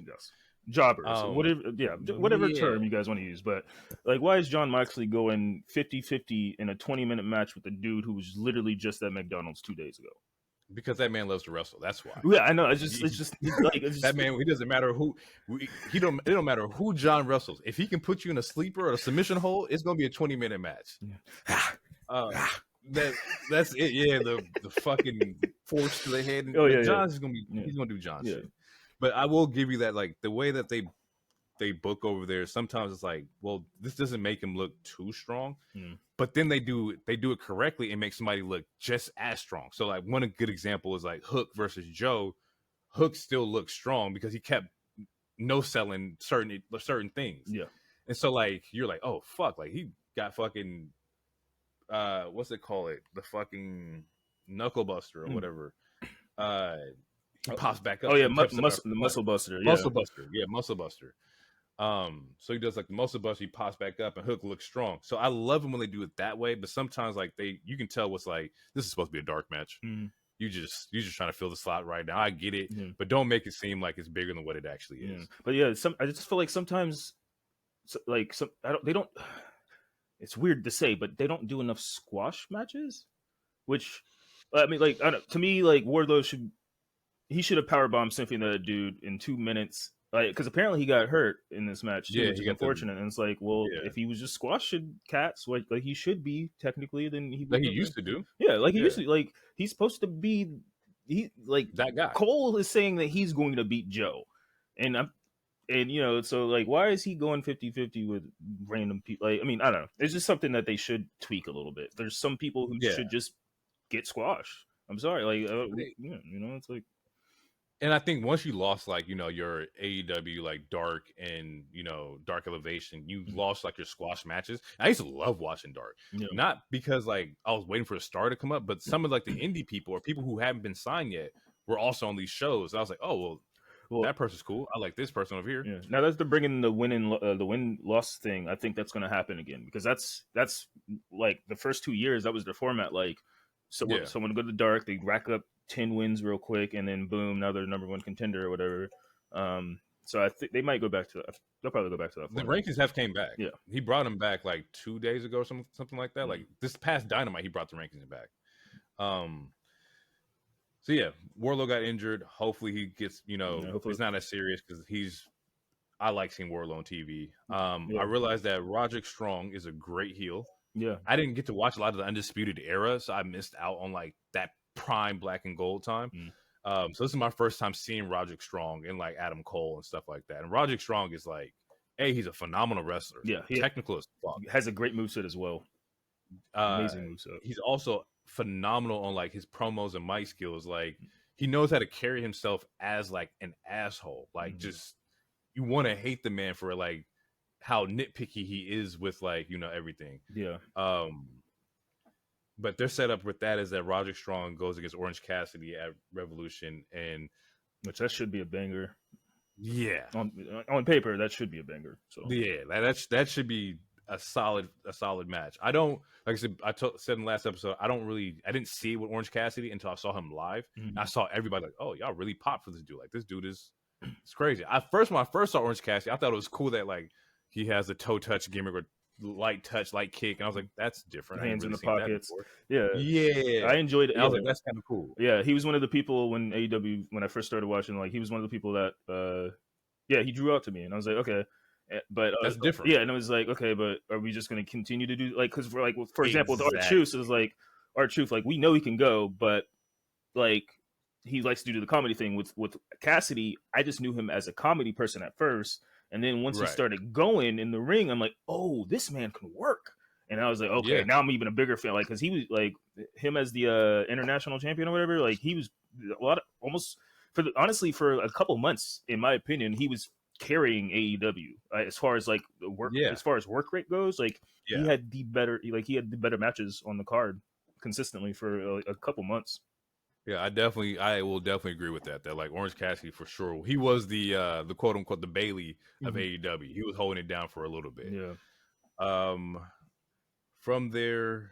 yes, jobbers, whatever term you guys want to use. But like, why is John Moxley going 50-50 in a 20-minute match with a dude who was literally just at McDonald's 2 days ago? Because that man loves to wrestle. That's why. Yeah, I know. It's just that man. He doesn't matter who. It don't matter who John wrestles. If he can put you in a sleeper or a submission hold, it's gonna be a 20-minute match. Yeah. That's it. Yeah, the fucking force to the head. John's is gonna be. He's gonna do John shit. But I will give you that, like the way that they book over there. Sometimes it's like, well, this doesn't make him look too strong. But then they do it correctly and make somebody look just as strong. So like one good example is like Hook versus Joe. Hook still looks strong because he kept no selling certain things. Yeah. And so like you're like, oh fuck, like he got fucking what's it called? The fucking knuckle buster or whatever. He pops back up. Oh yeah, the muscle buster. Muscle buster. Yeah, muscle buster. So he does like the muscle buster, he pops back up, and Hook looks strong. So I love him when they do it that way, but sometimes like you can tell what's like, this is supposed to be a dark match. You're just trying to fill the slot right now. I get it, but don't make it seem like it's bigger than what it actually is. But yeah, I just feel like sometimes, like they don't. It's weird to say, but they don't do enough squash matches. Which, I mean, like to me, like Wardlow should have powerbombed Symphony that dude in 2 minutes. Like, because apparently he got hurt in this match too, which is unfortunate. And it's like, well, if he was just squashing cats like he should be technically, then he used to do. Yeah, like he used to. Like he's supposed to be. That guy. Cole is saying that he's going to beat Joe, and you know, so like, why is he going 50-50 with random people? Like, I mean, I don't know. It's just something that they should tweak a little bit. There's some people who should just get squashed. I'm sorry, like, you know, it's like. And I think once you lost, like, you know, your AEW, like, Dark and, you know, Dark Elevation, you lost, like, your squash matches. I used to love watching Dark. Not because, like, I was waiting for a star to come up, but some of, like, the indie people or people who haven't been signed yet were also on these shows. And I was like, oh, well, that person's cool. I like this person over here. Yeah. Now that they're bringing the win-loss thing, I think that's going to happen again. Because that's, like, the first 2 years, that was their format. Like, someone go to Dark, they rack up 10 wins real quick, and then boom, now they're number one contender or whatever. So I think they might go back to that. They'll probably go back to that. The rankings have came back. Yeah, he brought them back like 2 days ago or something like that. Like this past Dynamite, he brought the rankings back. So yeah, Wardlow got injured. Hopefully he gets, you know, it's not as serious because he's I like seeing Wardlow on TV. I Yeah, realized that Roderick Strong is a great heel. yeah. I didn't get to watch a lot of the Undisputed Era, so I missed out on like that prime black and gold time. Mm. So this is my first time seeing Roderick Strong and like Adam Cole and stuff like that. And Roderick Strong is like, hey, he's a phenomenal wrestler, Yeah, technical as fuck. he has a great moveset as well. Uh, Amazing moveset. he's also phenomenal on like his promos and mic skills. Like he knows how to carry himself as like an asshole. Like just you want to hate the man for like how nitpicky he is with like everything. Yeah. But their setup with that is that Roderick Strong goes against Orange Cassidy at Revolution, and Which that should be a banger. yeah, On paper, that should be a banger. So yeah, that should be a solid match. I don't like I said said in the last episode. I didn't see it with Orange Cassidy until I saw him live. Mhm. I saw everybody like, oh, y'all really popped for this dude. Like this dude is it's crazy. When I first saw Orange Cassidy, I thought it was cool that like he has the toe touch gimmick or light touch, light kick, and I was like, that's different. Hands in the seen that pockets. before. Yeah, Yeah, I enjoyed it. and I was like, that's kind of cool. Yeah, he was one of the people when AEW, when I first started watching, like he was one of the people that he drew out to me, and I was like, okay, but That's different. Yeah, and it was like, okay, but are we just going to continue to do like, because for like, for example, with Art Exactly. Truth, it was like Art Truth, like we know he can go, but like he likes to do the comedy thing with Cassidy. I just knew him as a comedy person at first, and then once he Right. started going in the ring, I'm like, oh, this man can work. And I was like, okay, Yeah. now I'm even a bigger fan, like because he was like him as the international champion or whatever. Like he was a lot of, almost honestly for a couple months, in my opinion, he was carrying AEW as far as like the work, as far as work rate goes. Like he had the better matches on the card consistently for a couple months. Yeah, I will definitely agree with that. That like Orange Cassidy for sure. He was the quote unquote the Bailey of AEW. He was holding it down for a little bit. Yeah. From there,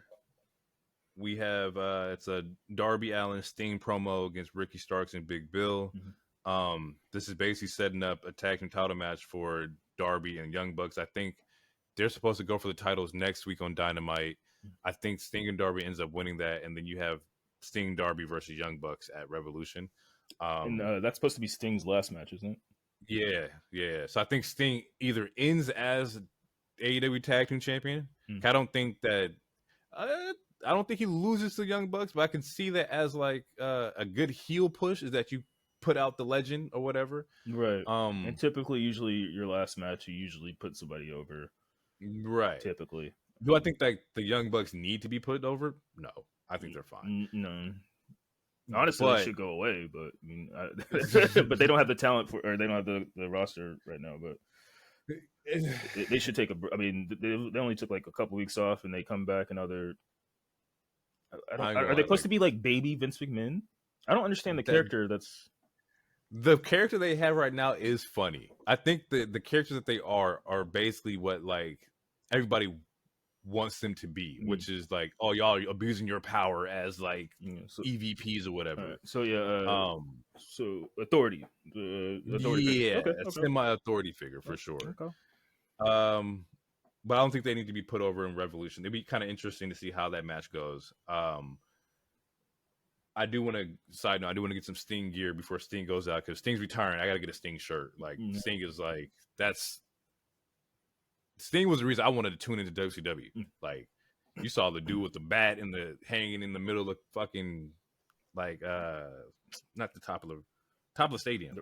we have it's a Darby Allin Sting promo against Ricky Starks and Big Bill. This is basically setting up a tag team title match for Darby and Young Bucks. I think they're supposed to go for the titles next week on Dynamite. I think Sting and Darby ends up winning that, and then you have Sting Darby versus Young Bucks at Revolution. And that's supposed to be Sting's last match, isn't it? Yeah. So I think Sting either ends as AEW Tag Team Champion. I don't think that I don't think he loses to Young Bucks, but I can see that as like a good heel push is that you put out the legend or whatever. Right. And typically, usually your last match, you usually put somebody over. Right. Typically. Do I think that the Young Bucks need to be put over? No. I think they're fine. No. Honestly, they should go away, but I mean, but they don't have the talent or they don't have the roster right now. But they should take I mean, they only took like a couple weeks off, and they come back and other. Are they supposed to be like baby Vince McMahon? I don't understand the character. The character they have right now is funny. I think the characters that they are basically what like everybody wants them to be, which is like, oh, y'all are abusing your power as like EVPs or whatever. Right. So yeah, so authority. Yeah, okay. A semi-authority figure for sure. Okay. But I don't think they need to be put over in Revolution. It'd be kind of interesting to see how that match goes. I do want to side note. I do want to get some Sting gear before Sting goes out because Sting's retiring. I got to get a Sting shirt. Like Sting is like Sting was the reason I wanted to tune into WCW. Like you saw the dude with the bat and the hanging in the middle of the fucking like not the top of the stadium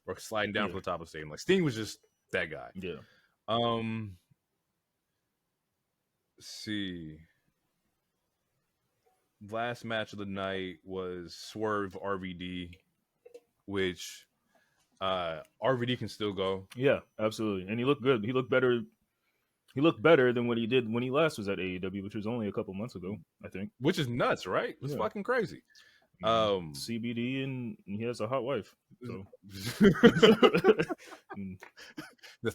or sliding down from the top of the stadium. Like Sting was just that guy. Yeah. Let's see. Last match of the night was Swerve RVD, which RVD can still go. Yeah, absolutely. And he looked good. He looked better. He looked better than what he did when he last was at AEW, which was only a couple months ago, I think. Which is nuts, right? It's fucking crazy. CBD and he has a hot wife. So.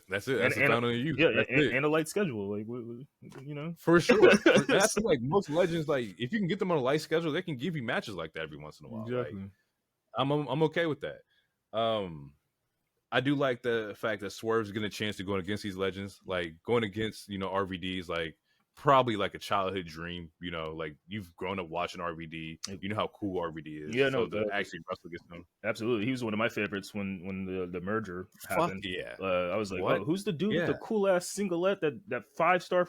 That's it. That's and on you. Yeah, and a light schedule, like you know, for sure. That's like most legends. Like if you can get them on a light schedule, they can give you matches like that every once in a while. Exactly. Like, I'm okay with that. I do like the fact that Swerve's getting a chance to go against these legends, like going against RVD's like probably like a childhood dream. You know, like you've grown up watching RVD. You know how cool RVD is. Yeah, So no, to actually wrestle against him, absolutely. He was one of my favorites when the merger fuck happened. yeah. I was like, What? oh, who's the dude with Yeah, the cool ass singlet that 5-star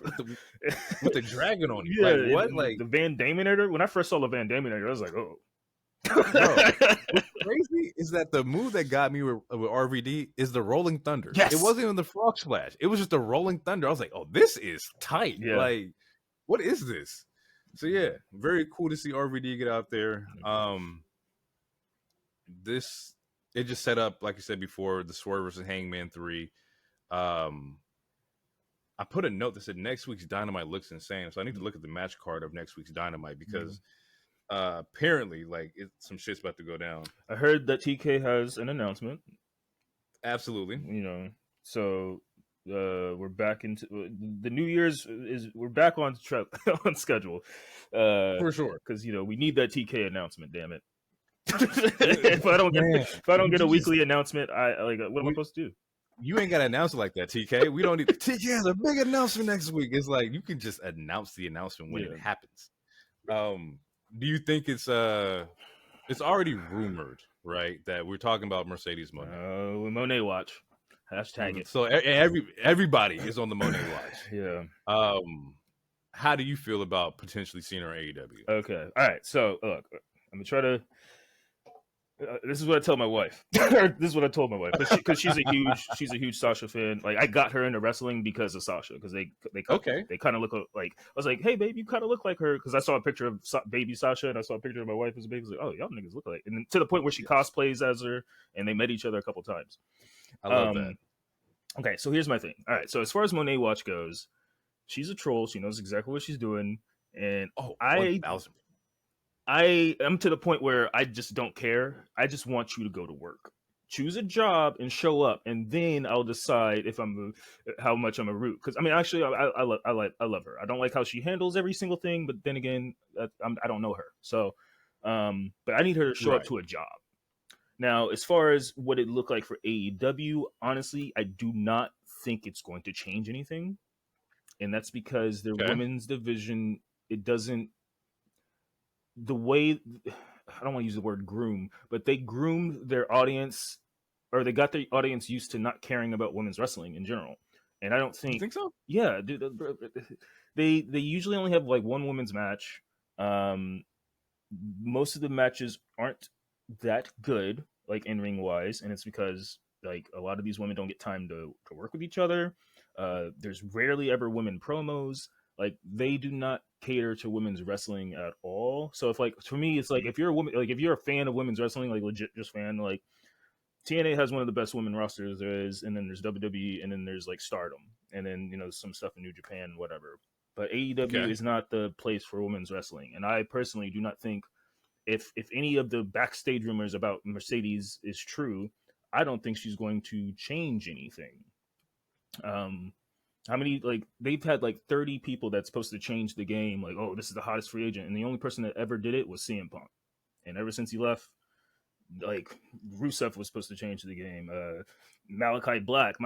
with the dragon on him. yeah, Like what? and Like the Van Daminator. When I first saw the Van Daminator, I was like, oh. bro, what's crazy is that the move that got me with RVD is the Rolling Thunder. Yes. It wasn't even the Frog Splash. It was just the Rolling Thunder. I was like, oh, this is tight. Yeah. Like, what is this? So yeah, very cool to see RVD get out there. This it just set up, like I said before, the Swerve versus Hangman 3. I put a note that said next week's Dynamite looks insane. So I need to look at the match card of next week's Dynamite because apparently, like, some shit's about to go down. I heard that TK has an announcement. Absolutely. You know, so we're back into the New Year's we're back on on schedule. For sure. Because you know we need that TK announcement. Damn it! if I don't get a weekly announcement, I like what am I supposed to do? You ain't got to announce it like that, TK. We don't need TK has a big announcement next week. It's like you can just announce the announcement when it happens. Do you think it's already rumored, right, that we're talking about Mercedes Moné? Moné watch. Hashtag it. So everybody is on the Moné watch. Yeah. How do you feel about potentially seeing her AEW? Okay. All right. So look, I'm gonna try to. This is what I tell my wife. This is what I told my wife because she's a huge Sasha fan. Like I got her into wrestling because of Sasha because they kind of look like I was like, hey babe, you kind of look like her because I saw a picture of baby Sasha and I saw a picture of my wife as a baby. I was like, oh, y'all niggas look like, and then to the point where she cosplays as her and they met each other a couple times. I love that. Okay, so here's my thing. All right, so as far as Moné Watch goes, she's a troll. She knows exactly what she's doing, and I am to the point where I just don't care. I just want you to go to work, choose a job, and show up, and then I'll decide if how much I'm a root. Because I mean, actually, I love her. I don't like how she handles every single thing, but then again, I don't know her. So, but I need her to show up to a job. Now, as far as what it looked like for AEW, honestly, I do not think it's going to change anything, and that's because their women's division, it doesn't. The way, I don't want to use the word groom, but they groomed their audience, or they got their audience used to not caring about women's wrestling in general. And I don't think, you think so? Yeah, dude, they usually only have like one women's match. Most of the matches aren't that good, like in ring wise, and it's because like a lot of these women don't get time to work with each other. There's rarely ever women promos. Like they do not cater to women's wrestling at all. So if like for me, it's like if you're a woman, like if you're a fan of women's wrestling, like legit just fan, like TNA has one of the best women rosters there is, and then there's WWE, and then there's like Stardom, and then you know some stuff in New Japan, whatever. But AEW is not the place for women's wrestling, and I personally do not think if any of the backstage rumors about Mercedes is true, I don't think she's going to change anything. How many, like, they've had like 30 people that's supposed to change the game, like, oh, this is the hottest free agent, and the only person that ever did it was CM Punk. And ever since he left, like, Rusev was supposed to change the game. Malachi Black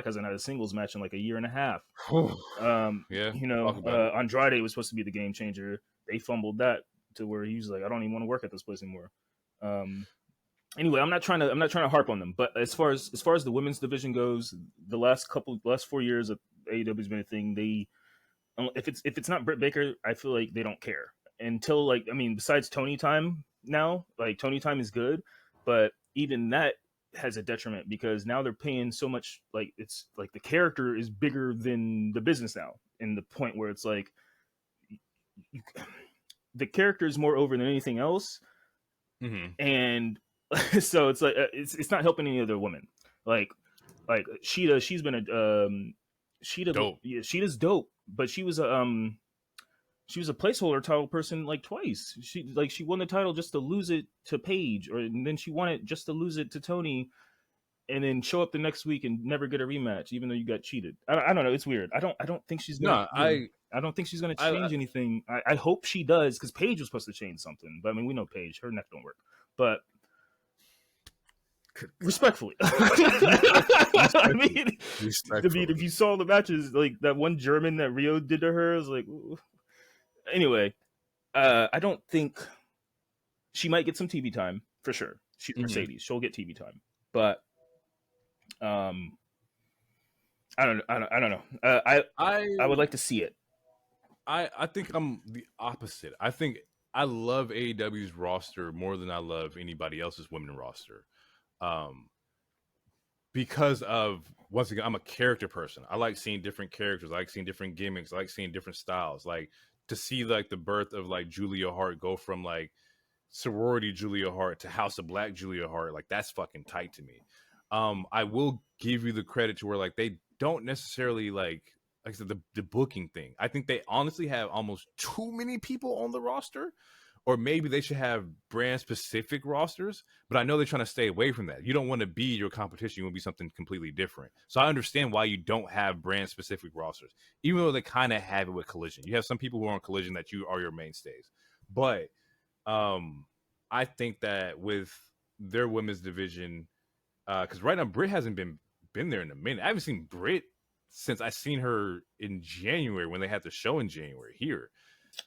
hasn't had a singles match in like a year and a half. You know, Andrade was supposed to be the game changer. They fumbled that to where he was like, I don't even want to work at this place anymore. Anyway, I'm not trying to harp on them, but as far as the women's division goes, the last 4 years of AEW's been a thing. They, if it's not Britt Baker, I feel like they don't care until, like, I mean, besides Tony Time now, like Tony Time is good, but even that has a detriment because now they're paying so much. Like it's like the character is bigger than the business now, in the point where it's like the character is more over than anything else, and so it's like it's not helping any other women. Like Sheeta, she's been a Sheeta, dope. Yeah, Sheeta's dope, but she was a placeholder title person like twice. She won the title just to lose it to Paige, and then she won it just to lose it to Tony, and then show up the next week and never get a rematch, even though you got cheated. I don't know. It's weird. I don't think she's gonna. I don't think she's gonna change anything. I hope she does because Paige was supposed to change something, but I mean we know Paige, her neck don't work, but. Respectfully. I mean, Respectfully. if you saw the matches, like that one German that Rio did to her, I was like, ooh. Anyway, I don't think she might get some TV time for sure. She's Mercedes; she'll get TV time, but I don't know. I would like to see it. I think I'm the opposite. I think I love AEW's roster more than I love anybody else's women roster. Because of, once again, I'm a character person. I like seeing different characters. I like seeing different gimmicks. I like seeing different styles. Like to see like the birth of like Julia Hart go from like sorority Julia Hart to House of Black Julia Hart, like that's fucking tight to me. I will give you the credit to where like they don't necessarily like I said, the booking thing. I think they honestly have almost too many people on the roster, or maybe they should have brand specific rosters. But I know they're trying to stay away from that. You don't want to be your competition. You want to be something completely different. So I understand why you don't have brand specific rosters, even though they kind of have it with Collision. You have some people who are on Collision that you are your mainstays, but I think that with their women's division, because right now Britt hasn't been there in a minute. I haven't seen Britt since I seen her in January when they had the show in January here.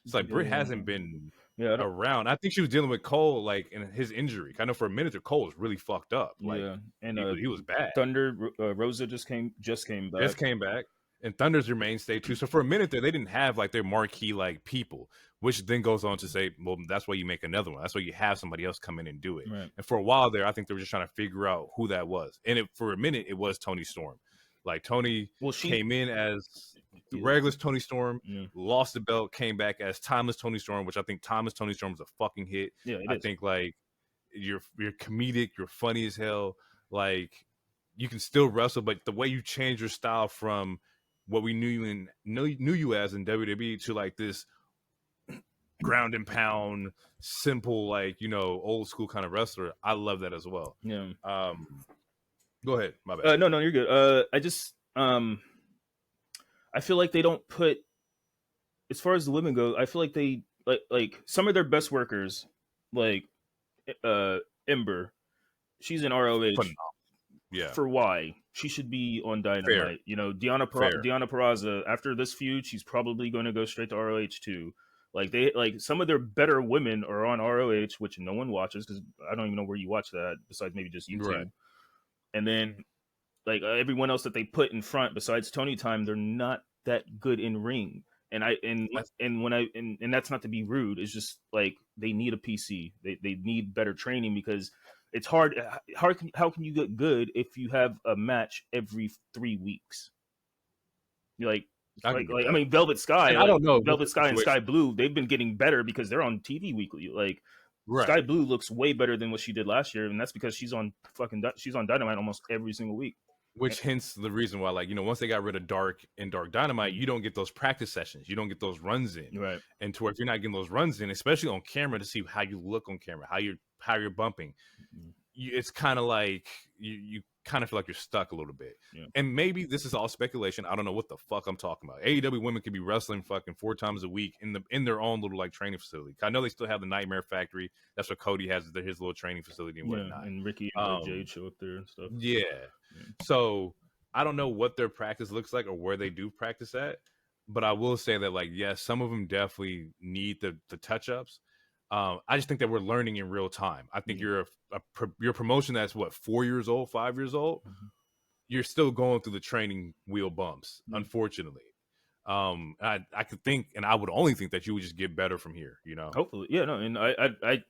It's like Britt hasn't been around. I think she was dealing with Cole like in his injury. I know for a minute there, Cole was really fucked up. Like and he was bad. Thunder Rosa just came back. Just came back. And Thunder's their mainstay too. So for a minute there, they didn't have like their marquee like people, which then goes on to say, well, that's why you make another one. That's why you have somebody else come in and do it. Right. And for a while there, I think they were just trying to figure out who that was. And for a minute, it was Toni Storm. Like Toni came in as the regular Toni Storm, lost the belt, came back as Timeless Toni Storm, which I think Timeless Toni Storm was a fucking hit. Yeah, I think like you're comedic, you're funny as hell. Like you can still wrestle, but the way you change your style from what we knew you as in WWE to like this ground and pound, simple, like, you know, old school kind of wrestler. I love that as well. Yeah. Go ahead. My bad. No, you're good. I just I feel like they don't put, as far as the women go, I feel like they like some of their best workers, like Ember, she's in ROH. Yeah. For why she should be on Dynamite. Fair. You know, Deonna Purrazzo, after this feud, she's probably going to go straight to ROH too. Like some of their better women are on ROH, which no one watches because I don't even know where you watch that besides maybe just YouTube. Right. And then like everyone else that they put in front besides Tony Time, they're not that good in ring. And that's not to be rude. It's just like they need a PC. They need better training because it's hard. How can you get good if you have a match every 3 weeks? You're I mean, Velvet Sky. I don't know. Velvet Sky and Sky Blue. They've been getting better because they're on TV weekly. Like Sky Blue looks way better than what she did last year, and that's because she's on Dynamite almost every single week. Which hence the reason why, like, you know, once they got rid of Dark Dynamite, you don't get those practice sessions. You don't get those runs in. Right. And to where if you're not getting those runs in, especially on camera to see how you look on camera, how you're bumping, it's kind of like you kind of feel like you're stuck a little bit. Yeah. And maybe this is all speculation. I don't know what the fuck I'm talking about. AEW women could be wrestling fucking 4 times a week in their own little like training facility. I know they still have the Nightmare Factory. That's what Cody has, his little training facility and whatnot. And Ricky and Jade show up there and stuff. Yeah. So I don't know what their practice looks like or where they do practice at, but I will say that, like, yes, some of them definitely need the touch-ups. I just think that we're learning in real time. I think you're a promotion that's, 4 years old, 5 years old? Mm-hmm. You're still going through the training wheel bumps, unfortunately. I could think, and I would only think that you would just get better from here, you know? Hopefully. Yeah, no, and I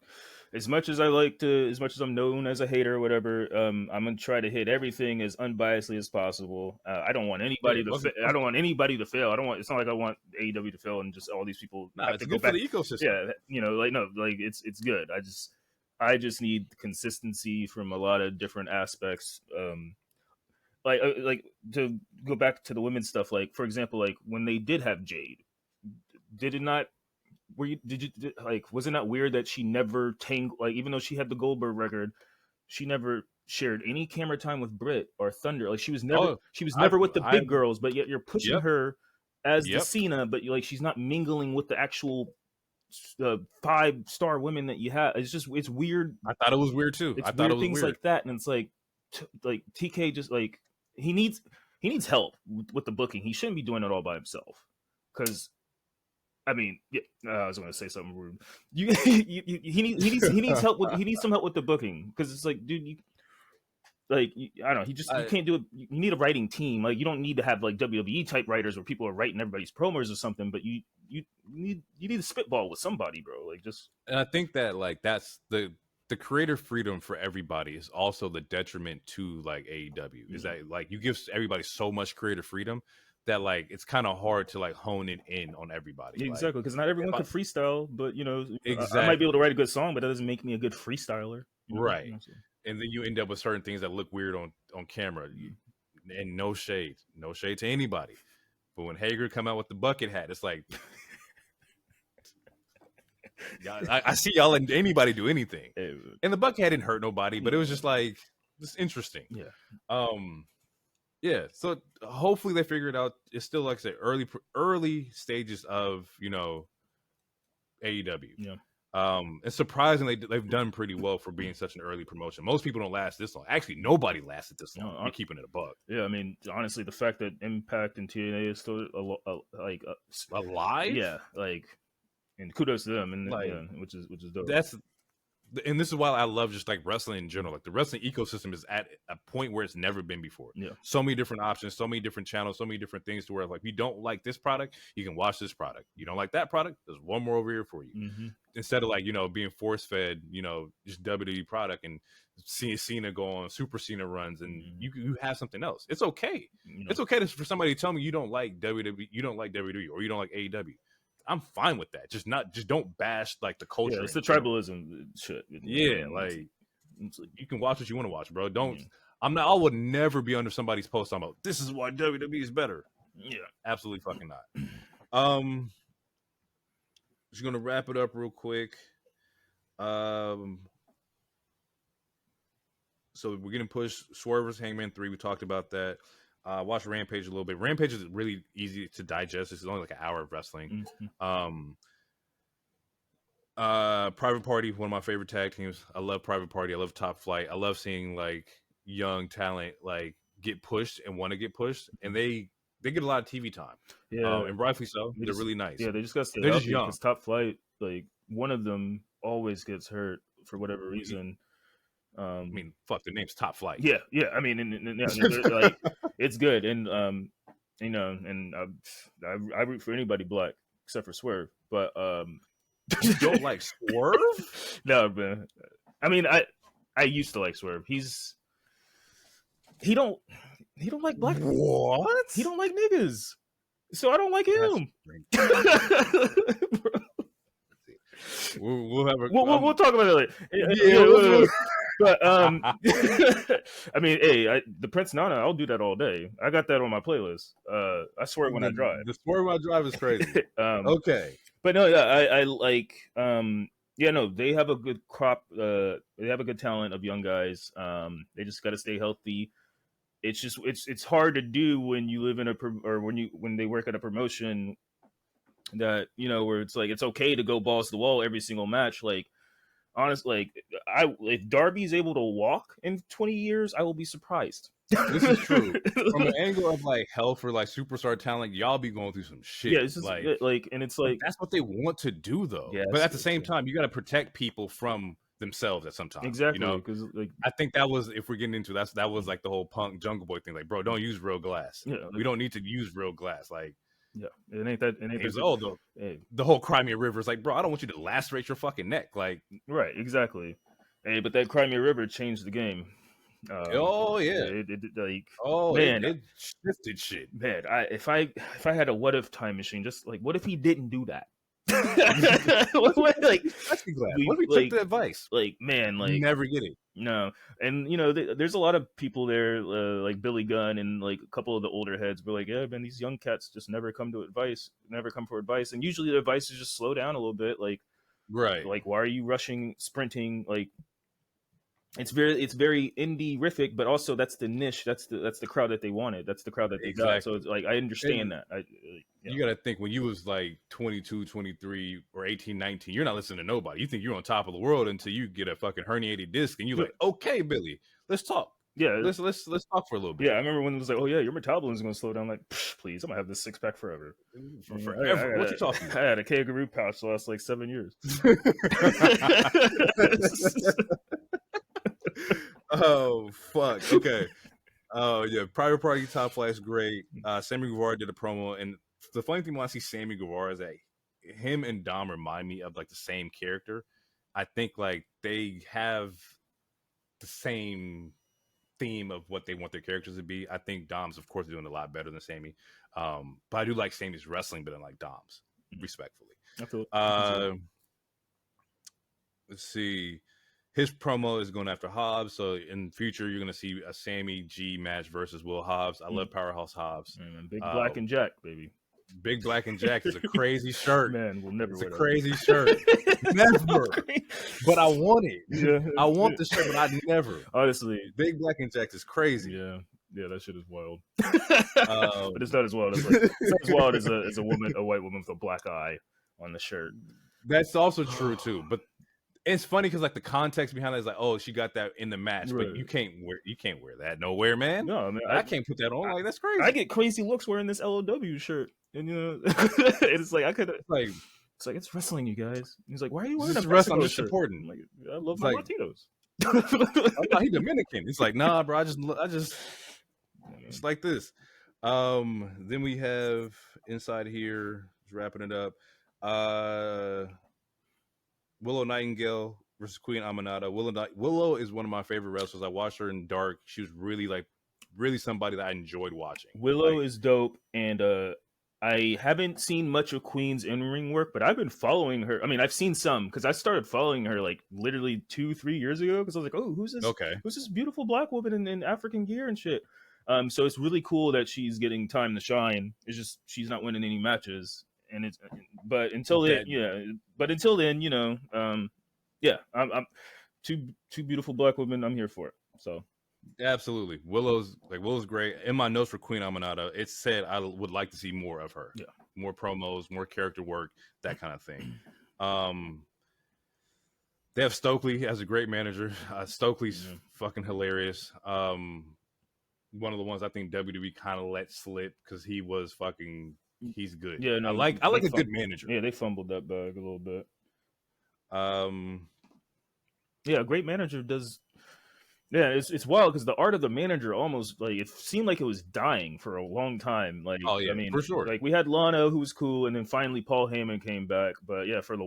as much as I'm known as a hater or whatever, I'm gonna try to hit everything as unbiasedly as possible. I don't want anybody I don't want anybody to fail. It's not like I want AEW to fail and just all these people have to go back. For the ecosystem. Yeah, you know, like no, like it's good. I just need consistency from a lot of different aspects. Like to go back to the women's stuff. Like for example, like when they did have Jade, did it not? Wasn't that weird that she never like, even though she had the Goldberg record, she never shared any camera time with Britt or Thunder. Like she was never with the big girls, but yet you're pushing her as the Cena, but like she's not mingling with the actual 5-star women that you have. It's weird. I thought it was weird too. It's I thought it weird was things weird. like that, and it's like TK just like he needs help with the booking. He shouldn't be doing it all by himself. Because I mean, yeah, I was going to say something rude. He needs help with some help with the booking, because it's like, dude, I don't know, you can't do it. You need a writing team. Like, you don't need to have like WWE type writers where people are writing everybody's promos or something, but you need to spitball with somebody, bro. Like, just. And I think that like that's the creative freedom for everybody is also the detriment to like AEW. Is that like you give everybody so much creative freedom that like it's kind of hard to like hone it in on everybody. Yeah, exactly, because not everyone could freestyle, but exactly. I might be able to write a good song, but that doesn't make me a good freestyler. Right. And then you end up with certain things that look weird on camera. And no shade to anybody. But when Hager come out with the bucket hat, it's like, I see y'all and anybody do anything. And the bucket hat didn't hurt nobody, but it was just like, it's interesting. Yeah. Yeah. So hopefully they figure it out. It's still, like I said, early stages of, AEW. Yeah. And surprisingly, they've done pretty well for being such an early promotion. Most people don't last this long. Actually, nobody lasted this long. You're keeping it a buck. Yeah, I mean, honestly, the fact that Impact and TNA is still alive. Yeah, like, and kudos to them, and like, which is dope. And this is why I love just like wrestling in general. Like, the wrestling ecosystem is at a point where it's never been before. Yeah. So many different options, so many different channels, so many different things to where, like, you don't like this product, you can watch this product. You don't like that product, there's one more over here for you. Mm-hmm. Instead of like, being force fed, just WWE product and seeing Cena go on Super Cena runs, and you have something else. It's okay. It's okay for somebody to tell me you don't like WWE, you don't like WWE, or you don't like AEW. I'm fine with that. Just don't bash like the culture. Yeah, it's the tribalism shit. Yeah, like, you can watch what you want to watch, bro. Don't. I would never be under somebody's post talking about this is why WWE is better. Yeah, absolutely fucking not. Just gonna wrap it up real quick. So we're getting pushed. Swerve vs. Hangman 3. We talked about that. Watch Rampage a little bit. Rampage is really easy to digest. It's only like an hour of wrestling. Private Party, one of my favorite tag teams. I love Private Party. I love Top Flight. I love seeing like young talent like get pushed and want to get pushed, and they get a lot of TV time. Yeah, and rightfully so. They're really nice. Yeah, they just got to stay They're healthy, just young. because Top Flight, like, one of them always gets hurt for whatever reason. I mean, fuck, the name's Top Flight. Yeah. I mean, like, it's good, and and I root for anybody black except for Swerve, but you don't like Swerve? No, man. I mean, I used to like Swerve. He don't like black. What? He don't like niggas, so I don't like him. We'll talk about it later. Yeah, but I mean, hey, the Prince Nana, I'll do that all day. I got that on my playlist. I swear when I drive. The Swerve when I drive is crazy. Okay, but no, yeah, I like. Yeah, no, they have a good crop. They have a good talent of young guys. They just got to stay healthy. It's just it's hard to do when you live in when they work at a promotion that, where it's like it's okay to go balls to the wall every single match. Like, honestly, like, if Darby's able to walk in 20 years, I will be surprised. This is true. From an angle of like health or like superstar talent, y'all be going through some shit. Yeah, it's just like, and it's like that's what they want to do, though. Yes, but at the same time, you got to protect people from themselves at some time. Exactly, because like, I think that was, if we're getting into that was like the whole Punk Jungle Boy thing. Like, bro, don't use real glass. Yeah, like, we don't need to use real glass. Like, yeah, it ain't that. The whole Crimea River is like, bro, I don't want you to lacerate your fucking neck. Like, right, exactly. Hey, but that Crimea River changed the game. Oh yeah, it shifted shit. Man, if I had a what if time machine, just like, what if he didn't do that? Like, what if we took the advice? Like, man, like, you never get it. No, and there's a lot of people there, like Billy Gunn and like a couple of the older heads, were like, yeah, man, these young cats just never come for advice, and usually the advice is just slow down a little bit, like, right, like, why are you rushing, sprinting? Like, it's very indie-rific, but also that's the niche, that's the crowd that they wanted, that's the crowd that they got. So it's like, I understand that. You got to think when you was like 22, 23, or 18, 19, you're not listening to nobody. You think you're on top of the world until you get a fucking herniated disc and you're like, okay, Billy, let's talk. Yeah, let's talk for a little bit. Yeah, I remember when it was like, oh yeah, your metabolism is going to slow down. Like, please, I'm gonna have this 6-pack forever. Forever. What you talking about? I had a kangaroo pouch the last like 7 years. Oh fuck. Okay. Oh yeah, Private Party Top Flight's great. Sammy Guevara did a promo, and the funny thing when I see Sammy Guevara is that him and Dom remind me of like the same character. I think like they have the same theme of what they want their characters to be. I think Dom's of course doing a lot better than Sammy, but I do like Sammy's wrestling better than like Dom's, respectfully. Let's see. His promo is going after Hobbs, so in the future you're going to see a Sammy G match versus Will Hobbs. I love Powerhouse Hobbs. Big Black and Jack, baby. Big Black and Jack is a crazy shirt. Man, we'll never. It's a crazy shirt. Never. But I want it. Yeah. I want the shirt, but I never. Honestly, Big Black and Jack is crazy. Yeah, that shit is wild. But it's not as wild as it's not as wild as a woman, a white woman with a black eye on the shirt. That's also true too, but. It's funny because like the context behind it is like, oh, she got that in the match, right. But you can't wear that nowhere, man. No, I mean, I can't put that on. Like that's crazy. I get crazy looks wearing this LOW shirt, and you know, it's like I could it's wrestling, you guys. He's like, why are you wearing this wrestling? I'm just supporting. Like, I love my Latinos. I'm not, he's Dominican. It's like, nah, bro. I just it's like this. Then we have inside here, just wrapping it up. Willow Nightingale versus Queen Aminata. Willow is one of my favorite wrestlers. I watched her in Dark. She was really somebody that I enjoyed watching. Willow is dope, and I haven't seen much of Queen's in-ring work, but I've been following her. I mean, I've seen some because I started following her like literally 2-3 years ago because I was like, oh, who's this? Okay, who's this beautiful black woman in African gear and shit? So it's really cool that she's getting time to shine. It's just she's not winning any matches. And but until then, you know, I'm two beautiful black women. I'm here for it. So absolutely, Willow's great. In my notes for Queen Aminata, it said I would like to see more of her. Yeah, more promos, more character work, that kind of thing. They have Stokely as a great manager. Stokely's fucking hilarious. One of the ones I think WWE kind of let slip because he was fucking. He's good. Yeah, no, I like a good manager. Yeah, they fumbled that bag a little bit. Yeah, a great manager does. Yeah, it's wild because the art of the manager almost like it seemed like it was dying for a long time. Like, oh yeah, I mean, for sure. Like we had Lana who was cool, and then finally Paul Heyman came back. But yeah, for the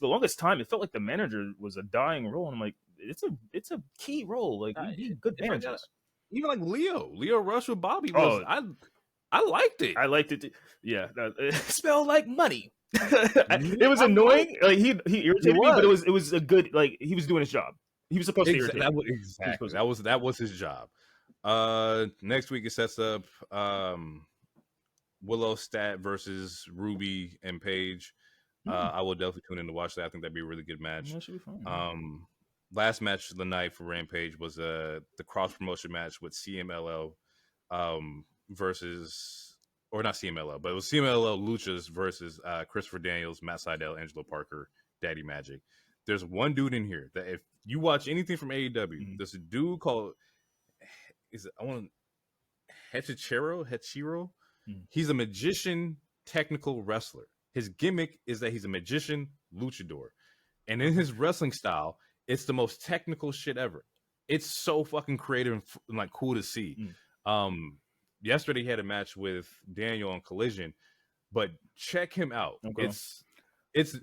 longest time, it felt like the manager was a dying role. And I'm like, it's a key role. Like good managers. Even like Leo Rush with Bobby was I liked it. I liked it. Yeah, it smelled like money. It was annoying. Like he irritated me, but it was a good. Like he was doing his job. He was supposed to irritate. That was his job. Next week it sets up Willow Stat versus Ruby and Paige. I will definitely tune in to watch that. I think that'd be a really good match. That should be fun. Last match of the night for Rampage was the cross promotion match with CMLL. Versus, or not CMLL, but it was CMLL Luchas versus Christopher Daniels, Matt Sydal, Angelo Parker, Daddy Magic. There's one dude in here that if you watch anything from AEW, there's a dude called Hechiro. He's a magician, technical wrestler. His gimmick is that he's a magician, luchador, and in his wrestling style, it's the most technical shit ever. It's so fucking creative and like cool to see. Yesterday he had a match with Daniel on Collision, but check him out. Okay. It's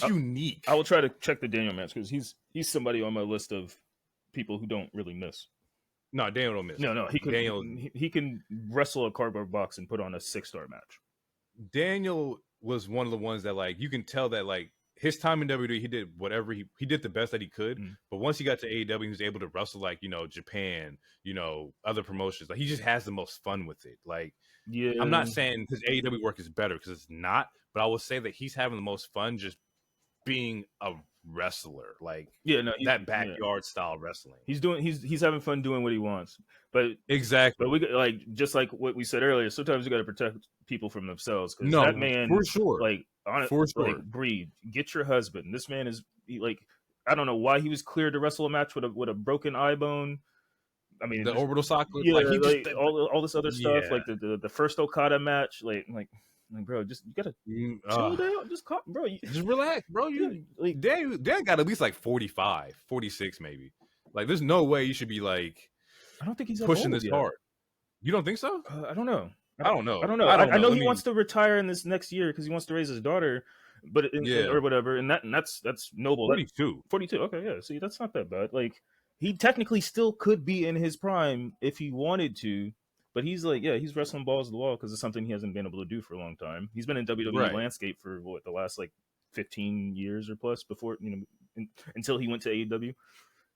unique. I will try to check the Daniel match because he's somebody on my list of people who don't really miss. No, Daniel don't miss. No, he can wrestle a cardboard box and put on a 6-star match. Daniel was one of the ones that like you can tell that like his time in WWE, he did whatever he did the best that he could. But once he got to AEW, he was able to wrestle like, you know, Japan, you know, other promotions. Like he just has the most fun with it. Like, yeah, I'm not saying his AEW work is better because it's not, but I will say that he's having the most fun just being a wrestler, like that backyard style wrestling. He's having fun doing what he wants, but exactly. But we like just like what we said earlier. Sometimes you got to protect people from themselves because No, that man, for sure, like for sure. like Breed, get your husband. This man is like, I don't know why he was cleared to wrestle a match with a broken eye bone. I mean, the orbital socket, yeah, like he like just all this other stuff, like the first Okada match, like bro, just you gotta chill down, just bro, just relax, bro. You like Dan got at least like 45, 46 maybe. Like, there's no way you should be like, I don't think he's pushing this yet. Hard. You don't think so? I don't know. I don't know. I know he wants to retire in this next year because he wants to raise his daughter, but or whatever, and that's noble. 42. 42. Okay, yeah. See, that's not that bad. Like, he technically still could be in his prime if he wanted to, but he's like, yeah, he's wrestling balls to the wall because it's something he hasn't been able to do for a long time. He's been in WWE landscape for the last like 15 years or plus before, until he went to AEW.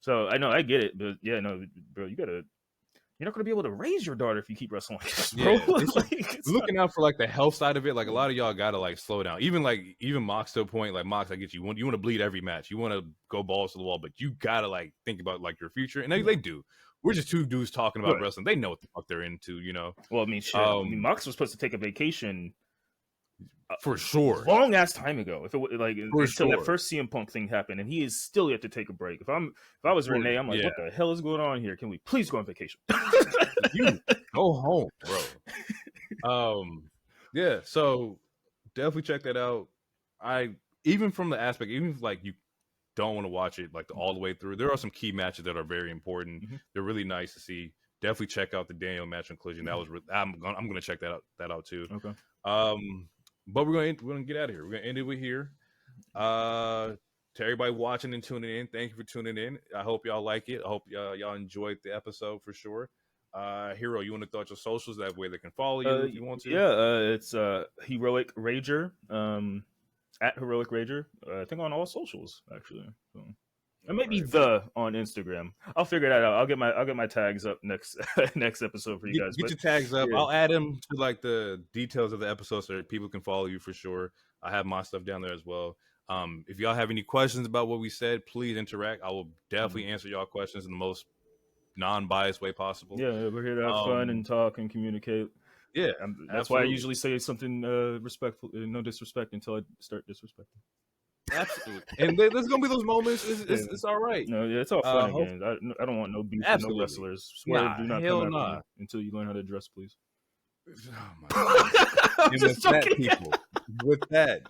So I know, I get it, but yeah, no, bro, you're not going to be able to raise your daughter if you keep wrestling like this, bro. Yeah, it's looking out for like the health side of it. Like, a lot of y'all got to like slow down. Even Mox to a point, like, Mox, I get you. You want to bleed every match. You want to go balls to the wall, but you got to like think about like your future. And they do. We're just two dudes talking about wrestling. They know what the fuck they're into, Well, I mean, shit. Mox was supposed to take a vacation for sure, long ass time ago. If it like until that first CM Punk thing happened, and he is still yet to take a break. If I was Renee, I'm like, what the hell is going on here? Can we please go on vacation? You go home, bro. Yeah. So definitely check that out. Even from the aspect, even if like you don't want to watch it like all the way through, there are some key matches that are very important. They're really nice to see. Definitely check out the Daniel match on Collision. That was I'm gonna check that out too. Okay. But we're gonna get out of here. We're gonna end it with here. To everybody watching and tuning in, thank you for tuning in. I hope y'all like it. I hope y'all enjoyed the episode for sure. Hero, you want to throw out your socials? That way they can follow you if you want to. Yeah, it's Heroic Rager, at Heroic Rager. I think on all socials actually. So. And maybe on Instagram. I'll figure that out. I'll get my tags up next episode for you guys. Get your tags up. Yeah. I'll add them to like the details of the episode so that people can follow you for sure. I have my stuff down there as well. If y'all have any questions about what we said, please interact. I will definitely answer y'all questions in the most non-biased way possible. Yeah, we're here to have fun and talk and communicate. Yeah, that's why I usually say something respectful, no disrespect until I start disrespecting. Absolutely, and there's gonna be those moments. It's all right. No, yeah, it's all fun again. I don't want no beef with no wrestlers. Swear, do not come after me until you learn how to dress, please. Oh my God. And with that,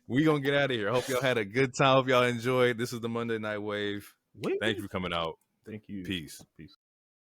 we gonna get out of here. I hope y'all had a good time. Hope y'all enjoyed. This is the Monday Night Wave. Thank you for coming out. Thank you. Peace.